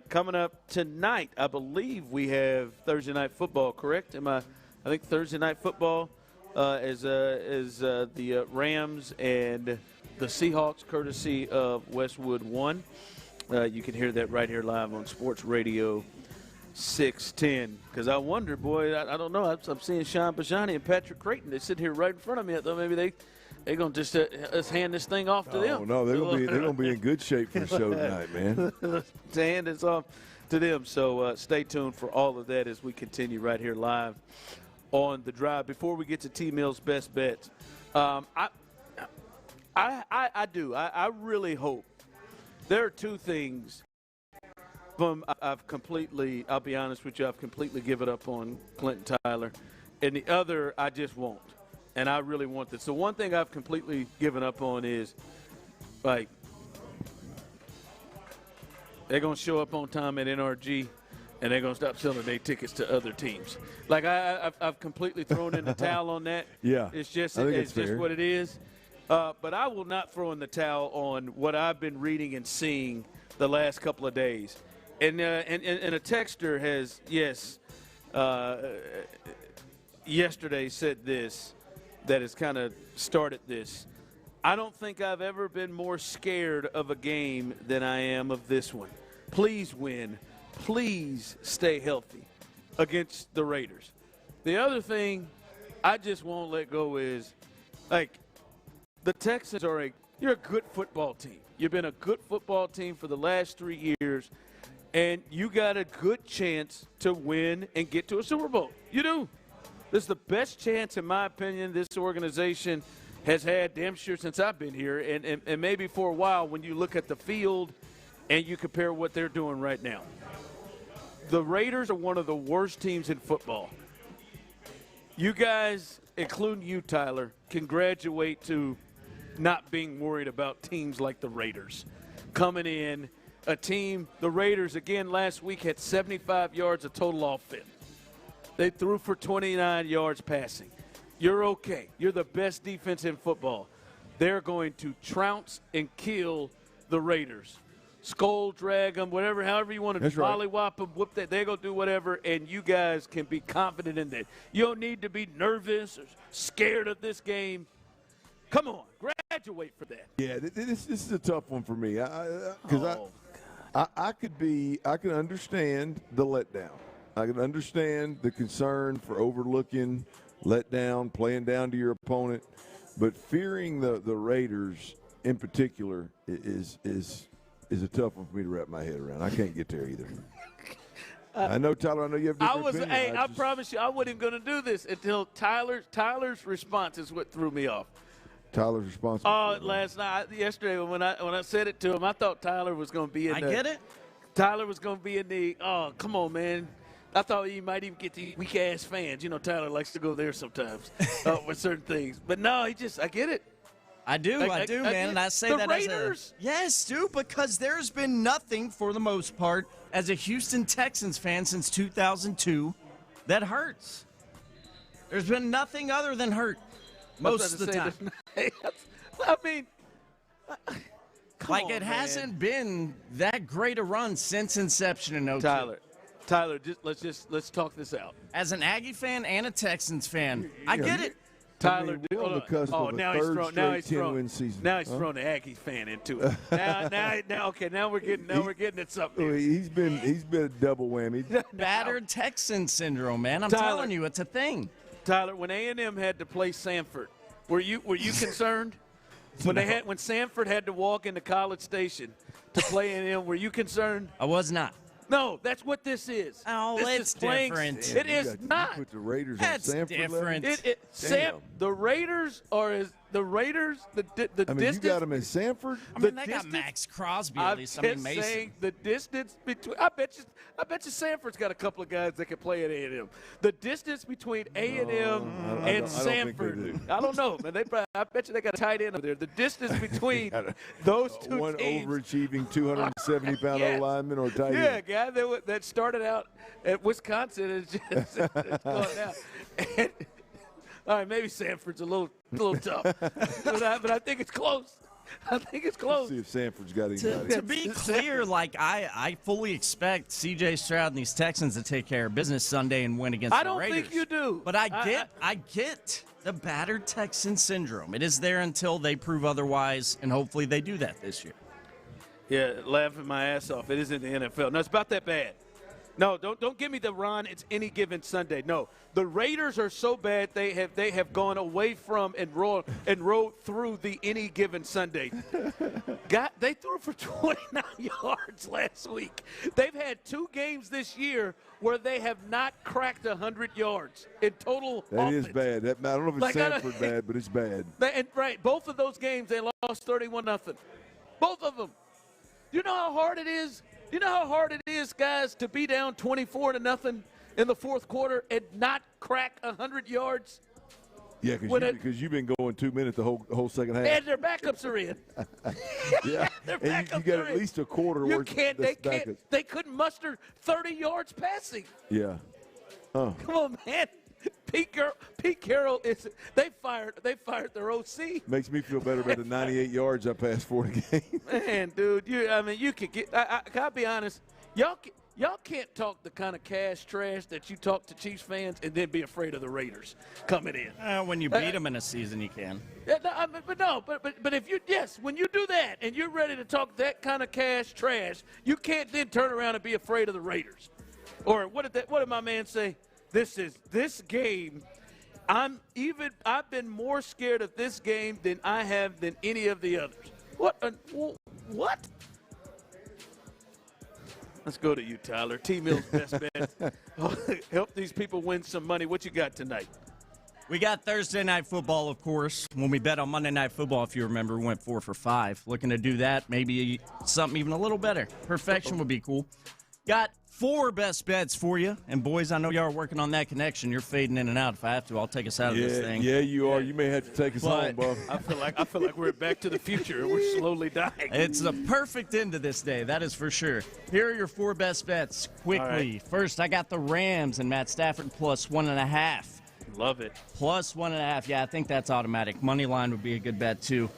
S1: coming up tonight, I believe we have Thursday Night Football, correct? I think Thursday Night Football is the Rams and the Seahawks, courtesy of Westwood One. You can hear that right here live on Sports Radio 610. Because I wonder, boy, I don't know. I'm seeing Sean Bijani and Patrick Creighton. They sit here right in front of me. Though maybe they're going to just hand this thing off to them.
S2: Oh, no, they're going to be in good shape for the show tonight, man.
S1: To hand this off to them. So stay tuned for all of that as we continue right here live on The Drive. Before we get to T-Mill's best bets, I really hope there are two things. I'll be honest with you, I've completely given up on Clinton Tyler. And the other, I just won't. And I really want this. So one thing I've completely given up on is, like, they're going to show up on time at NRG, and they're going to stop selling their tickets to other teams. Like, I've completely thrown in the towel on that.
S2: Yeah.
S1: It's just what it is. But I will not throw in the towel on what I've been reading and seeing the last couple of days. And a texter has, yesterday said this, that has kind of started this. I don't think I've ever been more scared of a game than I am of this one. Please win. Please stay healthy against the Raiders. The other thing I just won't let go is, like, the Texans you're a good football team. You've been a good football team for the last 3 years, and you got a good chance to win and get to a Super Bowl. You do. This is the best chance, in my opinion, this organization has had damn sure since I've been here, and maybe for a while when you look at the field and you compare what they're doing right now. The Raiders are one of the worst teams in football. You guys, including you, Tyler, can graduate to not being worried about teams like the Raiders. Coming in, a team, the Raiders, again, last week had 75 yards of total offense. They threw for 29 yards passing. You're okay. You're the best defense in football. They're going to trounce and kill the Raiders. skull drag them, whatever, however you want to
S2: right.
S1: mollywop them, whoop that. They're going to do whatever, and you guys can be confident in that. You don't need to be nervous or scared of this game. Come on, graduate for that.
S2: Yeah, this is a tough one for me because I can understand the letdown. I can understand the concern for overlooking, letdown, playing down to your opponent, but fearing the Raiders in particular is a tough one for me to wrap my head around. I can't get there either. I know, Tyler. I know you have different opinion.
S1: Hey, I promise you, I wasn't going to do this until Tyler's response is what threw me off.
S2: Tyler's response.
S1: Yesterday when I said it to him, I thought Tyler was going to be in.
S4: Get it.
S1: Tyler was going to be in the. Oh, come on, man. I thought he might even get the weak ass fans. You know, Tyler likes to go there sometimes with certain things. But no, I get it.
S4: I do, man, and I say
S1: the
S4: that
S1: Raiders?
S4: Yes, dude, because there's been nothing for the most part as a Houston Texans fan since 2002 that hurts. There's been nothing other than hurt most of the time.
S1: I mean,
S4: it hasn't been that great a run since inception in 02.
S1: Tyler, let's talk this out.
S4: As an Aggie fan and a Texans fan, I get it.
S1: Tyler,
S2: we're on the cusp of a third straight 10-win season.
S1: Now he's throwing the Aggie fan into it. Now we're getting at something here.
S2: He's been a double whammy.
S4: Battered Texan syndrome, man. I'm telling you, it's a thing.
S1: Tyler, when A&M had to play Sanford, were you concerned? When Sanford had to walk into College Station to play A&M, were you concerned?
S4: I was not.
S1: No, that's what this is.
S4: Oh, it's different.
S1: It is not.
S2: You put the Raiders
S4: That's
S2: on Sanford
S4: different.
S1: The Raiders are as the Raiders. The distance.
S2: You got them in Sanford.
S4: They got Max Crosby at least.
S1: I'm saying the distance between. I bet you Sanford's got a couple of guys that can play at A&M. The distance between A&M and Sanford. I don't know, man. I bet you they got a tight end over there. The distance between those two
S2: one
S1: teams.
S2: Overachieving 270-pound O-lineman or tight end.
S1: Yeah, guy that started out at Wisconsin is just it's going down. And, all right, maybe Sanford's a little tough, but I think it's close.
S2: Let's see if Sanford's got anybody.
S4: To be clear, I fully expect C.J. Stroud and these Texans to take care of business Sunday and win against the Raiders.
S1: I don't think you do.
S4: But I get the battered Texan syndrome. It is there until they prove otherwise, and hopefully they do that this year.
S1: Yeah, laughing my ass off. It isn't the NFL. No, it's about that bad. No, don't give me the Ron. It's any given Sunday. No, the Raiders are so bad they have gone away from and rolled through the any given Sunday. They threw for 29 yards last week. They've had 2 games this year where they have not cracked 100 yards in total.
S2: That
S1: offense.
S2: is bad. I don't know if it's Sanford bad, but it's bad.
S1: Right, both of those games they lost 31-0. Both of them. You know how hard it is? You know how hard it is, guys, to be down 24-0 in the fourth quarter and not crack 100 yards?
S2: Yeah, because you've been going 2 minutes the whole second half.
S1: And their backups are in.
S2: Yeah,
S1: their
S2: and
S1: backups
S2: you got
S1: are
S2: at
S1: in.
S2: least a quarter worth.
S1: They couldn't muster 30 yards passing.
S2: Yeah.
S1: Come on, man. Pete Carroll they fired their OC.
S2: Makes me feel better about the 98 yards I passed for the game.
S1: Man, dude, you could get. I'll be honest, y'all can't talk the kind of cash trash that you talk to Chiefs fans and then be afraid of the Raiders coming in.
S4: When you beat them in a season, you can.
S1: Yeah, but if when you do that and you're ready to talk that kind of cash trash, you can't then turn around and be afraid of the Raiders. Or what did my man say? This game. I've been more scared of this game than I have than any of the others. What? Let's go to you, Tyler. T-Mill's best bet. Help these people win some money. What you got tonight?
S4: We got Thursday Night Football, of course. When we bet on Monday Night Football, if you remember, we went 4 for 5. Looking to do that, maybe something even a little better. Perfection would be cool. Got 4 best bets for you. And, boys, I know y'all are working on that connection. You're fading in and out. If I have to, I'll take us out of this thing.
S2: Yeah, you are. You may have to take us home, Buff.
S1: I feel like we're back to the future. We're slowly dying.
S4: It's a perfect end to this day. That is for sure. Here are your 4 best bets quickly.
S1: Right.
S4: First, I got the Rams and Matt Stafford plus 1.5.
S1: Love it.
S4: Plus 1.5. Yeah, I think that's automatic. Money line would be a good bet, too.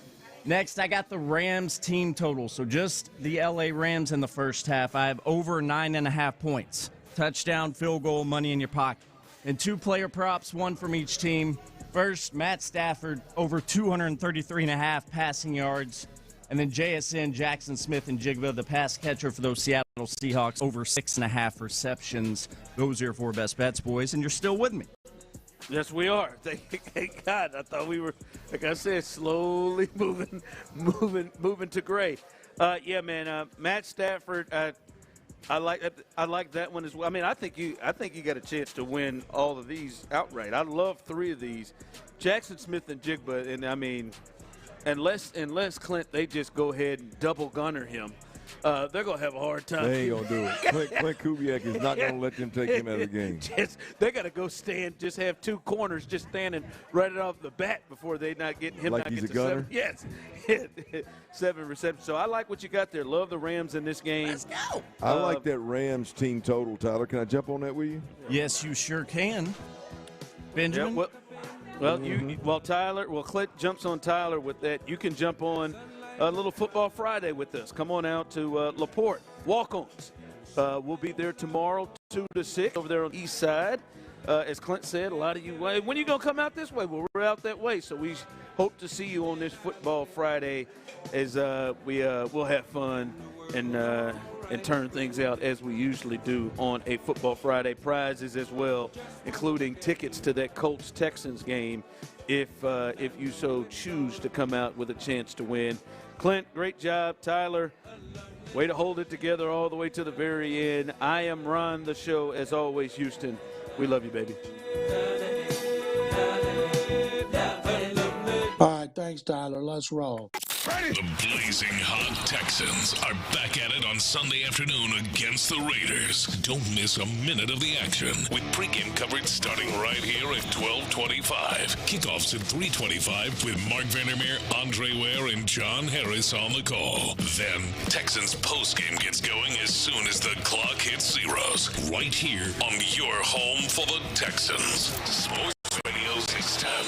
S4: Next, I got the Rams team total. So just the LA Rams in the first half. I have over 9.5 points. Touchdown, field goal, money in your pocket. And 2 player props, 1 from each team. First, Matt Stafford, over 233.5 passing yards. And then JSN, Jackson Smith, and Jigba, the pass catcher for those Seattle Seahawks, over 6.5 receptions. Those are your 4 best bets, boys, and you're still with me.
S1: Yes, we are. Thank God. I thought we were, like I said, slowly moving to gray. Yeah, man. Matt Stafford. I like that one as well. I mean, I think you got a chance to win all of these outright. I love 3 of these. Jackson Smith and Jigba, and I mean, unless Clint, they just go ahead and double gunner him. They're going to have a hard time.
S2: They ain't going to do it. Clint Kubiak is not going to let them take him out of the game.
S1: They got to go stand, just have 2 corners just standing right off the bat before they not getting him.
S2: Like
S1: not
S2: he's
S1: get
S2: a
S1: to
S2: gunner?
S1: 7. Yes. 7 receptions. So I like what you got there. Love the Rams in this game. Let's go.
S2: I like that Rams team total, Tyler. Can I jump on that with you?
S4: Yes, you sure can. Benjamin?
S1: Yeah, well, Tyler, Clint jumps on Tyler with that. You can jump on a little Football Friday with us. Come on out to LaPorte. Walk-ons. We'll be there tomorrow, 2 to 6, over there on the east side. As Clint said, a lot of you, when are you going to come out this way? Well, we're out that way, so we hope to see you on this Football Friday as we'll have fun and turn things out as we usually do on a Football Friday. Prizes as well, including tickets to that Colts-Texans game if you so choose to come out with a chance to win. Clint, great job. Tyler, way to hold it together all the way to the very end. I am Ron, the show, as always, Houston. We love you, baby.
S11: All right, thanks, Tyler. Let's roll.
S3: The blazing hot Texans are back at it on Sunday afternoon against the Raiders. Don't miss a minute of the action with pregame coverage starting right here at 12:25. Kickoffs at 3:25 with Mark Vandermeer, Andre Ware, and John Harris on the call. Then Texans postgame gets going as soon as the clock hits zeros. Right here on your home for the Texans. Sports Radio 610.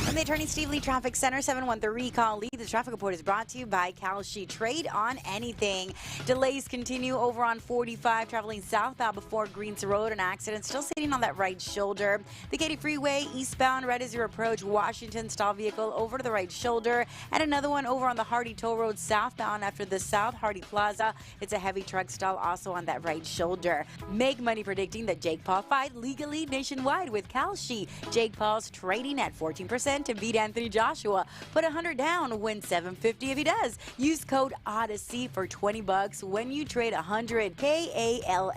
S12: From the Attorney Steve Lee Traffic Center, 713 recall lead. The traffic report is brought to you by Kalshi. Trade on anything. Delays continue over on 45, traveling southbound before Greens Road. An accident still sitting on that right shoulder. The Katy Freeway eastbound, right as you approach Washington. Stall vehicle over to the right shoulder. And another one over on the Hardy Toll Road southbound after the South Hardy Plaza. It's a heavy truck stall also on that right shoulder. Make money predicting the Jake Paul fight legally nationwide with Kalshi. Jake Paul's trading at 14% to beat Anthony Joshua. Put $100 down, win $750 if he does. Use code Odyssey for $20 when you trade 100. KALSHI.com.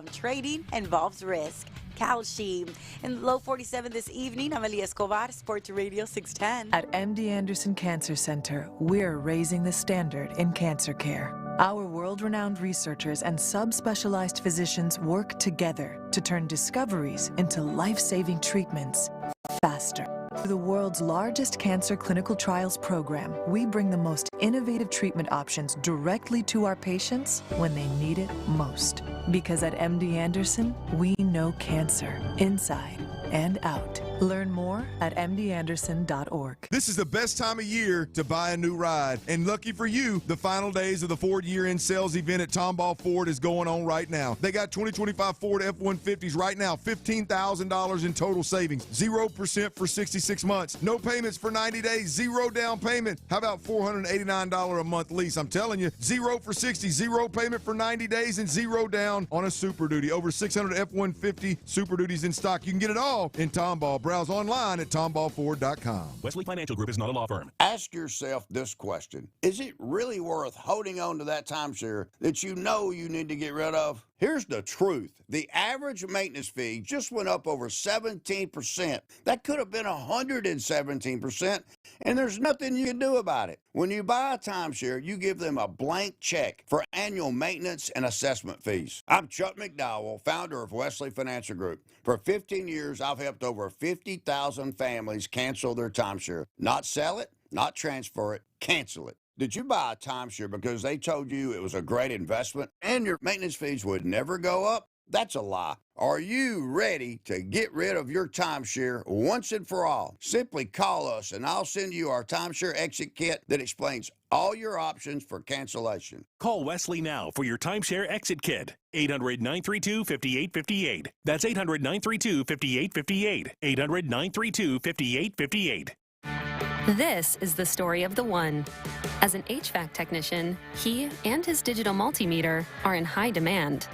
S12: Trading involves risk. Kalshi. In low 47 this evening, I'm Elia Escobar, Sports Radio 610.
S13: At MD Anderson Cancer Center, we're raising the standard in cancer care. Our world-renowned researchers and subspecialized physicians work together to turn discoveries into life-saving treatments faster. Through the world's largest cancer clinical trials program, we bring the most innovative treatment options directly to our patients when they need it most. Because at MD Anderson, we know cancer inside and out. Learn more at mdanderson.org.
S6: This is the best time of year to buy a new ride. And lucky for you, the final days of the Ford year-end sales event at Tomball Ford is going on right now. They got 2025 Ford F-150s right now, $15,000 in total savings, 0% for 66 months, no payments for 90 days, 0 down payment. How about $489 a month lease? I'm telling you, 0 for 60, 0 payment for 90 days, and 0 down on a Super Duty. Over 600 F-150 Super Duties in stock. You can get it all in Tomball. Browse online at tomballford.com.
S14: Wesley Financial Group is not a law firm. Ask yourself this question. Is it really worth holding on to that timeshare that you know you need to get rid of? Here's the truth. The average maintenance fee just went up over 17%. That could have been 117%, and there's nothing you can do about it. When you buy a timeshare, you give them a blank check for annual maintenance and assessment fees. I'm Chuck McDowell, founder of Wesley Financial Group. For 15 years, I've helped over 50,000 families cancel their timeshare. Not sell it, not transfer it, cancel it. Did you buy a timeshare because they told you it was a great investment and your maintenance fees would never go up? That's a lie. Are you ready to get rid of your timeshare once and for all? Simply call us and I'll send you our timeshare exit kit that explains all your options for cancellation.
S15: Call Wesley now for your timeshare exit kit. 800-932-5858. That's 800-932-5858. 800-932-5858.
S16: This is the story of the one. As an HVAC technician, he and his digital multimeter are in high demand.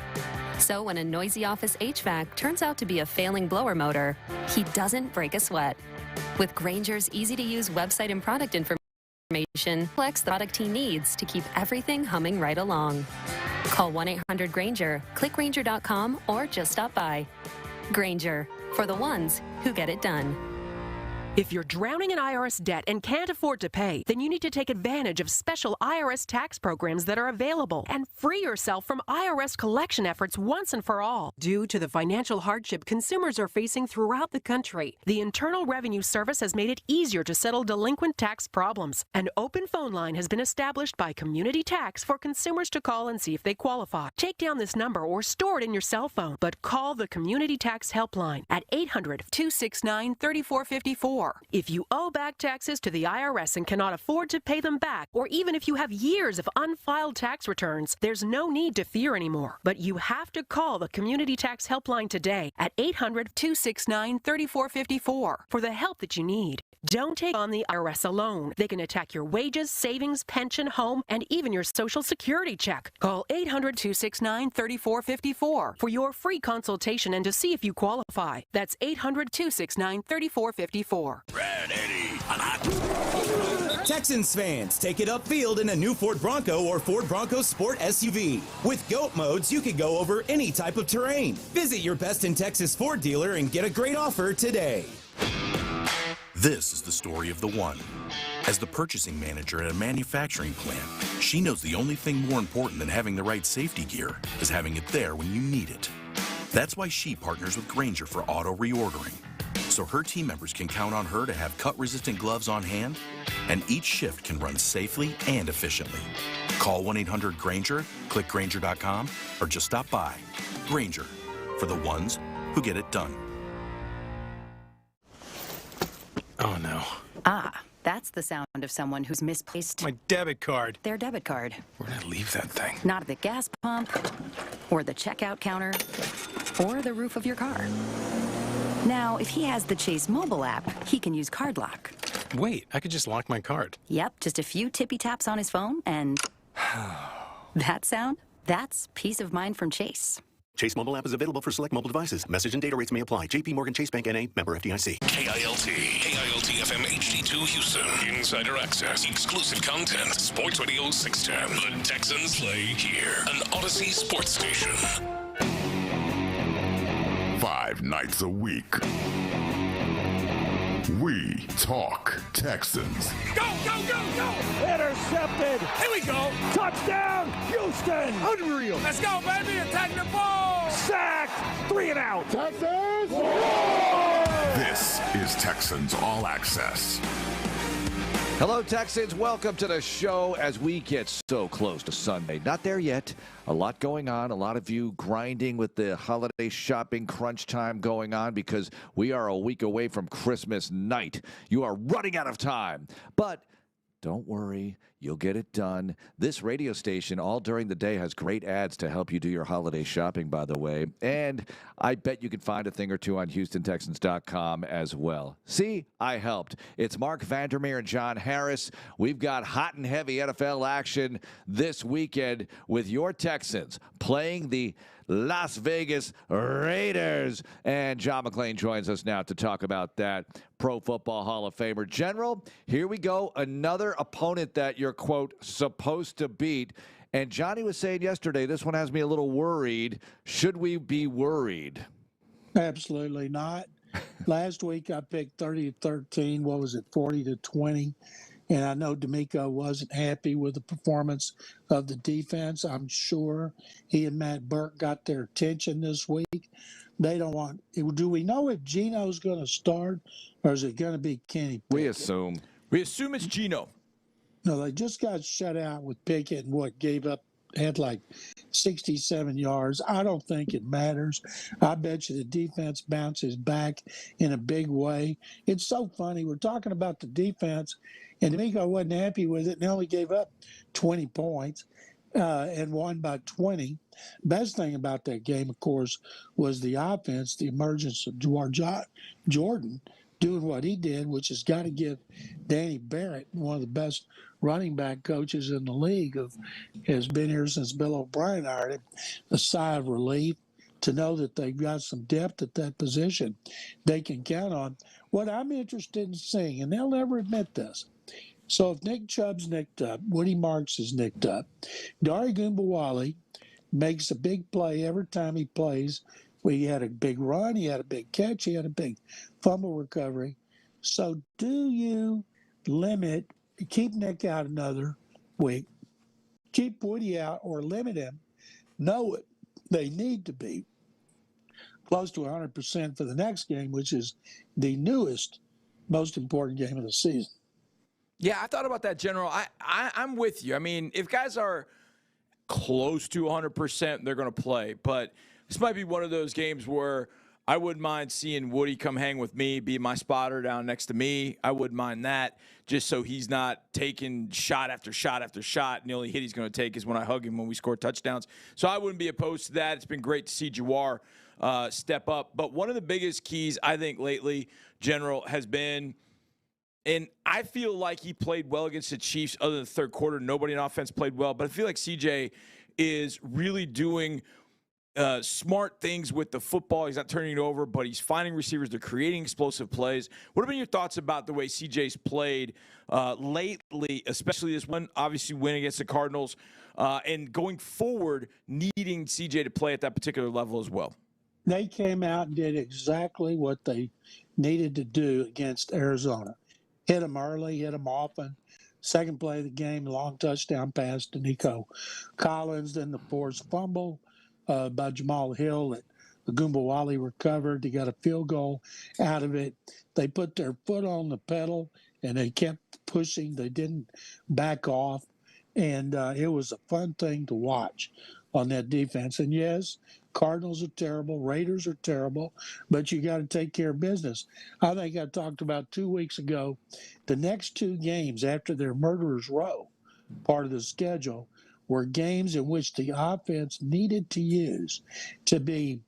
S16: So when a noisy office HVAC turns out to be a failing blower motor, he doesn't break a sweat. With Grainger's easy-to-use website and product information, collects the product he needs to keep everything humming right along. Call 1-800-GRAINGER, click Grainger.com, or just stop by. Grainger, for the ones who get it done.
S17: If you're drowning in IRS debt and can't afford to pay, then you need to take advantage of special IRS tax programs that are available and free yourself from IRS collection efforts once and for all. Due to the financial hardship consumers are facing throughout the country, the Internal Revenue Service has made it easier to settle delinquent tax problems. An open phone line has been established by Community Tax for consumers to call and see if they qualify. Take down this number or store it in your cell phone, but call the Community Tax Helpline at 800-269-3454. If you owe back taxes to the IRS and cannot afford to pay them back, or even if you have years of unfiled tax returns, there's no need to fear anymore. But you have to call the Community Tax Helpline today at 800-269-3454 for the help that you need. Don't take on the IRS alone. They can attack your wages, savings, pension, home, and even your Social Security check. Call 800-269-3454 for your free consultation and to see if you qualify. That's 800-269-3454.
S18: Texans fans, take it upfield in a new Ford Bronco or Ford Bronco Sport SUV. With GOAT modes, you can go over any type of terrain. Visit your best in Texas Ford dealer and get a great offer today.
S19: This is the story of the one. As the purchasing manager at a manufacturing plant, she knows the only thing more important than having the right safety gear is having it there when you need it. That's why she partners with Grainger for auto reordering, so her team members can count on her to have cut-resistant gloves on hand, and each shift can run safely and efficiently. Call 1-800-GRAINGER, click Grainger.com, or just stop by. Grainger, for the ones who get it done.
S20: Oh, no.
S21: Ah, that's the sound of someone who's misplaced
S20: My debit card.
S21: their debit card.
S20: Where did I leave that thing?
S21: Not at the gas pump, or the checkout counter, or the roof of your car. Now, if he has the Chase mobile app, he can use Card Lock.
S20: Wait, I could just lock my card.
S21: Yep, just a few tippy taps on his phone, and that sound, that's peace of mind from Chase.
S22: Chase mobile app is available for select mobile devices. Message and data rates may apply. JP Morgan Chase Bank N.A. member FDIC.
S3: KILT FM HD2 Houston. Insider access, exclusive content. Sports Radio 610. The Texans play here. An Odyssey sports station.
S23: 5 nights a week. We talk Texans.
S10: Go, go, go, go! Intercepted! Here we go! Touchdown, Houston! Unreal! Let's go, baby! Attack the ball! Sacked! 3 and out! Texans!
S23: This is Texans All Access.
S24: Hello, Texans. Welcome to the show as we get so close to Sunday. Not there yet. A lot going on. A lot of you grinding with the holiday shopping crunch time going on because we are a week away from Christmas night. You are running out of time. But don't worry. You'll get it done. This radio station all during the day has great ads to help you do your holiday shopping, by the way. And I bet you can find a thing or two on HoustonTexans.com as well. See, I helped. It's Mark Vandermeer and John Harris. We've got hot and heavy NFL action this weekend with your Texans playing the Las Vegas Raiders. And John McClain joins us now to talk about that. Pro Football Hall of Famer. General, here we go. Another opponent that you're, quote, supposed to beat. And Johnny was saying yesterday, this one has me a little worried. Should we be worried?
S11: Absolutely not. Last week I picked 30-13. What was it, 40-20? And I know D'Amico wasn't happy with the performance of the defense. I'm sure he and Matt Burke got their attention this week. They don't want – do we know if Geno's going to start or is it going to be Kenny Pickett?
S24: We assume. We assume it's Geno.
S11: No, they just got shut out with Pickett and gave up had like 67 yards. I don't think it matters. I bet you the defense bounces back in a big way. It's so funny. We're talking about the defense, and D'Amico wasn't happy with it, and they only gave up 20 points and won by 20. Best thing about that game, of course, was the offense, the emergence of Jordan doing what he did, which has got to give Danny Barrett, one of the best running back coaches in the league, has been here since Bill O'Brien hired him, a sigh of relief to know that they've got some depth at that position they can count on. What I'm interested in seeing, and they'll never admit this, so if Nick Chubb's nicked up, Woody Marks is nicked up, Dari Gumbawale makes a big play every time he plays. He had a big run, he had a big catch, he had a big fumble recovery. So do you keep Nick out another week, keep Woody out, or limit him? Know they need to be close to 100% for the next game, which is the newest, most important game of the season.
S5: Yeah, I thought about that, General. I'm with you. I mean, if guys are close to 100%, they're going to play. But this might be one of those games where I wouldn't mind seeing Woody come hang with me, be my spotter down next to me. I wouldn't mind that, just so he's not taking shot after shot after shot, and the only hit he's going to take is when I hug him when we score touchdowns. So I wouldn't be opposed to that. It's been great to see Jawar step up. But one of the biggest keys, I think, lately, General, has been – and I feel like he played well against the Chiefs other than the third quarter. Nobody in offense played well. But I feel like CJ is really doing smart things with the football. He's not turning it over, but he's finding receivers. They're creating explosive plays. What have been your thoughts about the way CJ's played lately, especially this one, obviously win against the Cardinals, and going forward, needing CJ to play at that particular level as well?
S11: They came out and did exactly what they needed to do against Arizona. Hit them early, hit them often. Second play of the game, long touchdown pass to Nico Collins. Then the forced fumble by Jamal Hill that Gumbawale recovered. They got a field goal out of it. They put their foot on the pedal, and they kept pushing. They didn't back off. And it was a fun thing to watch on that defense. And, yes, Cardinals are terrible. Raiders are terrible. But you got to take care of business. I think I talked about 2 weeks ago, the next two games after their Murderers Row, part of the schedule, were games in which the offense needed to use to be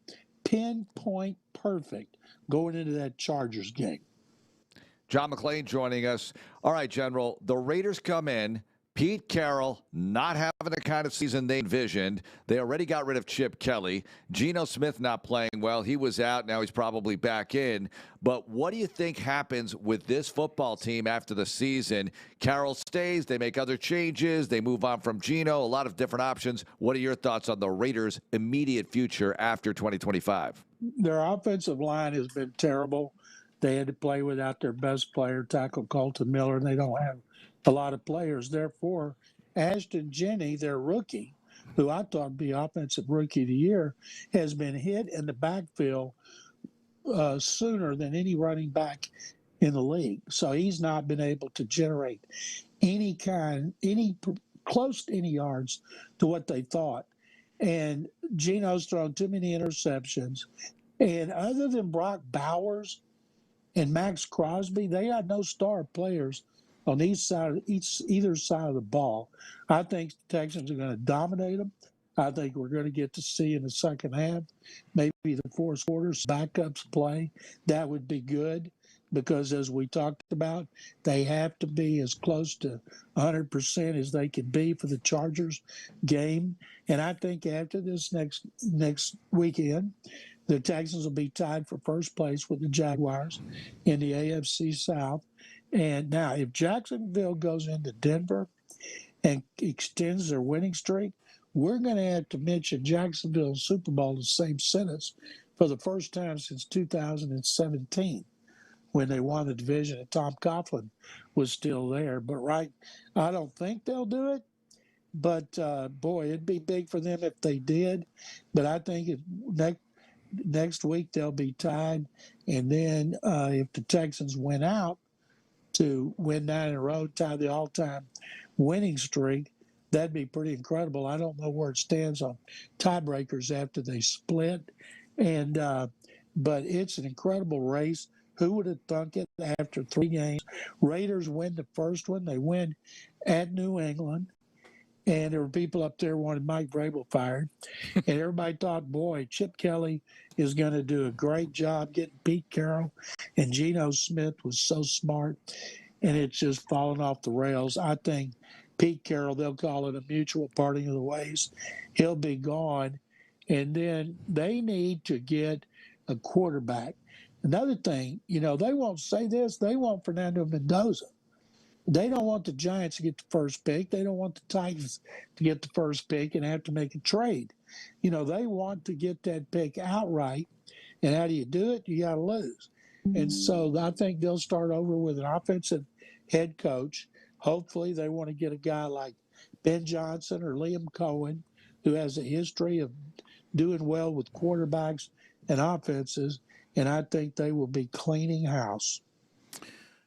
S11: pinpoint perfect going into that Chargers game.
S24: John McClain joining us. All right, General, the Raiders come in. Pete Carroll not having the kind of season they envisioned. They already got rid of Chip Kelly. Geno Smith not playing well. He was out. Now he's probably back in. But what do you think happens with this football team after the season? Carroll stays. They make other changes. They move on from Geno. A lot of different options. What are your thoughts on the Raiders' immediate future after 2025?
S11: Their offensive line has been terrible. They had to play without their best player, tackle Colton Miller, and they don't have a lot of players. Therefore, Ashton Jenney, their rookie, who I thought would be Offensive Rookie of the Year, has been hit in the backfield sooner than any running back in the league. So he's not been able to generate close to any yards to what they thought. And Geno's thrown too many interceptions. And other than Brock Bowers and Max Crosby, they had no star players on either side of the ball. I think the Texans are going to dominate them. I think we're going to get to see in the second half, maybe the fourth quarter, backups play. That would be good because, as we talked about, they have to be as close to 100% as they can be for the Chargers game. And I think after this next weekend, the Texans will be tied for first place with the Jaguars in the AFC South. And now, if Jacksonville goes into Denver and extends their winning streak, we're going to have to mention Jacksonville Super Bowl in the same sentence for the first time since 2017 when they won the division and Tom Coughlin was still there. But, I don't think they'll do it. But, boy, it'd be big for them if they did. But I think next week they'll be tied. And then if the Texans win out, to win 9 in a row, tie the all-time winning streak, that'd be pretty incredible. I don't know where it stands on tiebreakers after they split, and but it's an incredible race. Who would have thunk it after 3 games? Raiders win the first one. They win at New England. And there were people up there wanted Mike Vrabel fired. And everybody thought, boy, Chip Kelly is going to do a great job getting Pete Carroll. And Geno Smith was so smart. And it's just fallen off the rails. I think Pete Carroll, they'll call it a mutual parting of the ways. He'll be gone. And then they need to get a quarterback. Another thing, they won't say this. They want Fernando Mendoza. They don't want the Giants to get the first pick. They don't want the Titans to get the first pick and have to make a trade. They want to get that pick outright. And how do you do it? You got to lose. And so I think they'll start over with an offensive head coach. Hopefully they want to get a guy like Ben Johnson or Liam Cohen, who has a history of doing well with quarterbacks and offenses. And I think they will be cleaning house.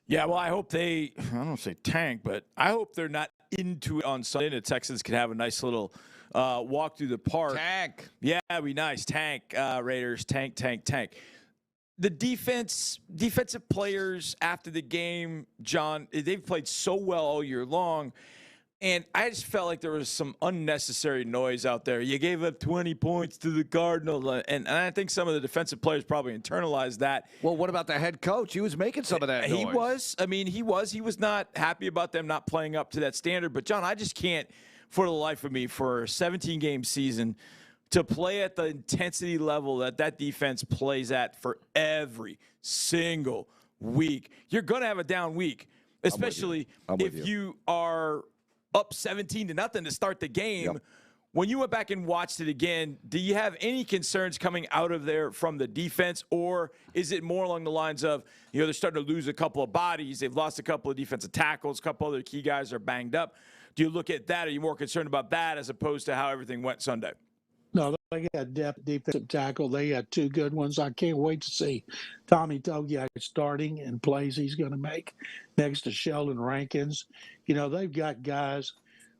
S5: Yeah, well, I hope I don't want to say tank, but I hope they're not into it on Sunday. The Texans can have a nice little walk through the park.
S24: Tank.
S5: Yeah, it'd be nice. Tank, Raiders. Tank. The defensive players after the game, John, they've played so well all year long. And I just felt like there was some unnecessary noise out there. You gave up 20 points to the Cardinals. And I think some of the defensive players probably internalized that.
S24: Well, what about the head coach? He was making some of that noise.
S5: He was. I mean, he was not happy about them not playing up to that standard. But, John, I just can't, for the life of me, for a 17-game season, to play at the intensity level that defense plays at for every single week. You're going to have a down week, especially if you are – up 17-0 to start the game. Yep. When you went back and watched it again, do you have any concerns coming out of there from the defense, or is it more along the lines of, they're starting to lose a couple of bodies, they've lost a couple of defensive tackles, a couple other key guys are banged up? Do you look at that? Are you more concerned about that as opposed to how everything went Sunday?
S11: No, they got depth defensive tackle. They got 2 good ones. I can't wait to see Tommy Togiai starting and plays he's going to make next to Sheldon Rankins. They've got guys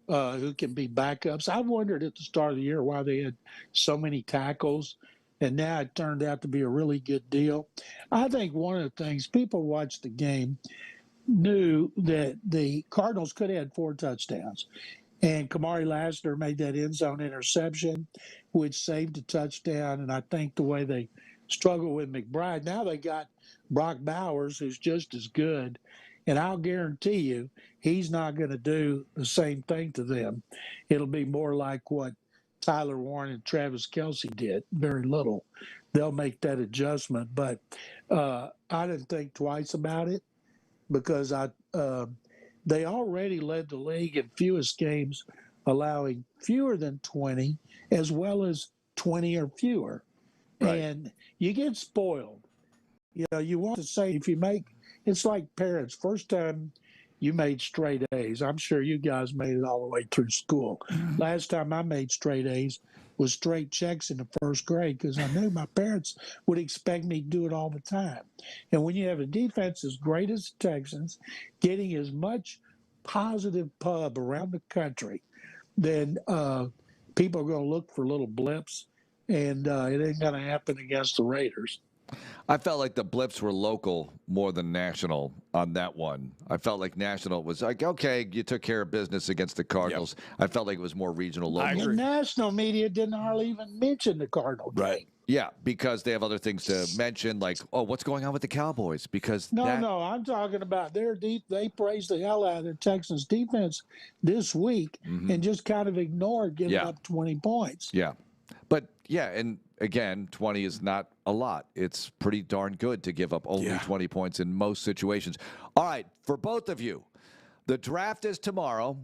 S11: who can be backups. I wondered at the start of the year why they had so many tackles, and now it turned out to be a really good deal. I think one of the things people watched the game knew that the Cardinals could have had 4 touchdowns. And Kamari Lassiter made that end zone interception, which saved a touchdown. And I think the way they struggle with McBride, now they got Brock Bowers, who's just as good. And I'll guarantee you, he's not going to do the same thing to them. It'll be more like what Tyler Warren and Travis Kelce did, very little. They'll make that adjustment. But I didn't think twice about it because they already led the league in fewest games, allowing fewer than 20, as well as 20 or fewer. Right. And you get spoiled. You want to say it's like parents. First time you made straight A's. I'm sure you guys made it all the way through school. Last time I made straight A's was straight checks in the first grade because I knew my parents would expect me to do it all the time. And when you have a defense as great as the Texans, getting as much positive pub around the country, then people are going to look for little blips, and it ain't going to happen against the Raiders.
S24: I felt like the blips were local more than national on that one. I felt like national was like, okay, you took care of business against the Cardinals. Yep. I felt like it was more regional, local.
S11: The national media didn't hardly even mention the Cardinal game.
S24: Right. Yeah, because they have other things to mention, like, what's going on with the Cowboys? Because
S11: no, I'm talking about their deep. They praised the hell out of their Texans defense this week and just kind of ignored giving up 20 points.
S24: Yeah. But, and again, 20 is not a lot. It's pretty darn good to give up only 20 points in most situations. All right, for both of you, the draft is tomorrow.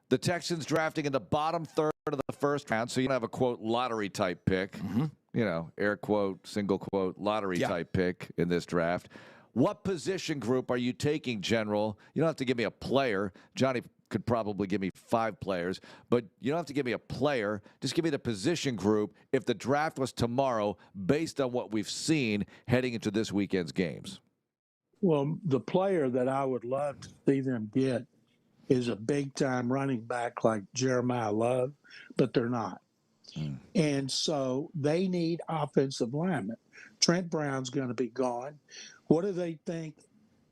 S24: The Texans drafting in the bottom third of the first round, so you don't have a, quote, lottery-type pick. Air quote, single quote, lottery-type pick in this draft. What position group are you taking, General? You don't have to give me a player. Johnny could probably give me 5 players, but you don't have to give me a player. Just give me the position group if the draft was tomorrow based on what we've seen heading into this weekend's games.
S11: Well, the player that I would love to see them get is a big-time running back like Jeremiah Love, but they're not. And so they need offensive linemen. Trent Brown's going to be gone. What do they think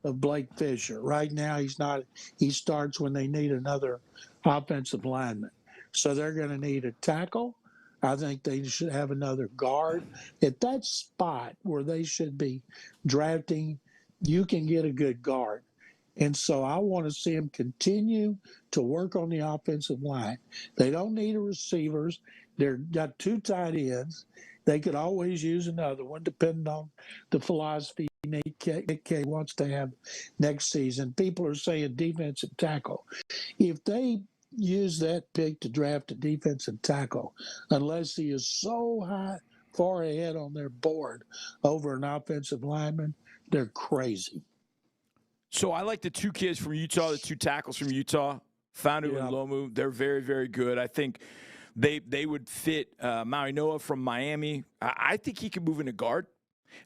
S11: of Blake Fisher? Right now, he's not. He starts when they need another offensive lineman. So they're going to need a tackle. I think they should have another guard. At that spot where they should be drafting, you can get a good guard. And so I want to see them continue to work on the offensive line. They don't need a receivers. They've got 2 tight ends. They could always use another one, depending on the philosophy Nick K wants to have next season. People are saying defensive tackle. If they use that pick to draft a defensive tackle, unless he is so far ahead on their board over an offensive lineman, they're crazy.
S5: So I like the 2 kids from Utah, the 2 tackles from Utah, Fanu and Lomu. They're very, very good. I think they would fit Maui Noah from Miami. I think he could move into guard.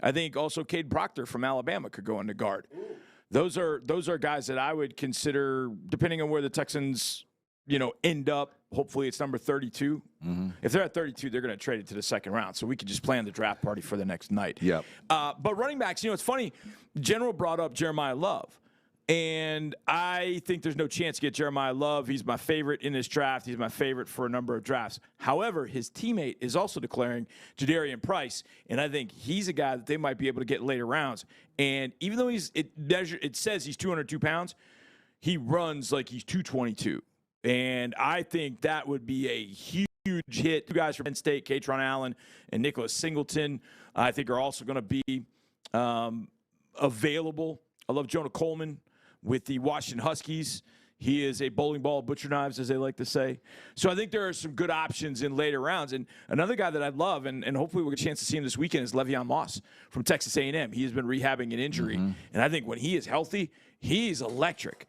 S5: I think also Cade Proctor from Alabama could go into guard. Those are guys that I would consider, depending on where the Texans, end up. Hopefully it's number 32. If they're at 32, they're going to trade it to the second round. So we could just plan the draft party for the next night.
S24: Yep.
S5: But running backs, it's funny. General brought up Jeremiah Love. And I think there's no chance to get Jeremiah Love. He's my favorite in this draft. He's my favorite for a number of drafts. However, his teammate is also declaring Jadarian Price, and I think he's a guy that they might be able to get in later rounds. And even though it says he's 202 pounds, he runs like he's 222. And I think that would be a huge hit. 2 guys from Penn State, Katron Allen and Nicholas Singleton, I think are also going to be available. I love Jonah Coleman with the Washington Huskies. He is a bowling ball of butcher knives, as they like to say. So I think there are some good options in later rounds. And another guy that I love, and hopefully we'll get a chance to see him this weekend, is Le'Veon Moss from Texas A&M. He has been rehabbing an injury. And I think when he is healthy, he's electric.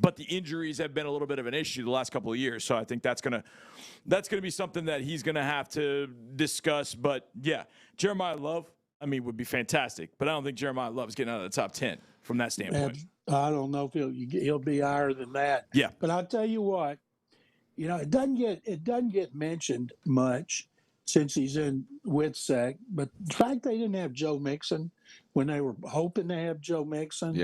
S5: But the injuries have been a little bit of an issue the last couple of years. So I think that's gonna be something that he's going to have to discuss. But, yeah, Jeremiah Love, would be fantastic. But I don't think Jeremiah Love is getting out of the top 10 from that standpoint.
S11: I don't know if he'll be higher than that.
S5: Yeah.
S11: But I'll tell you what, it doesn't get mentioned much since he's in WITSEC. But the fact they didn't have Joe Mixon when they were hoping to have Joe Mixon,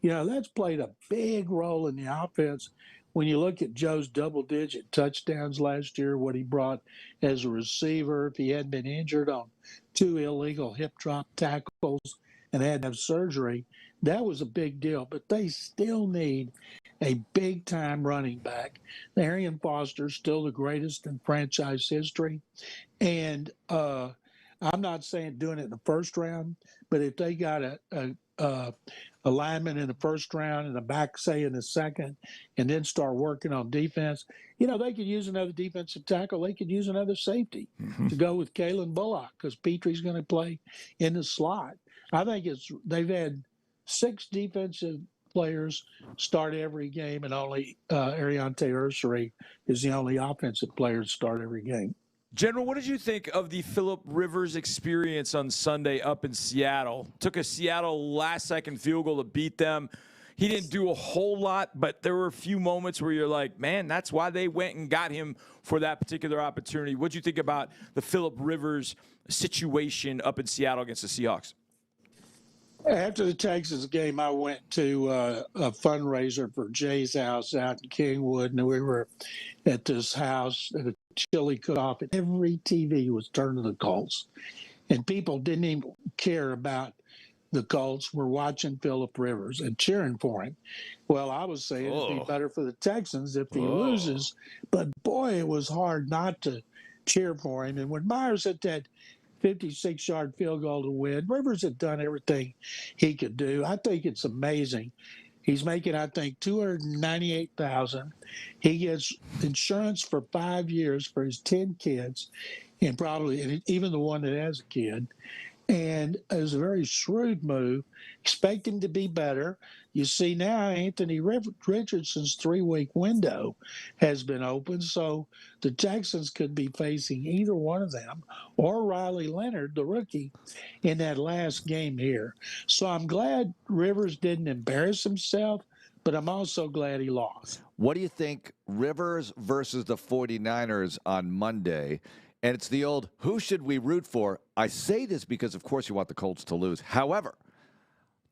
S11: that's played a big role in the offense. When you look at Joe's double-digit touchdowns last year, what he brought as a receiver, if he hadn't been injured on 2 illegal hip drop tackles and had to have surgery, that was a big deal. But they still need a big-time running back. Arian Foster's still the greatest in franchise history. And I'm not saying doing it in the first round, but if they got a lineman in the first round and a back, say, in the second, and then start working on defense, they could use another defensive tackle. They could use another safety to go with Kalen Bullock because Petrie's going to play in the slot. I think they've had 6 defensive players start every game, and only Ariante Ursary is the only offensive player to start every game.
S5: General, what did you think of the Phillip Rivers experience on Sunday up in Seattle? Took a Seattle last-second field goal to beat them. He didn't do a whole lot, but there were a few moments where you're like, man, that's why they went and got him for that particular opportunity. What did you think about the Phillip Rivers situation up in Seattle against the Seahawks?
S11: After the Texas game, I went to a fundraiser for Jay's house out in Kingwood, and we were at this house at a chili cook-off, and every TV was turned to the Colts. And people didn't even care about the Colts. Were watching Phillip Rivers and cheering for him. Well, I was saying it'd be better for the Texans if he loses. But, boy, it was hard not to cheer for him. And when Myers hit that 56-yard field goal to win, Rivers had done everything he could do. I think it's amazing. He's making, I think, $298,000. He gets insurance for 5 years for his 10 kids, and probably even the one that has a kid. And it was a very shrewd move. Expect him to be better. You see now Anthony Richardson's 3-week window has been open, so the Texans could be facing either one of them or Riley Leonard, the rookie, in that last game here. So I'm glad Rivers didn't embarrass himself, but I'm also glad he lost.
S24: What do you think Rivers versus the 49ers on Monday? And it's the old, who should we root for? I say this because, of course, you want the Colts to lose. However,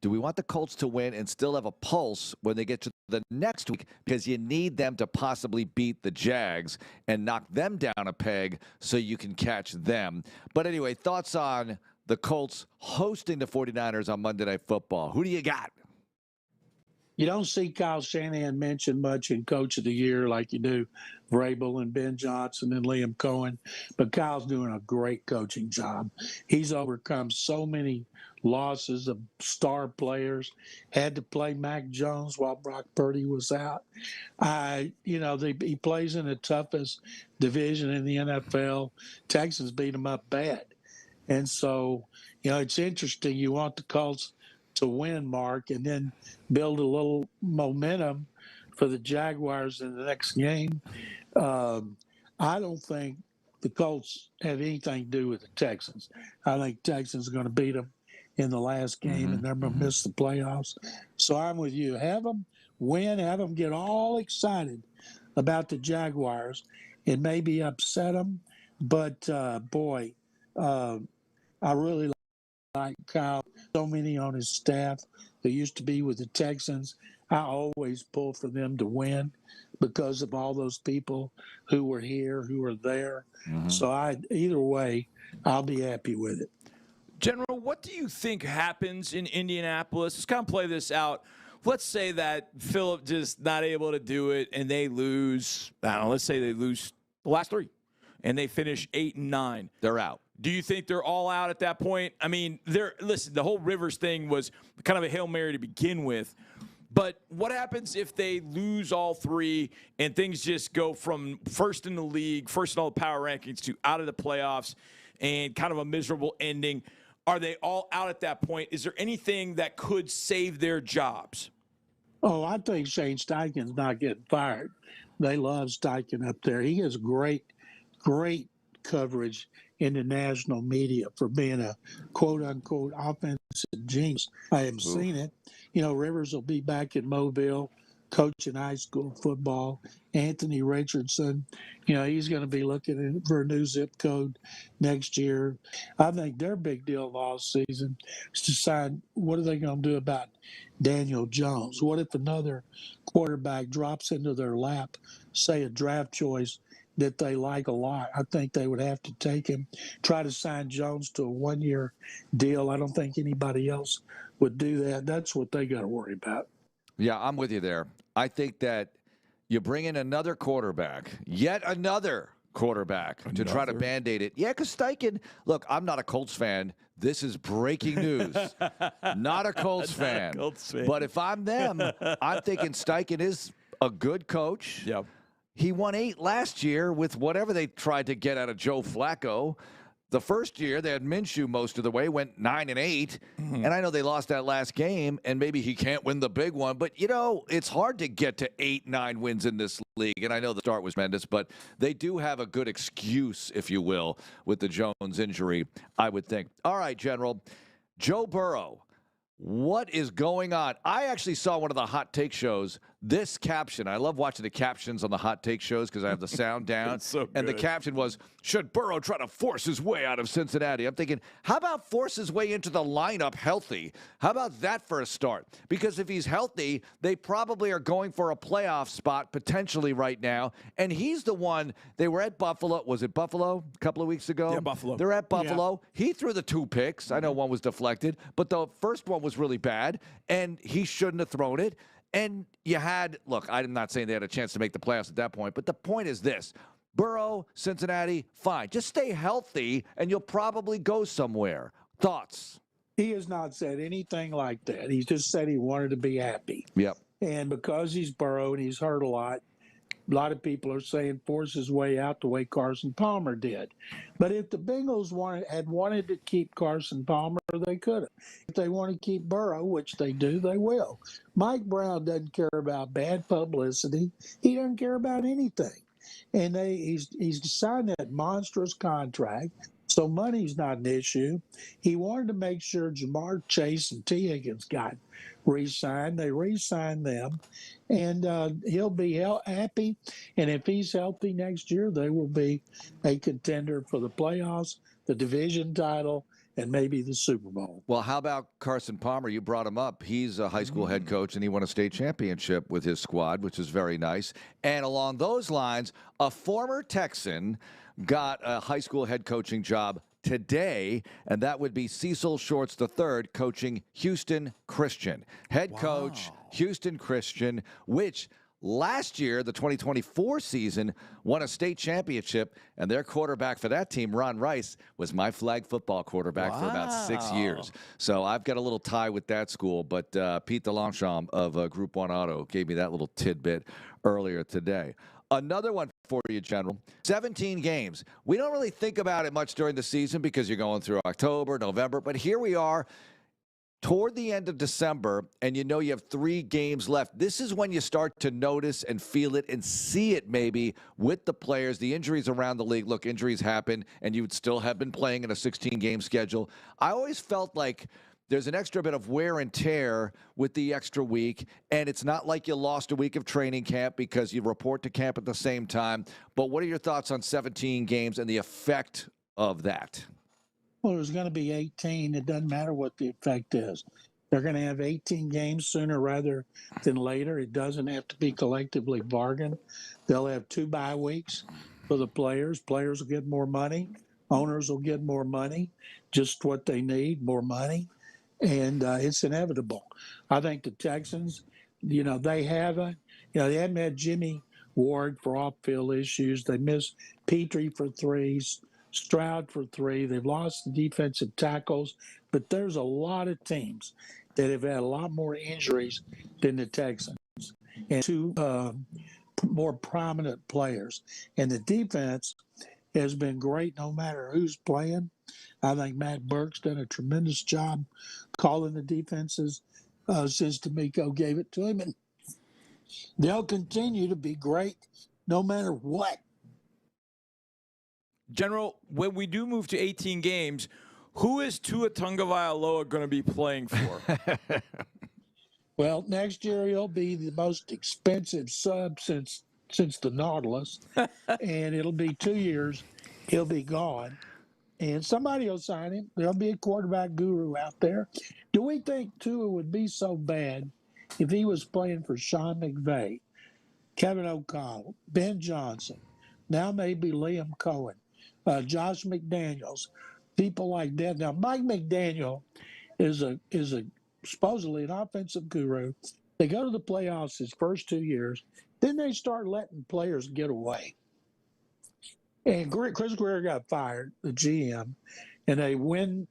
S24: do we want the Colts to win and still have a pulse when they get to the next week? Because you need them to possibly beat the Jags and knock them down a peg so you can catch them. But anyway, thoughts on the Colts hosting the 49ers on Monday Night Football. Who do you got?
S11: You don't see Kyle Shanahan mentioned much in Coach of the Year like you do Vrabel and Ben Johnson and Liam Cohen, but Kyle's doing a great coaching job. He's overcome so many losses of star players, had to play Mac Jones while Brock Purdy was out. He plays in the toughest division in the NFL. Texans beat him up bad. And so, it's interesting. You want the Colts to win, Mark, and then build a little momentum for the Jaguars in the next game. I don't think the Colts have anything to do with the Texans. I think Texans are going to beat them in the last game, and they're going to miss the playoffs. So I'm with you. Have them win, have them get all excited about the Jaguars and maybe upset them. But, I really like Kyle. So many on his staff that used to be with the Texans. I always pull for them to win because of all those people who were here, who were there. So either way, I'll be happy with it.
S5: General, what do you think happens in Indianapolis? Let's kind of play this out. Let's say that Phillip just not able to do it and they lose, let's say they lose the last three and they finish 8-9.
S24: They're out.
S5: Do you think they're all out at that point? I mean, listen, the whole Rivers thing was kind of a Hail Mary to begin with. But what happens if they lose all three and things just go from first in the league, first in all the power rankings, to out of the playoffs and kind of a miserable ending? Are they all out at that point? Is there anything that could save their jobs?
S11: Oh, I think Shane Steichen's not getting fired. They love Steichen up there. He has great coverage in the national media for being a quote-unquote offensive genius. I haven't seen it. Rivers will be back in Mobile coaching high school football. Anthony Richardson, he's going to be looking for a new zip code next year. I think their big deal all season is to decide what are they going to do about Daniel Jones. What if another quarterback drops into their lap, say a draft choice that they like a lot? I think they would have to take him, try to sign Jones to a one-year deal. I don't think anybody else would do that. That's what they got to worry about.
S24: Yeah, I'm with you there. I think that you bring in another quarterback, yet another quarterback to try to Band-Aid it. Yeah, because Steichen, look, I'm not a Colts fan. This is breaking news. Not a Colts fan. But if I'm them, I'm thinking Steichen is a good coach.
S5: Yep.
S24: He won 8 last year with whatever they tried to get out of Joe Flacco. The first year, they had Minshew most of the way, went 9-8. And I know they lost that last game, and maybe he can't win the big one. But, it's hard to get to 8-9 wins in this league. And I know the start was tremendous, but they do have a good excuse, if you will, with the Jones injury, I would think. All right, General. Joe Burrow. What is going on? I actually saw one of the hot take shows. This caption, I love watching the captions on the hot take shows because I have the sound down. And the caption was, should Burrow try to force his way out of Cincinnati? I'm thinking, how about force his way into the lineup healthy? How about that for a start? Because if he's healthy, they probably are going for a playoff spot potentially right now. And he's the one, they were at Buffalo. Was it Buffalo a couple of weeks ago?
S5: Yeah, Buffalo.
S24: They're at Buffalo. Yeah. He threw the 2 picks. I know one was deflected, but the first one was really bad, and he shouldn't have thrown it. And you had, look, I'm not saying they had a chance to make the playoffs at that point, but the point is this. Burrow, Cincinnati, fine. Just stay healthy, and you'll probably go somewhere. Thoughts?
S11: He has not said anything like that. He just said he wanted to be happy.
S24: Yep.
S11: And because he's Burrow and he's hurt a lot of people are saying force his way out the way Carson Palmer did. But if the Bengals had wanted to keep Carson Palmer, they could have. If they want to keep Burrow, which they do, they will. Mike Brown doesn't care about bad publicity. He doesn't care about anything. And he's signed that monstrous contract. So money's not an issue. He wanted to make sure Jamar Chase and T. Higgins got re-signed. They re-signed them, and he'll be happy. And if he's healthy next year, they will be a contender for the playoffs, the division title, and maybe the Super Bowl.
S24: Well, how about Carson Palmer? You brought him up. He's a high school head coach, and he won a state championship with his squad, which is very nice. And along those lines, a former Texan got a high school head coaching job today, and that would be Cecil Shorts III coaching Houston Christian. Head coach, Houston Christian, which last year, the 2024 season, won a state championship, and their quarterback for that team, Ron Rice, was my flag football quarterback for about 6 years. So I've got a little tie with that school, but Pete DeLongchamp of Group 1 Auto gave me that little tidbit earlier today. Another one for you, General. 17 games. We don't really think about it much during the season because you're going through October, November, but here we are toward the end of December, and you know you have 3 games left. This is when you start to notice and feel it and see it maybe with the players, the injuries around the league. Look, injuries happen, and you would still have been playing in a 16-game schedule. I always felt like there's an extra bit of wear and tear with the extra week, and it's not like you lost a week of training camp because you report to camp at the same time. But what are your thoughts on 17 games and the effect of that?
S11: Well, there's going to be 18. It doesn't matter what the effect is. They're going to have 18 games sooner rather than later. It doesn't have to be collectively bargained. They'll have 2 bye weeks for the players. Players will get more money. Owners will get more money, just what they need, more money. And it's inevitable. I think the Texans, they haven't had Jimmy Ward for off-field issues. They missed Petrie for 3, Stroud for 3. They've lost the defensive tackles, but there's a lot of teams that have had a lot more injuries than the Texans and 2 more prominent players. And the defense has been great no matter who's playing. I think Matt Burke's done a tremendous job calling the defenses since D'Amico gave it to him. And they'll continue to be great no matter what.
S5: General, when we do move to 18 games, who is Tua Tagovailoa going to be playing for?
S11: Well, next year he'll be the most expensive sub since the Nautilus, and it'll be 2 years. He'll be gone, and somebody will sign him. There'll be a quarterback guru out there. Do we think Tua would be so bad if he was playing for Sean McVay, Kevin O'Connell, Ben Johnson, now maybe Liam Cohen, Josh McDaniels, people like that? Now, Mike McDaniel is a supposedly an offensive guru. They go to the playoffs his first 2 years. Then they start letting players get away. And Chris Greer got fired, the GM, and they win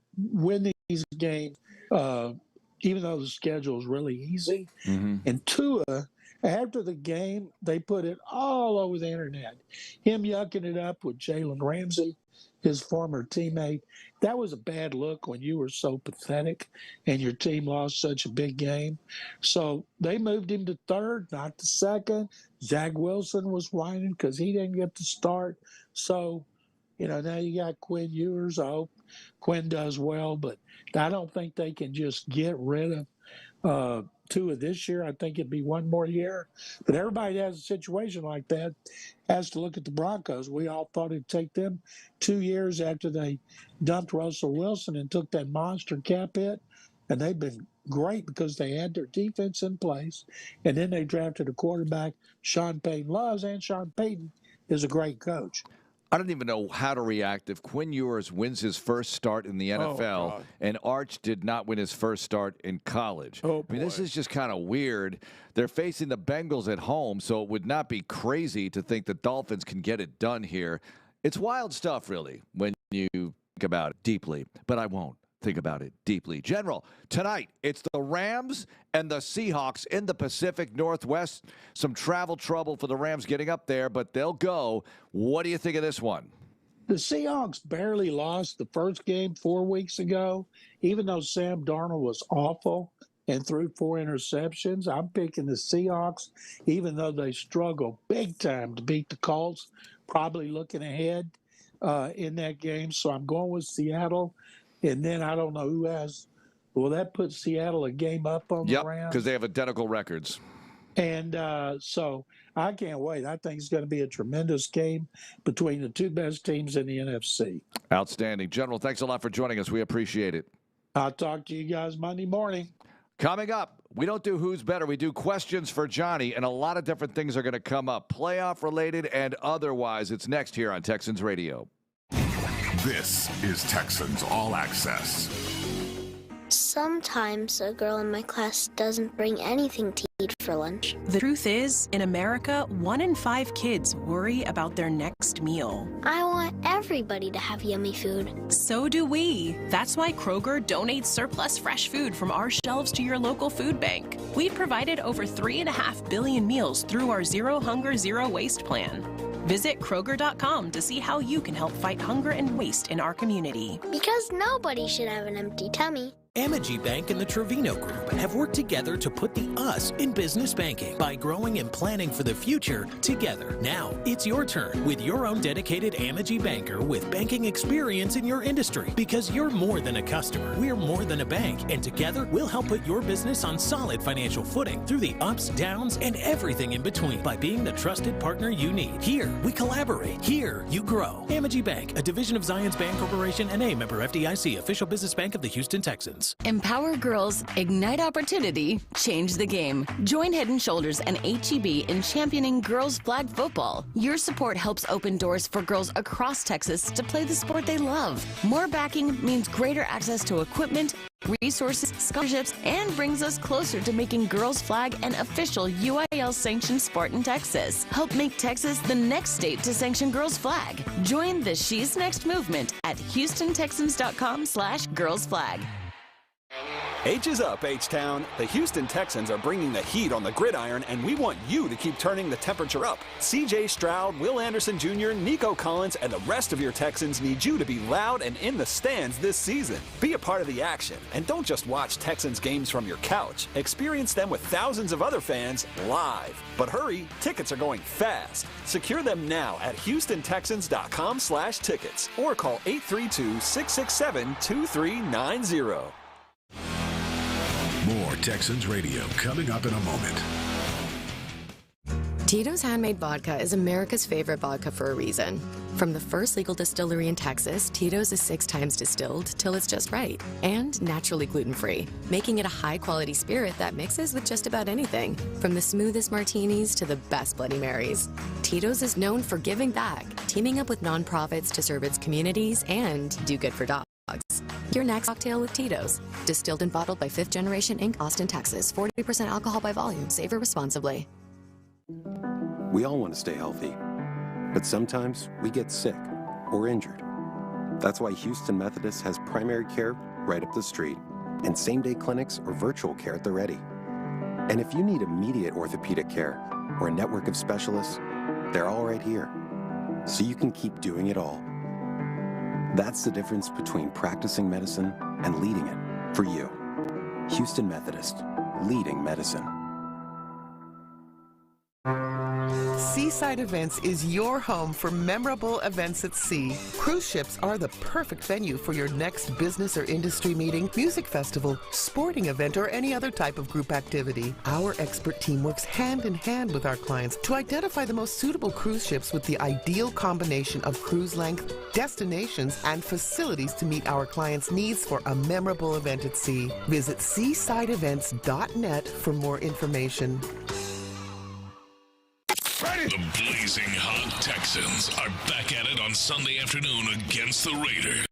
S11: these games, even though the schedule is really easy. Mm-hmm. And Tua, after the game, they put it all over the internet. Him yucking it up with Jalen Ramsey, his former teammate. That was a bad look when you were so pathetic and your team lost such a big game. So they moved him to 3rd, not to 2nd. Zach Wilson was whining because he didn't get to start. So, now you got Quinn Ewers. I hope Quinn does well, but I don't think they can just get rid of Tua this year. I think it'd be 1 more year. But everybody that has a situation like that has to look at the Broncos. We all thought it'd take them 2 years after they dumped Russell Wilson and took that monster cap hit. And they've been great because they had their defense in place. And then they drafted a quarterback Sean Payton loves, and Sean Payton is a great coach.
S24: I don't even know how to react if Quinn Ewers wins his first start in the NFL and Arch did not win his first start in college. I mean, this is just kind of weird. They're facing the Bengals at home, so it would not be crazy to think the Dolphins can get it done here. It's wild stuff, really, when you think about it deeply, but I won't think about it deeply. General, tonight, it's the Rams and the Seahawks in the Pacific Northwest. Some travel trouble for the Rams getting up there, but they'll go. What do you think of this one?
S11: The Seahawks barely lost the first game 4 weeks ago, even though Sam Darnold was awful and threw 4 interceptions. I'm picking the Seahawks, even though they struggle big time to beat the Colts, probably looking ahead in that game, so I'm going with Seattle. And then I don't know who has. Will that put Seattle a game up on the Rams?
S24: Because they have identical records.
S11: And so I can't wait. I think it's going to be a tremendous game between the two best teams in the NFC.
S24: Outstanding. General, thanks a lot for joining us. We appreciate it.
S11: I'll talk to you guys Monday morning.
S24: Coming up, we don't do who's better. We do questions for Johnny, and a lot of different things are going to come up, playoff-related and otherwise. It's next here on Texans Radio.
S23: This is Texans All Access.
S2: Sometimes a girl in my class doesn't bring anything to eat for lunch.
S17: The truth is, in America, 1 in 5 kids worry about their next meal.
S2: I want everybody to have yummy food.
S17: So do we. That's why Kroger donates surplus fresh food from our shelves to your local food bank. We've provided over 3.5 billion meals through our Zero Hunger, Zero Waste plan. Visit Kroger.com to see how you can help fight hunger and waste in our community.
S2: Because nobody should have an empty tummy.
S7: Amegy Bank and the Trevino Group have worked together to put the us in business banking by growing and planning for the future together. Now, it's your turn with your own dedicated Amegy banker with banking experience in your industry. Because you're more than a customer, we're more than a bank, and together we'll help put your business on solid financial footing through the ups, downs, and everything in between by being the trusted partner you need. Here, we collaborate. Here, you grow. Amegy Bank, a division of Zions Bank Corporation and a member FDIC, official business bank of the Houston Texans.
S8: Empower girls, ignite opportunity, change the game. Join Head & Shoulders and HEB in championing girls flag football. Your support helps open doors for girls across Texas to play the sport they love. More backing means greater access to equipment, resources, scholarships, and brings us closer to making girls flag an official UIL-sanctioned sport in Texas. Help make Texas the next state to sanction girls flag. Join the She's Next movement at HoustonTexans.com/girlsflag.
S9: H is up, H-Town. The Houston Texans are bringing the heat on the gridiron, and we want you to keep turning the temperature up. C.J. Stroud, Will Anderson Jr., Nico Collins, and the rest of your Texans need you to be loud and in the stands this season. Be a part of the action, and don't just watch Texans games from your couch. Experience them with thousands of other fans live. But hurry, tickets are going fast. Secure them now at HoustonTexans.com/tickets or call 832-667-2390.
S23: More Texans Radio coming up in a moment.
S25: Tito's Handmade Vodka is America's favorite vodka for a reason. From the first legal distillery in Texas, Tito's is 6 times distilled till it's just right and naturally gluten-free, making it a high-quality spirit that mixes with just about anything, from the smoothest martinis to the best Bloody Marys. Tito's is known for giving back, teaming up with nonprofits to serve its communities and do good for dogs. Your next cocktail with Tito's. Distilled and bottled by 5th Generation Inc., Austin, Texas. 40% alcohol by volume. Savor responsibly.
S26: We all want to stay healthy, but sometimes we get sick or injured. That's why Houston Methodist has primary care right up the street and same-day clinics or virtual care at the ready. And if you need immediate orthopedic care or a network of specialists, they're all right here, so you can keep doing it all. That's the difference between practicing medicine and leading it for you. Houston Methodist, leading medicine.
S27: Seaside Events is your home for memorable events at sea. Cruise ships are the perfect venue for your next business or industry meeting, music festival, sporting event, or any other type of group activity. Our expert team works hand in hand with our clients to identify the most suitable cruise ships with the ideal combination of cruise length, destinations, and facilities to meet our clients' needs for a memorable event at sea. Visit seasideevents.net for more information.
S3: The blazing hot Texans are back at it on Sunday afternoon against the Raiders.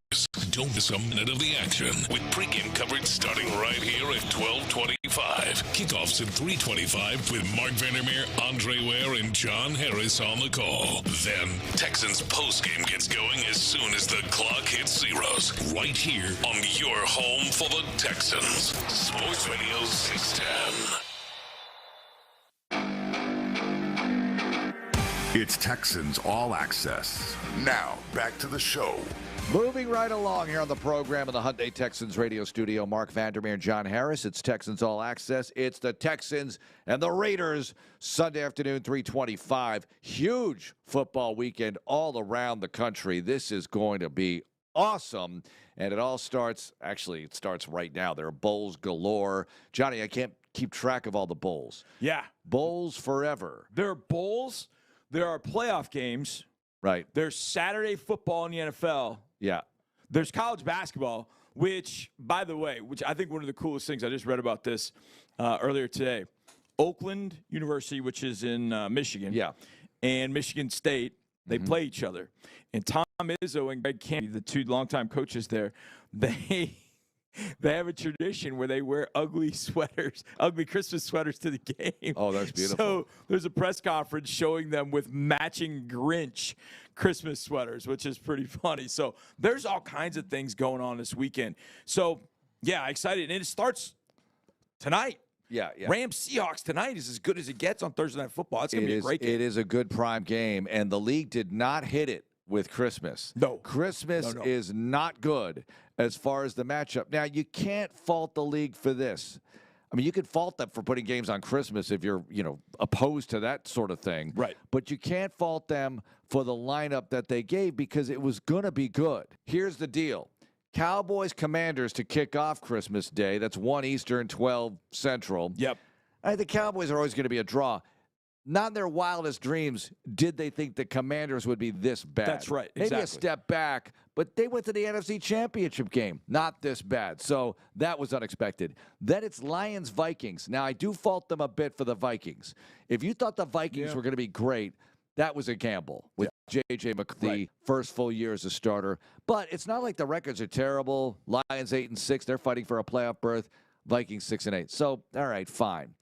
S3: Don't miss a minute of the action with pregame coverage starting right here at 12:25. Kickoffs at 3:25 with Mark Vandermeer, Andre Ware, and John Harris on the call. Then Texans postgame gets going as soon as the clock hits zeros. Right here on your home for the Texans. Sports Radio 610.
S23: It's Texans All Access. Now, back to the show.
S24: Moving right along here on the program in the Hyundai Texans radio studio, Mark Vandermeer and John Harris. It's Texans All Access. It's the Texans and the Raiders, Sunday afternoon, 3:25. Huge football weekend all around the country. This is going to be awesome. And it all starts, actually, it starts right now. There are bowls galore. Johnny, I can't keep track of all the bowls.
S5: Yeah.
S24: Bowls forever.
S5: There are bowls. There are playoff games.
S24: Right.
S5: There's Saturday football in the NFL.
S24: Yeah.
S5: There's college basketball, which, by the way, which I think one of the coolest things, I just read about this earlier today. Oakland University, which is in Michigan, and Michigan State, they play each other. And Tom Izzo and Greg Candy, the two longtime coaches there, they have a tradition where they wear ugly sweaters, ugly Christmas sweaters to the game.
S24: Oh, that's beautiful.
S5: So there's a press conference showing them with matching Grinch Christmas sweaters, which is pretty funny. So there's all kinds of things going on this weekend. So, yeah, excited. And it starts tonight.
S24: Yeah.
S5: Rams Seahawks tonight is as good as it gets on Thursday Night Football. It's going to be a great game.
S24: It is a good prime game, and the league did not hit it with Christmas.
S5: No.
S24: Christmas is not good as far as the matchup. Now, you can't fault the league for this. I mean, you could fault them for putting games on Christmas if you're, opposed to that sort of thing.
S5: Right.
S24: But you can't fault them for the lineup that they gave because it was going to be good. Here's the deal. Cowboys-Commanders to kick off Christmas Day. That's 1 Eastern, 12 Central.
S5: Yep.
S24: I think the Cowboys are always going to be a draw. Not in their wildest dreams did they think the Commanders would be this bad.
S5: That's right.
S24: Maybe
S5: Exactly.
S24: a step back, but they went to the NFC Championship game. Not this bad. So that was unexpected. Then it's Lions-Vikings. Now, I do fault them a bit for the Vikings. If you thought the Vikings were going to be great, that was a gamble with J.J. McCarthy, first full year as a starter. But it's not like the records are terrible. Lions 8-6. They're fighting for a playoff berth. Vikings 6-8. So, all right, fine.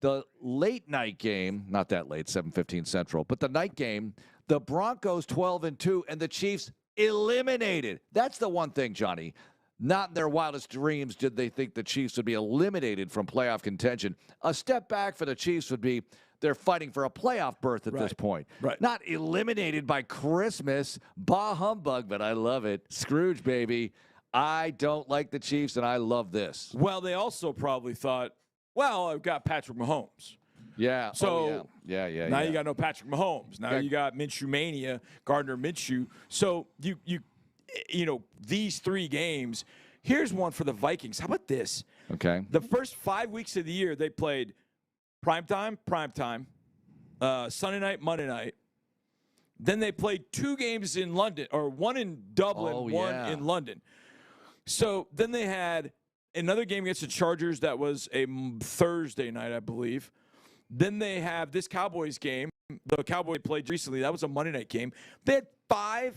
S24: The late night game, not that late, 7:15 Central, but the night game, the Broncos 12-2, and the Chiefs eliminated. That's the one thing, Johnny. Not in their wildest dreams did they think the Chiefs would be eliminated from playoff contention. A step back for the Chiefs would be they're fighting for a playoff berth at this point.
S5: Right.
S24: Not eliminated by Christmas. Bah humbug, but I love it. Scrooge, baby. I don't like the Chiefs, and I love this.
S5: Well, they also probably thought, well, I've got Patrick Mahomes.
S24: Yeah.
S5: So
S24: yeah.
S5: Now you got no Patrick Mahomes. Now you got Minshew Mania, Gardner Minshew. So you know, these 3 games. Here's one for the Vikings. How about this?
S24: Okay.
S5: The first 5 weeks of the year, they played primetime, Sunday night, Monday night. Then they played 2 games in London, or one in Dublin, one in London. So then they had another game against the Chargers that was a Thursday night, I believe. Then they have this Cowboys game. The Cowboys played recently. That was a Monday night game. They had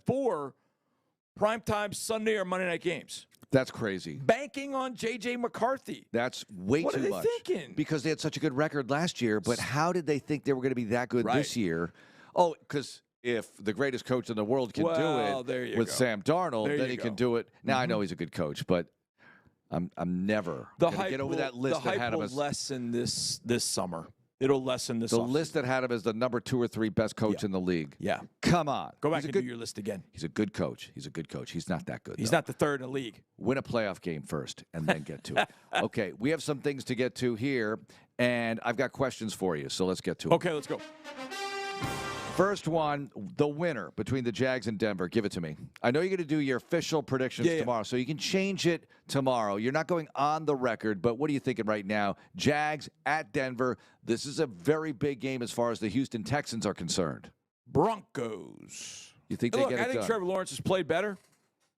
S5: 4 primetime Sunday or Monday night games.
S24: That's crazy.
S5: Banking on J.J. McCarthy.
S24: That's way
S5: what
S24: too
S5: are
S24: much.
S5: they thinking?
S24: Because they had such a good record last year, but how did they think they were going to be that good this year? Oh, because if the greatest coach in the world can do it with Sam Darnold, then he can do it. Now, I know he's a good coach, but I'm never going to get over that list that had him as
S5: will lessen this summer. It'll lessen this.
S24: The list that had him as the number 2 or 3 best coach in the league.
S5: Yeah.
S24: Come on.
S5: Go back and do your list again.
S24: He's a good coach. He's not that good.
S5: He's not the 3rd in the league.
S24: Win a playoff game first and then get to it. Okay, we have some things to get to here, and I've got questions for you, so let's get to it.
S5: Okay, let's go.
S24: First one, the winner between the Jags and Denver. Give it to me. I know you're going to do your official predictions tomorrow, so you can change it tomorrow. You're not going on the record, but what are you thinking right now? Jags at Denver. This is a very big game as far as the Houston Texans are concerned.
S5: Broncos.
S24: You think they get it done?
S5: I think Trevor Lawrence has played better.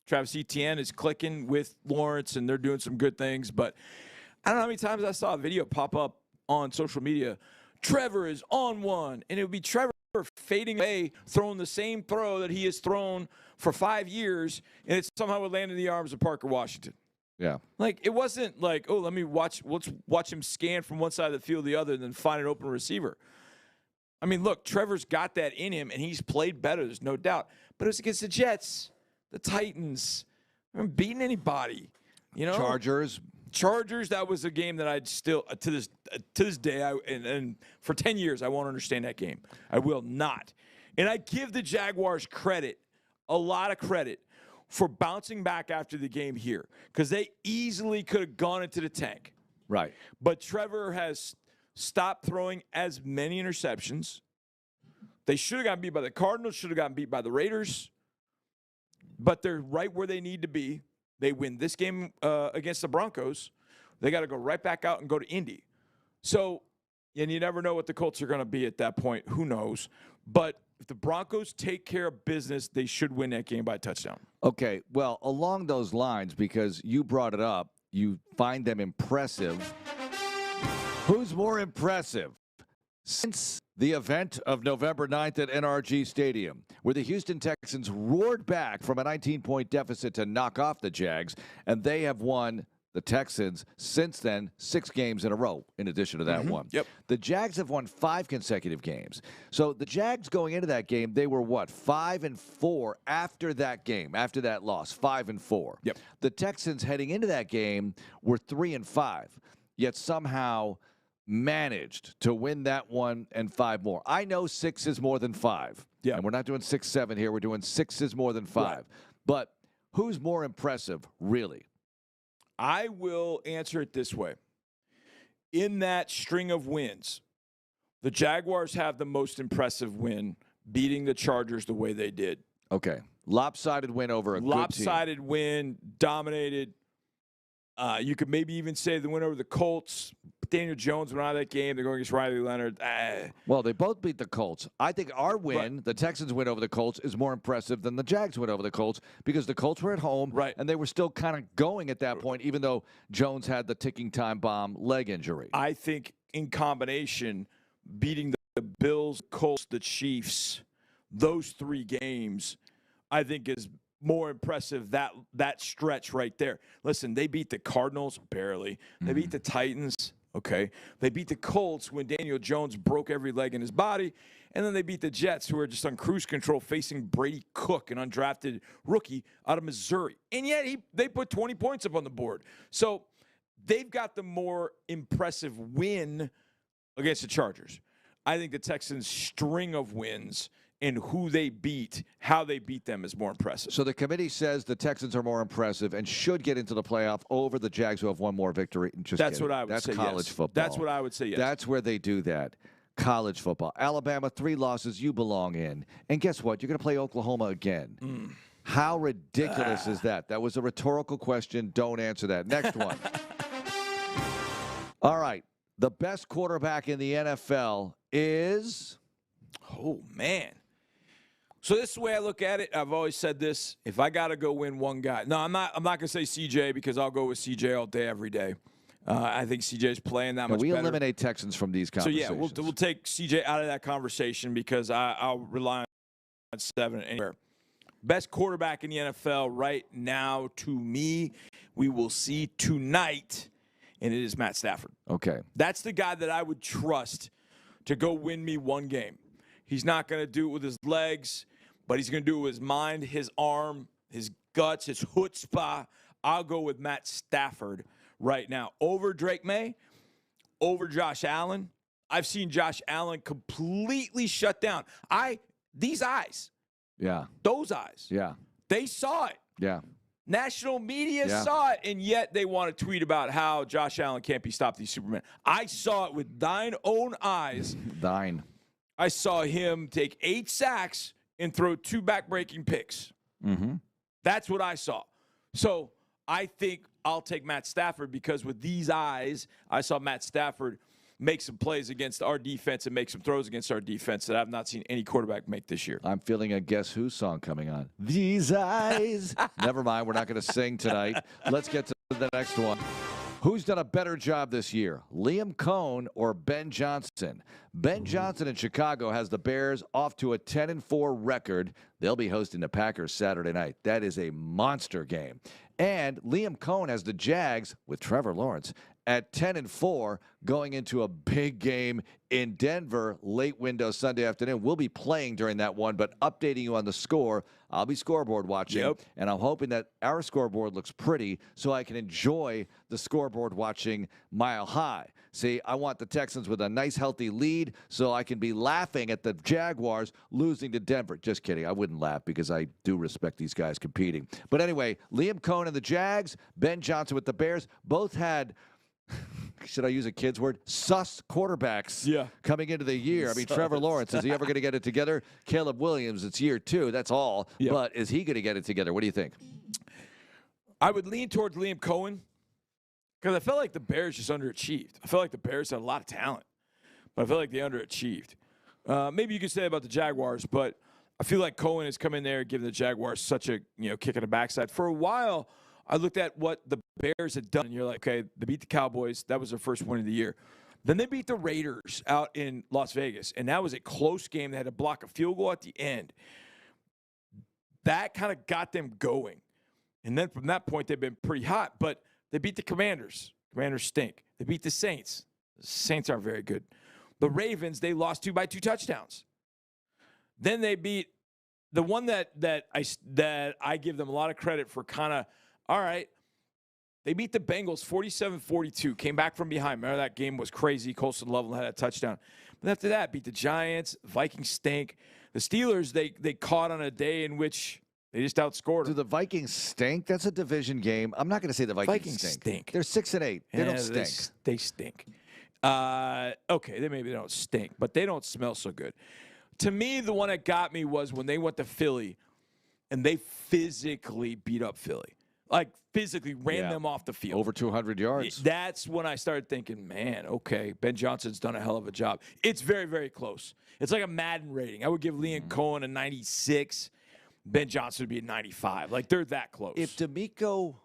S5: Travis Etienne is clicking with Lawrence, and they're doing some good things. But I don't know how many times I saw a video pop up on social media. Trevor is on one, and it would be Trevor fading away, throwing the same throw that he has thrown for 5 years, and it somehow would land in the arms of Parker Washington.
S24: Yeah.
S5: Like, it wasn't like, oh, let's watch him scan from one side of the field to the other and then find an open receiver. I mean, look, Trevor's got that in him, and he's played better, there's no doubt. But it was against the Jets, the Titans. I haven't beaten anybody. You know? Chargers, that was a game that I'd still, to this day, and for 10 years, I won't understand that game. I will not. And I give the Jaguars credit, a lot of credit, for bouncing back after the game here, because they easily could have gone into the tank.
S24: Right.
S5: But Trevor has stopped throwing as many interceptions. They should have gotten beat by the Cardinals, should have gotten beat by the Raiders. But they're right where they need to be. They win this game against the Broncos. They got to go right back out and go to Indy. So, and you never know what the Colts are going to be at that point. Who knows? But if the Broncos take care of business, they should win that game by a touchdown.
S24: Okay, well, along those lines, because you brought it up, you find them impressive. Who's more impressive? Since the event of November 9th at NRG Stadium, where the Houston Texans roared back from a 19-point deficit to knock off the Jags, and they have won, the Texans, since then, 6 games in a row, in addition to that one.
S5: Yep.
S24: The Jags have won 5 consecutive games. So the Jags going into that game, they were what, 5-4 after that game, after that loss, 5-4.
S5: Yep.
S24: The Texans heading into that game were 3-5, yet somehow managed to win that one and 5 more. I know 6 is more than 5.
S5: Yeah.
S24: And we're not doing 6-7 here. We're doing 6 is more than 5.
S5: Right.
S24: But who's more impressive, really?
S5: I will answer it this way. In that string of wins, the Jaguars have the most impressive win, beating the Chargers the way they did.
S24: Okay. Lopsided win over a good team.
S5: Lopsided win, dominated. You could maybe even say the win over the Colts. Daniel Jones went out of that game. They're going against Riley Leonard.
S24: Well, they both beat the Colts. I think our win, the Texans win over the Colts, is more impressive than the Jags win over the Colts because the Colts were at home, and they were still kind of going at that point, even though Jones had the ticking time bomb leg injury.
S5: I think in combination, beating the Bills, Colts, the Chiefs, those 3 games, I think is more impressive, that stretch right there. Listen, they beat the Cardinals barely. They beat the Titans. Okay. They beat the Colts when Daniel Jones broke every leg in his body. And then they beat the Jets, who are just on cruise control, facing Brady Cook, an undrafted rookie out of Missouri. And yet they put 20 points up on the board. So they've got the more impressive win against the Chargers. I think the Texans' string of wins and who they beat, how they beat them is more impressive.
S24: So the committee says the Texans are more impressive and should get into the playoff over the Jags, who have one more victory.
S5: That's what I would say.
S24: That's college
S5: yes.
S24: football.
S5: That's what I would say, yes.
S24: That's where they do that. College football. Alabama, 3 losses you belong in. And guess what? You're going to play Oklahoma again. How ridiculous is that? That was a rhetorical question. Don't answer that. Next one. All right. The best quarterback in the NFL is?
S5: Oh, man. So this is the way I look at it. I've always said this. If I got to go win one guy. No, I'm not going to say CJ because I'll go with CJ all day, every day. I think CJ's playing that much better.
S24: We eliminate Texans from these conversations.
S5: So, yeah, we'll take CJ out of that conversation because I'll rely on 7 anywhere. Best quarterback in the NFL right now, to me, we will see tonight, and it is Matt Stafford.
S24: Okay.
S5: That's the guy that I would trust to go win me one game. He's not going to do it with his legs, but he's going to do it with his mind, his arm, his guts, his chutzpah. I'll go with Matt Stafford right now. Over Drake May, over Josh Allen. I've seen Josh Allen completely shut down. These eyes.
S24: Yeah.
S5: Those eyes.
S24: Yeah.
S5: They saw it.
S24: Yeah.
S5: National media saw it, and yet they want to tweet about how Josh Allen can't be stopped, these Supermen. I saw it with thine own eyes.
S24: Thine.
S5: I saw him take 8 sacks and throw 2 back-breaking picks.
S24: Mm-hmm.
S5: That's what I saw. So I think I'll take Matt Stafford because with these eyes, I saw Matt Stafford make some plays against our defense and make some throws against our defense that I've not seen any quarterback make this year.
S24: I'm feeling a Guess Who song coming on. These eyes. Never mind. We're not going to sing tonight. Let's get to the next one. Who's done a better job this year, Liam Cohn or Ben Johnson? Ben Johnson in Chicago has the Bears off to a 10-4 record. They'll be hosting the Packers Saturday night. That is a monster game. And Liam Cohn has the Jags, with Trevor Lawrence, at 10-4 going into a big game in Denver late window Sunday afternoon. We'll be playing during that one, but updating you on the score. I'll be scoreboard watching, and I'm hoping that our scoreboard looks pretty so I can enjoy the scoreboard watching mile high. See, I want the Texans with a nice, healthy lead so I can be laughing at the Jaguars losing to Denver. Just kidding. I wouldn't laugh because I do respect these guys competing. But anyway, Liam Cohen and the Jags, Ben Johnson with the Bears, both had, should I use a kid's word, sus quarterbacks coming into the year. I mean, Trevor Lawrence, is he ever going to get it together? Caleb Williams, it's year 2. That's all. But is he going to get it together? What do you think?
S5: I would lean towards Liam Cohen because I felt like the Bears just underachieved. I felt like the Bears had a lot of talent, but I feel like they underachieved. Maybe you could say about the Jaguars, but I feel like Cohen has come in there giving the Jaguars such a kick in the backside. For a while, I looked at what the Bears had done, and you're like, okay, they beat the Cowboys. That was their first win of the year. Then they beat the Raiders out in Las Vegas, and that was a close game. They had to block a field goal at the end. That kind of got them going. And then from that point, they've been pretty hot. But they beat the Commanders. Commanders stink. They beat the Saints. The Saints aren't very good. The Ravens, they lost 2 by 2 touchdowns. Then they beat the one that I give them a lot of credit for kind of, all right, they beat the Bengals 47-42, came back from behind. Remember that game was crazy. Colston Loveland had a touchdown. But after that, beat the Giants. Vikings stink. The Steelers, they caught on a day in which they just outscored them.
S24: Do the Vikings stink? That's a division game. I'm not going to say the Vikings stink. They're 6-8. They don't stink.
S5: They stink. Okay, maybe they don't stink, but they don't smell so good. To me, the one that got me was when they went to Philly, and they physically beat up Philly. Like, physically ran them off the field.
S24: Over 200 yards.
S5: That's when I started thinking, man, okay, Ben Johnson's done a hell of a job. It's very, very close. It's like a Madden rating. I would give Liam Cohen a 96. Ben Johnson would be a 95. Like, they're that close.
S24: If D'Amico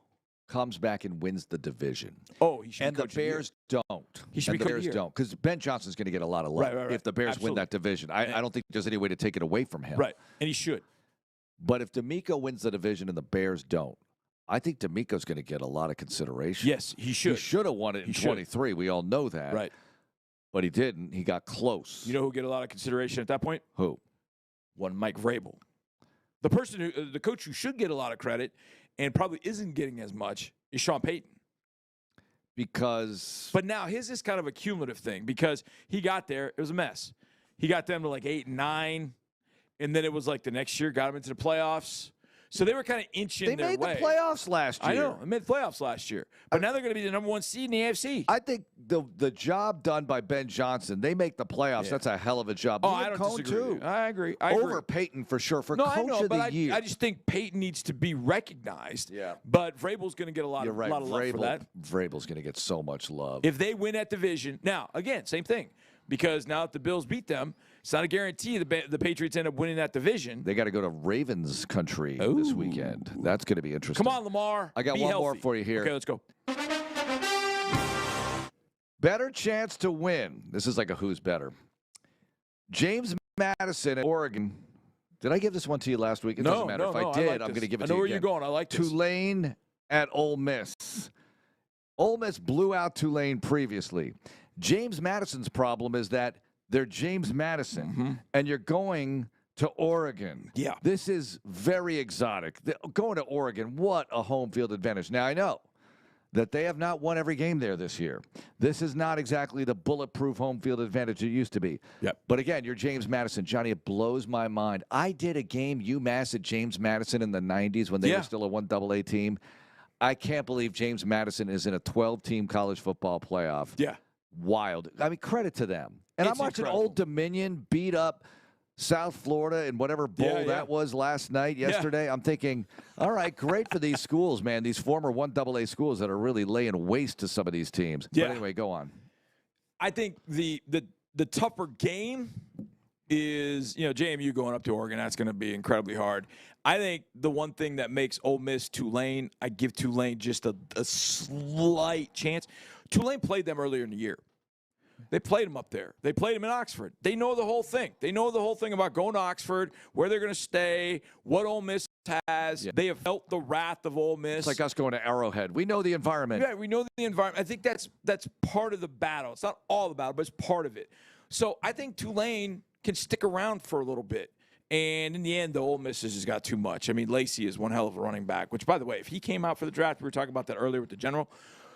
S24: comes back and wins the division,
S5: he should
S24: and the Bears don't.
S5: He should be
S24: the Bears don't, because Ben Johnson's going to get a lot of love if the Bears win that division. I don't think there's any way to take it away from him.
S5: Right, and he should.
S24: But if D'Amico wins the division and the Bears don't, I think D'Amico's going to get a lot of consideration.
S5: Yes, he should.
S24: He should have won it in 23. We all know that.
S5: Right.
S24: But he didn't. He got close.
S5: You know who get a lot of consideration at that point?
S24: Who?
S5: One Mike Vrabel. The coach who should get a lot of credit and probably isn't getting as much is Sean Payton. But now his is kind of a cumulative thing because he got there. It was a mess. He got them to like 8 and 9, and then it was like the next year got them into the playoffs. So they were kind of inching their way.
S24: They made the playoffs last year.
S5: I know. They made the playoffs last year. But now they're going to be the number 1 seed in the AFC.
S24: I think the job done by Ben Johnson, they make the playoffs. That's a hell of a job.
S5: I don't disagree. I agree.
S24: Over Peyton for sure, for coach of the year.
S5: I just think Peyton needs to be recognized. Yeah. But Vrabel's going to get a lot of love for that.
S24: Vrabel's going to get so much love.
S5: If they win that division. Now, again, same thing. Because now if the Bills beat them, it's not a guarantee the Patriots end up winning that division.
S24: They got to go to Ravens country this weekend. That's going to be interesting.
S5: Come on, Lamar.
S24: I got one more for you here.
S5: Okay, let's go.
S24: Better chance to win. This is like a who's better. James Madison at Oregon. Did I give this one to you last week? It doesn't matter. If I did, I'm going to give it to you.
S5: I know where you're going. I like this.
S24: Tulane at Ole Miss. Ole Miss blew out Tulane previously. James Madison's problem is that they're James Madison, and you're going to Oregon.
S5: Yeah.
S24: This is very exotic. Going to Oregon, what a home field advantage. Now, I know that they have not won every game there this year. This is not exactly the bulletproof home field advantage it used to be.
S5: Yep.
S24: But again, you're James Madison. Johnny, it blows my mind. I did a game, UMass at James Madison in the 90s when they were still a 1AA team. I can't believe James Madison is in a 12-team college football playoff.
S5: Yeah.
S24: Wild. I mean, credit to them. And I'm watching Old Dominion beat up South Florida in whatever bowl that was yesterday. I'm thinking, all right, great for these schools, man, these former 1AA schools that are really laying waste to some of these teams.
S5: Yeah.
S24: But anyway, go on.
S5: I think the tougher game is, JMU going up to Oregon. That's going to be incredibly hard. I think the one thing that makes Ole Miss Tulane, I give Tulane just a slight chance. Tulane played them earlier in the year. They played them up there. They played them in Oxford. They know the whole thing. They know the whole thing about going to Oxford, where they're going to stay, what Ole Miss has. Yeah. They have felt the wrath of Ole Miss.
S24: It's like us going to Arrowhead. We know the environment.
S5: Yeah, we know the environment. I think that's part of the battle. It's not all the battle, but it's part of it. So I think Tulane can stick around for a little bit. And in the end, the Ole Miss has just got too much. I mean, Lacey is one hell of a running back, which, by the way, if he came out for the draft, we were talking about that earlier with the general.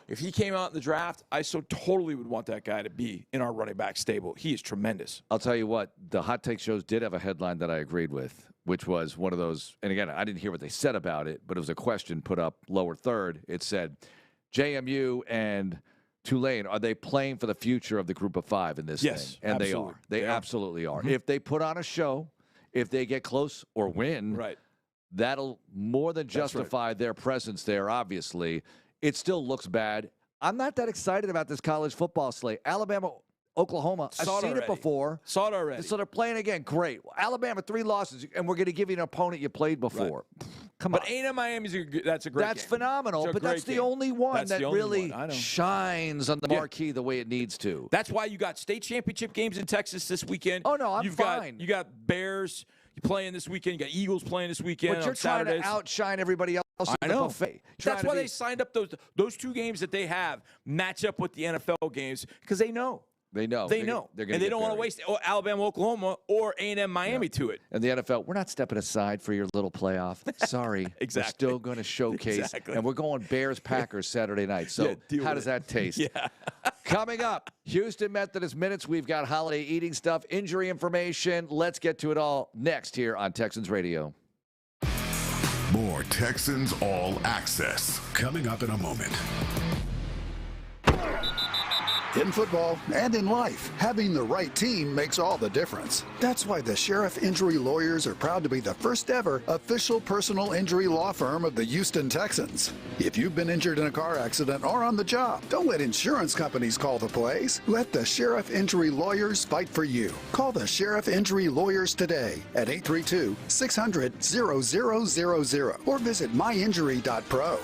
S5: If he came out in the draft, I so totally would want that guy to be in our running back stable. He is tremendous.
S24: I'll tell you what, the Hot Take shows did have a headline that I agreed with, which was one of those, and again, I didn't hear what they said about it, but it was a question put up lower third. It said, JMU and Tulane, are they playing for the future of the group of five in this thing? And
S5: absolutely.
S24: They absolutely are.
S5: Mm-hmm.
S24: If they put on a show, if they get close or win, that'll more than justify their presence there, obviously. It still looks bad. I'm not that excited about this college football slate. Alabama, Oklahoma, I've seen it before.
S5: Saw it already.
S24: So they're playing again. Great. Alabama, 3 losses, and we're going to give you an opponent you played before. Come on.
S5: But A&M Miami's that's a great game.
S24: That's phenomenal, but that's the only one that really shines on the marquee the way it needs to.
S5: That's why you got state championship games in Texas this weekend.
S24: Oh, no, I'm fine.
S5: You got Bears playing this weekend. You got Eagles playing this weekend.
S24: But you're trying to outshine everybody else.
S5: I know. That's why they signed up those 2 games that they have match up with the NFL games because they know.
S24: They know.
S5: They know. And they don't want to waste Alabama, Oklahoma, or A&M Miami to it.
S24: And the NFL, we're not stepping aside for your little playoff. Sorry.
S5: Exactly.
S24: We're still going to showcase. And we're going Bears-Packers Saturday night. So how does that taste?
S5: Yeah.
S24: Coming up, Houston Methodist Minutes. We've got holiday eating stuff, injury information. Let's get to it all next here on Texans Radio.
S23: More Texans All Access coming up in a moment.
S1: In football and in life, having the right team makes all the difference. That's why the Sheriff Injury Lawyers are proud to be the first ever official personal injury law firm of the Houston Texans. If you've been injured in a car accident or on the job, don't let insurance companies call the plays. Let the Sheriff Injury Lawyers fight for you. Call the Sheriff Injury Lawyers today at 832-600-0000 or visit myinjury.pro.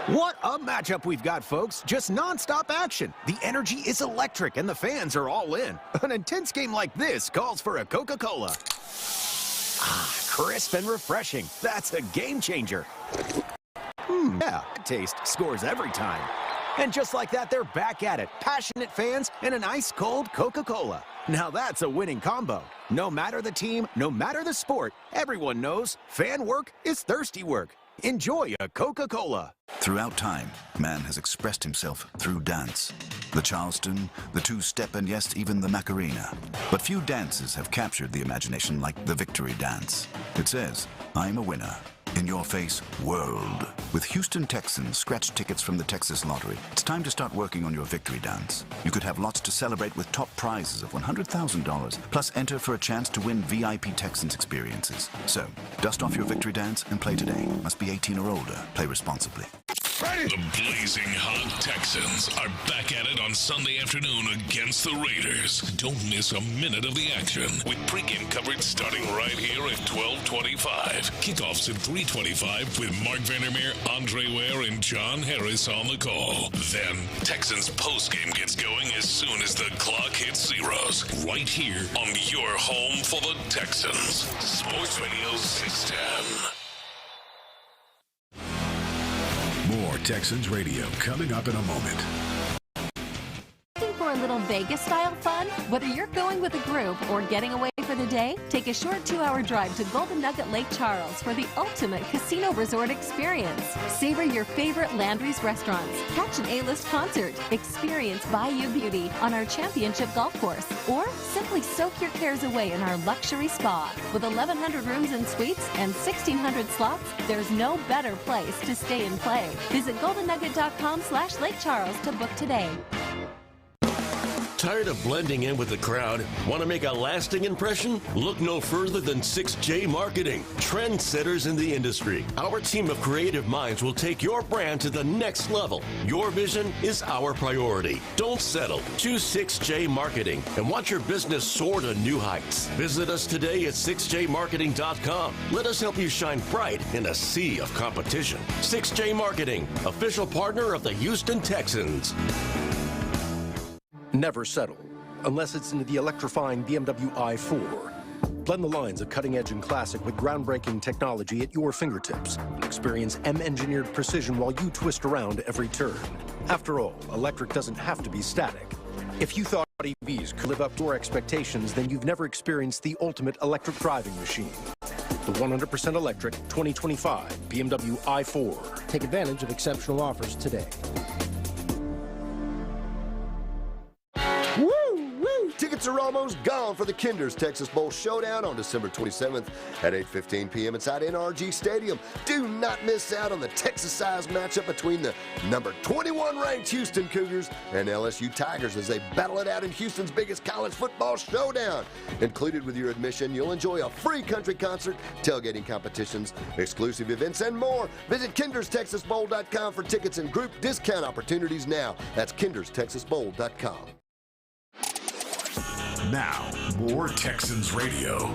S4: What a matchup we've got, folks. Just nonstop action. The energy is electric, and the fans are all in. An intense game like this calls for a Coca-Cola. Crisp and refreshing. That's a game changer. Yeah, taste scores every time. And just like that, they're back at it. Passionate fans and an ice-cold Coca-Cola. Now that's a winning combo. No matter the team, no matter the sport, everyone knows fan work is thirsty work. Enjoy a Coca-Cola.
S6: Throughout time, man has expressed himself through dance. The Charleston, the two-step, and yes, even the Macarena. But few dances have captured the imagination like the victory dance. It says, I'm a winner. In your face, world. With Houston Texans scratch tickets from the Texas Lottery, it's time to start working on your victory dance. You could have lots to celebrate with top prizes of $100,000, plus enter for a chance to win VIP Texans experiences. So, dust off your victory dance and play today. Must be 18 or older. Play responsibly.
S3: The blazing hot Texans are back at it on Sunday afternoon against the Raiders. Don't miss a minute of the action with pregame coverage starting right here at 12:25. Kickoffs at 3:25 with Mark Vandermeer, Andre Ware, and John Harris on the call. Then Texans postgame gets going as soon as the clock hits zeros. Right here on your home for the Texans. Sports Radio 610.
S23: More Texans Radio coming up in a moment.
S12: Looking for a little Vegas-style fun? Whether you're going with a group or getting away for the day, take a short 2-hour drive to Golden Nugget Lake Charles for the ultimate casino resort experience. Savor your favorite Landry's restaurants, catch an A-list concert, experience Bayou Beauty on our championship golf course, or simply soak your cares away in our luxury spa. With 1,100 rooms and suites and 1,600 slots, there's no better place to stay and play. Visit goldennugget.com/Lake Charles to book today.
S13: Tired of blending in with the crowd? Want to make a lasting impression? Look no further than 6J Marketing, trendsetters in the industry. Our team of creative minds will take your brand to the next level. Your vision is our priority. Don't settle. Choose 6J Marketing and watch your business soar to new heights. Visit us today at 6jmarketing.com. Let us help you shine bright in a sea of competition. 6J Marketing, official partner of the Houston Texans.
S14: Never settle, unless it's in the electrifying BMW i4. Blend the lines of cutting-edge and classic with groundbreaking technology at your fingertips. Experience M-engineered precision while you twist around every turn. After all, electric doesn't have to be static. If you thought EVs could live up to your expectations, then you've never experienced the ultimate electric driving machine. The 100% electric 2025 BMW i4. Take advantage of exceptional offers today.
S15: Tickets are almost gone for the Kinder's Texas Bowl Showdown on December 27th at 8:15 p.m. inside NRG Stadium. Do not miss out on the Texas-sized matchup between the number 21 ranked Houston Cougars and LSU Tigers as they battle it out in Houston's biggest college football showdown. Included with your admission, you'll enjoy a free country concert, tailgating competitions, exclusive events, and more. Visit KindersTexasBowl.com for tickets and group discount opportunities now. That's KindersTexasBowl.com.
S23: Now, more Texans Radio.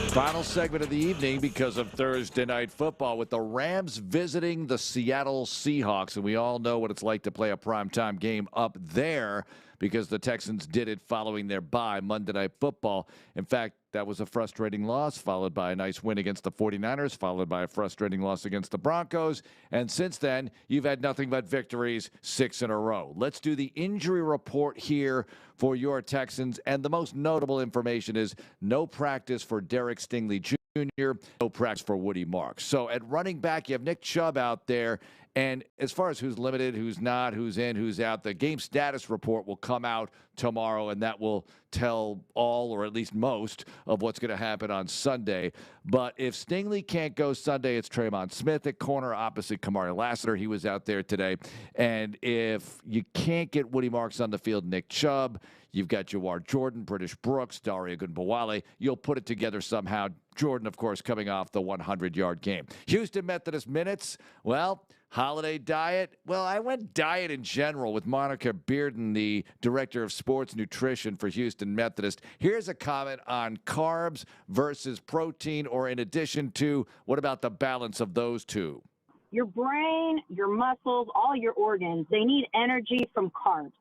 S24: Final segment of the evening because of Thursday Night Football with the Rams visiting the Seattle Seahawks. And we all know what it's like to play a primetime game up there because the Texans did it following their bye, Monday Night Football. In fact, that was a frustrating loss, followed by a nice win against the 49ers, followed by a frustrating loss against the Broncos. And since then, you've had nothing but victories, 6 in a row. Let's do the injury report here for your Texans. And the most notable information is no practice for Derek Stingley Jr., no practice for Woody Marks. So at running back, you have Nick Chubb out there. And as far as who's limited, who's not, who's in, who's out, the game status report will come out tomorrow, and that will tell all, or at least most, of what's going to happen on Sunday. But if Stingley can't go Sunday, it's Tremont Smith at corner opposite Kamari Lassiter. He was out there today. And if you can't get Woody Marks on the field, Nick Chubb, you've got Jawar Jordan, British Brooks, Daria Gunbowale. You'll put it together somehow. Jordan, of course, coming off the 100-yard game. Houston Methodist minutes, well, holiday diet. Well, I went diet in general with Monica Bearden, the director of sports nutrition for Houston Methodist. Here's a comment on carbs versus protein, or in addition to, what about the balance of those two?
S16: Your brain, your muscles, all your organs, they need energy from carbs.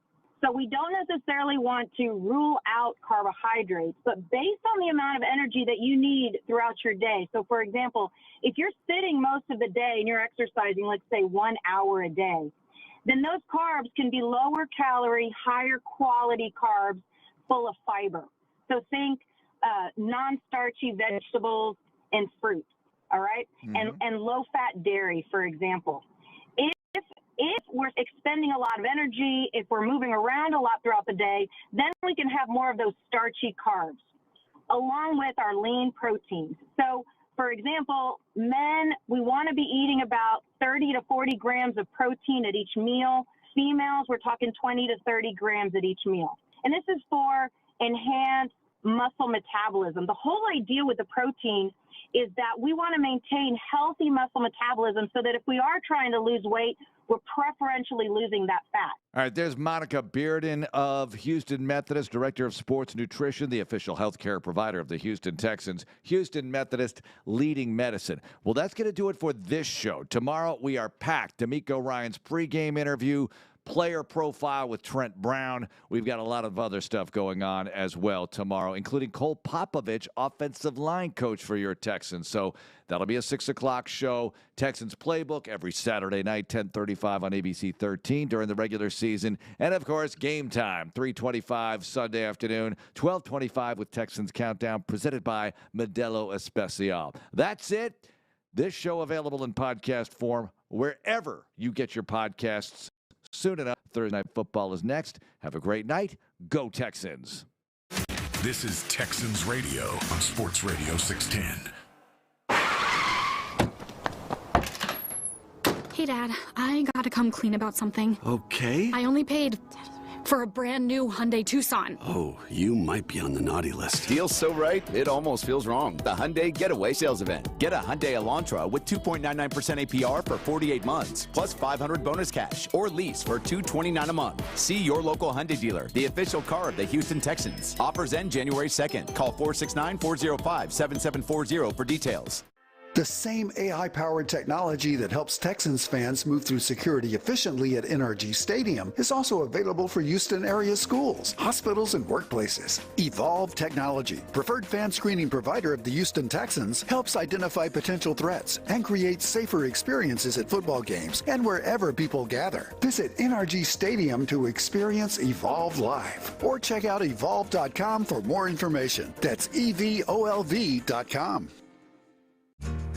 S16: So we don't necessarily want to rule out carbohydrates, but based on the amount of energy that you need throughout your day. So, for example, if you're sitting most of the day and you're exercising, let's say 1 hour a day, then those carbs can be lower calorie, higher quality carbs full of fiber. So think non-starchy vegetables and fruit, all right? Mm-hmm. And low-fat dairy, for example. If we're expending a lot of energy, if we're moving around a lot throughout the day, then we can have more of those starchy carbs, along with our lean proteins. So, for example, men, we want to be eating about 30 to 40 grams of protein at each meal. Females, we're talking 20 to 30 grams at each meal. And this is for enhanced muscle metabolism. The whole idea with the protein is that we want to maintain healthy muscle metabolism so that if we are trying to lose weight, we're preferentially losing that fat.
S24: All right, there's Monica Bearden of Houston Methodist, Director of Sports Nutrition, the official healthcare provider of the Houston Texans. Houston Methodist, leading medicine. Well, that's going to do it for this show. Tomorrow, we are packed. D'Amico Ryan's pregame interview, player profile with Trent Brown. We've got a lot of other stuff going on as well tomorrow, including Cole Popovich, offensive line coach for your Texans. So that'll be a 6 o'clock show. Texans Playbook every Saturday night, 10:35 on ABC 13 during the regular season. And, of course, Game Time, 3:25 Sunday afternoon, 12:25 with Texans Countdown, presented by Modelo Especial. That's it. This show available in podcast form wherever you get your podcasts. Soon enough, Thursday Night Football is next. Have a great night. Go Texans.
S23: This is Texans Radio on Sports Radio 610.
S18: Hey, Dad, I gotta come clean about something.
S19: Okay.
S18: I only paid for a brand new Hyundai Tucson.
S19: Oh, you might be on the naughty list.
S20: Deal's so right, it almost feels wrong. The Hyundai Getaway Sales Event. Get a Hyundai Elantra with 2.99% APR for 48 months, plus $500 bonus cash, or lease for $229 a month. See your local Hyundai dealer, the official car of the Houston Texans. Offers end January 2nd. Call 469-405-7740 for details.
S1: The same AI-powered technology that helps Texans fans move through security efficiently at NRG Stadium is also available for Houston area schools, hospitals, and workplaces. Evolve Technology, preferred fan screening provider of the Houston Texans, helps identify potential threats and create safer experiences at football games and wherever people gather. Visit NRG Stadium to experience Evolve live, or check out evolve.com for more information. That's EVOLV.com.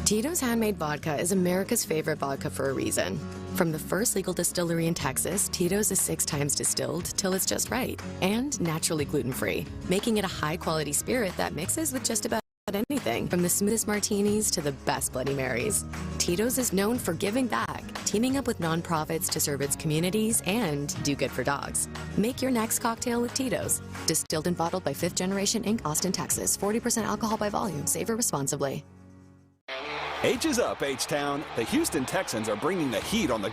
S25: Tito's Handmade Vodka is America's favorite vodka for a reason. From the first legal distillery in Texas, Tito's is 6 times distilled till it's just right, and naturally gluten-free, making it a high-quality spirit that mixes with just about anything, from the smoothest martinis to the best Bloody Marys. Tito's is known for giving back, teaming up with nonprofits to serve its communities and do good for dogs. Make your next cocktail with Tito's. Distilled and bottled by 5th Generation Inc., Austin, Texas. 40% alcohol by volume. Savor responsibly.
S9: H is up, H-Town. The Houston Texans are bringing the heat on the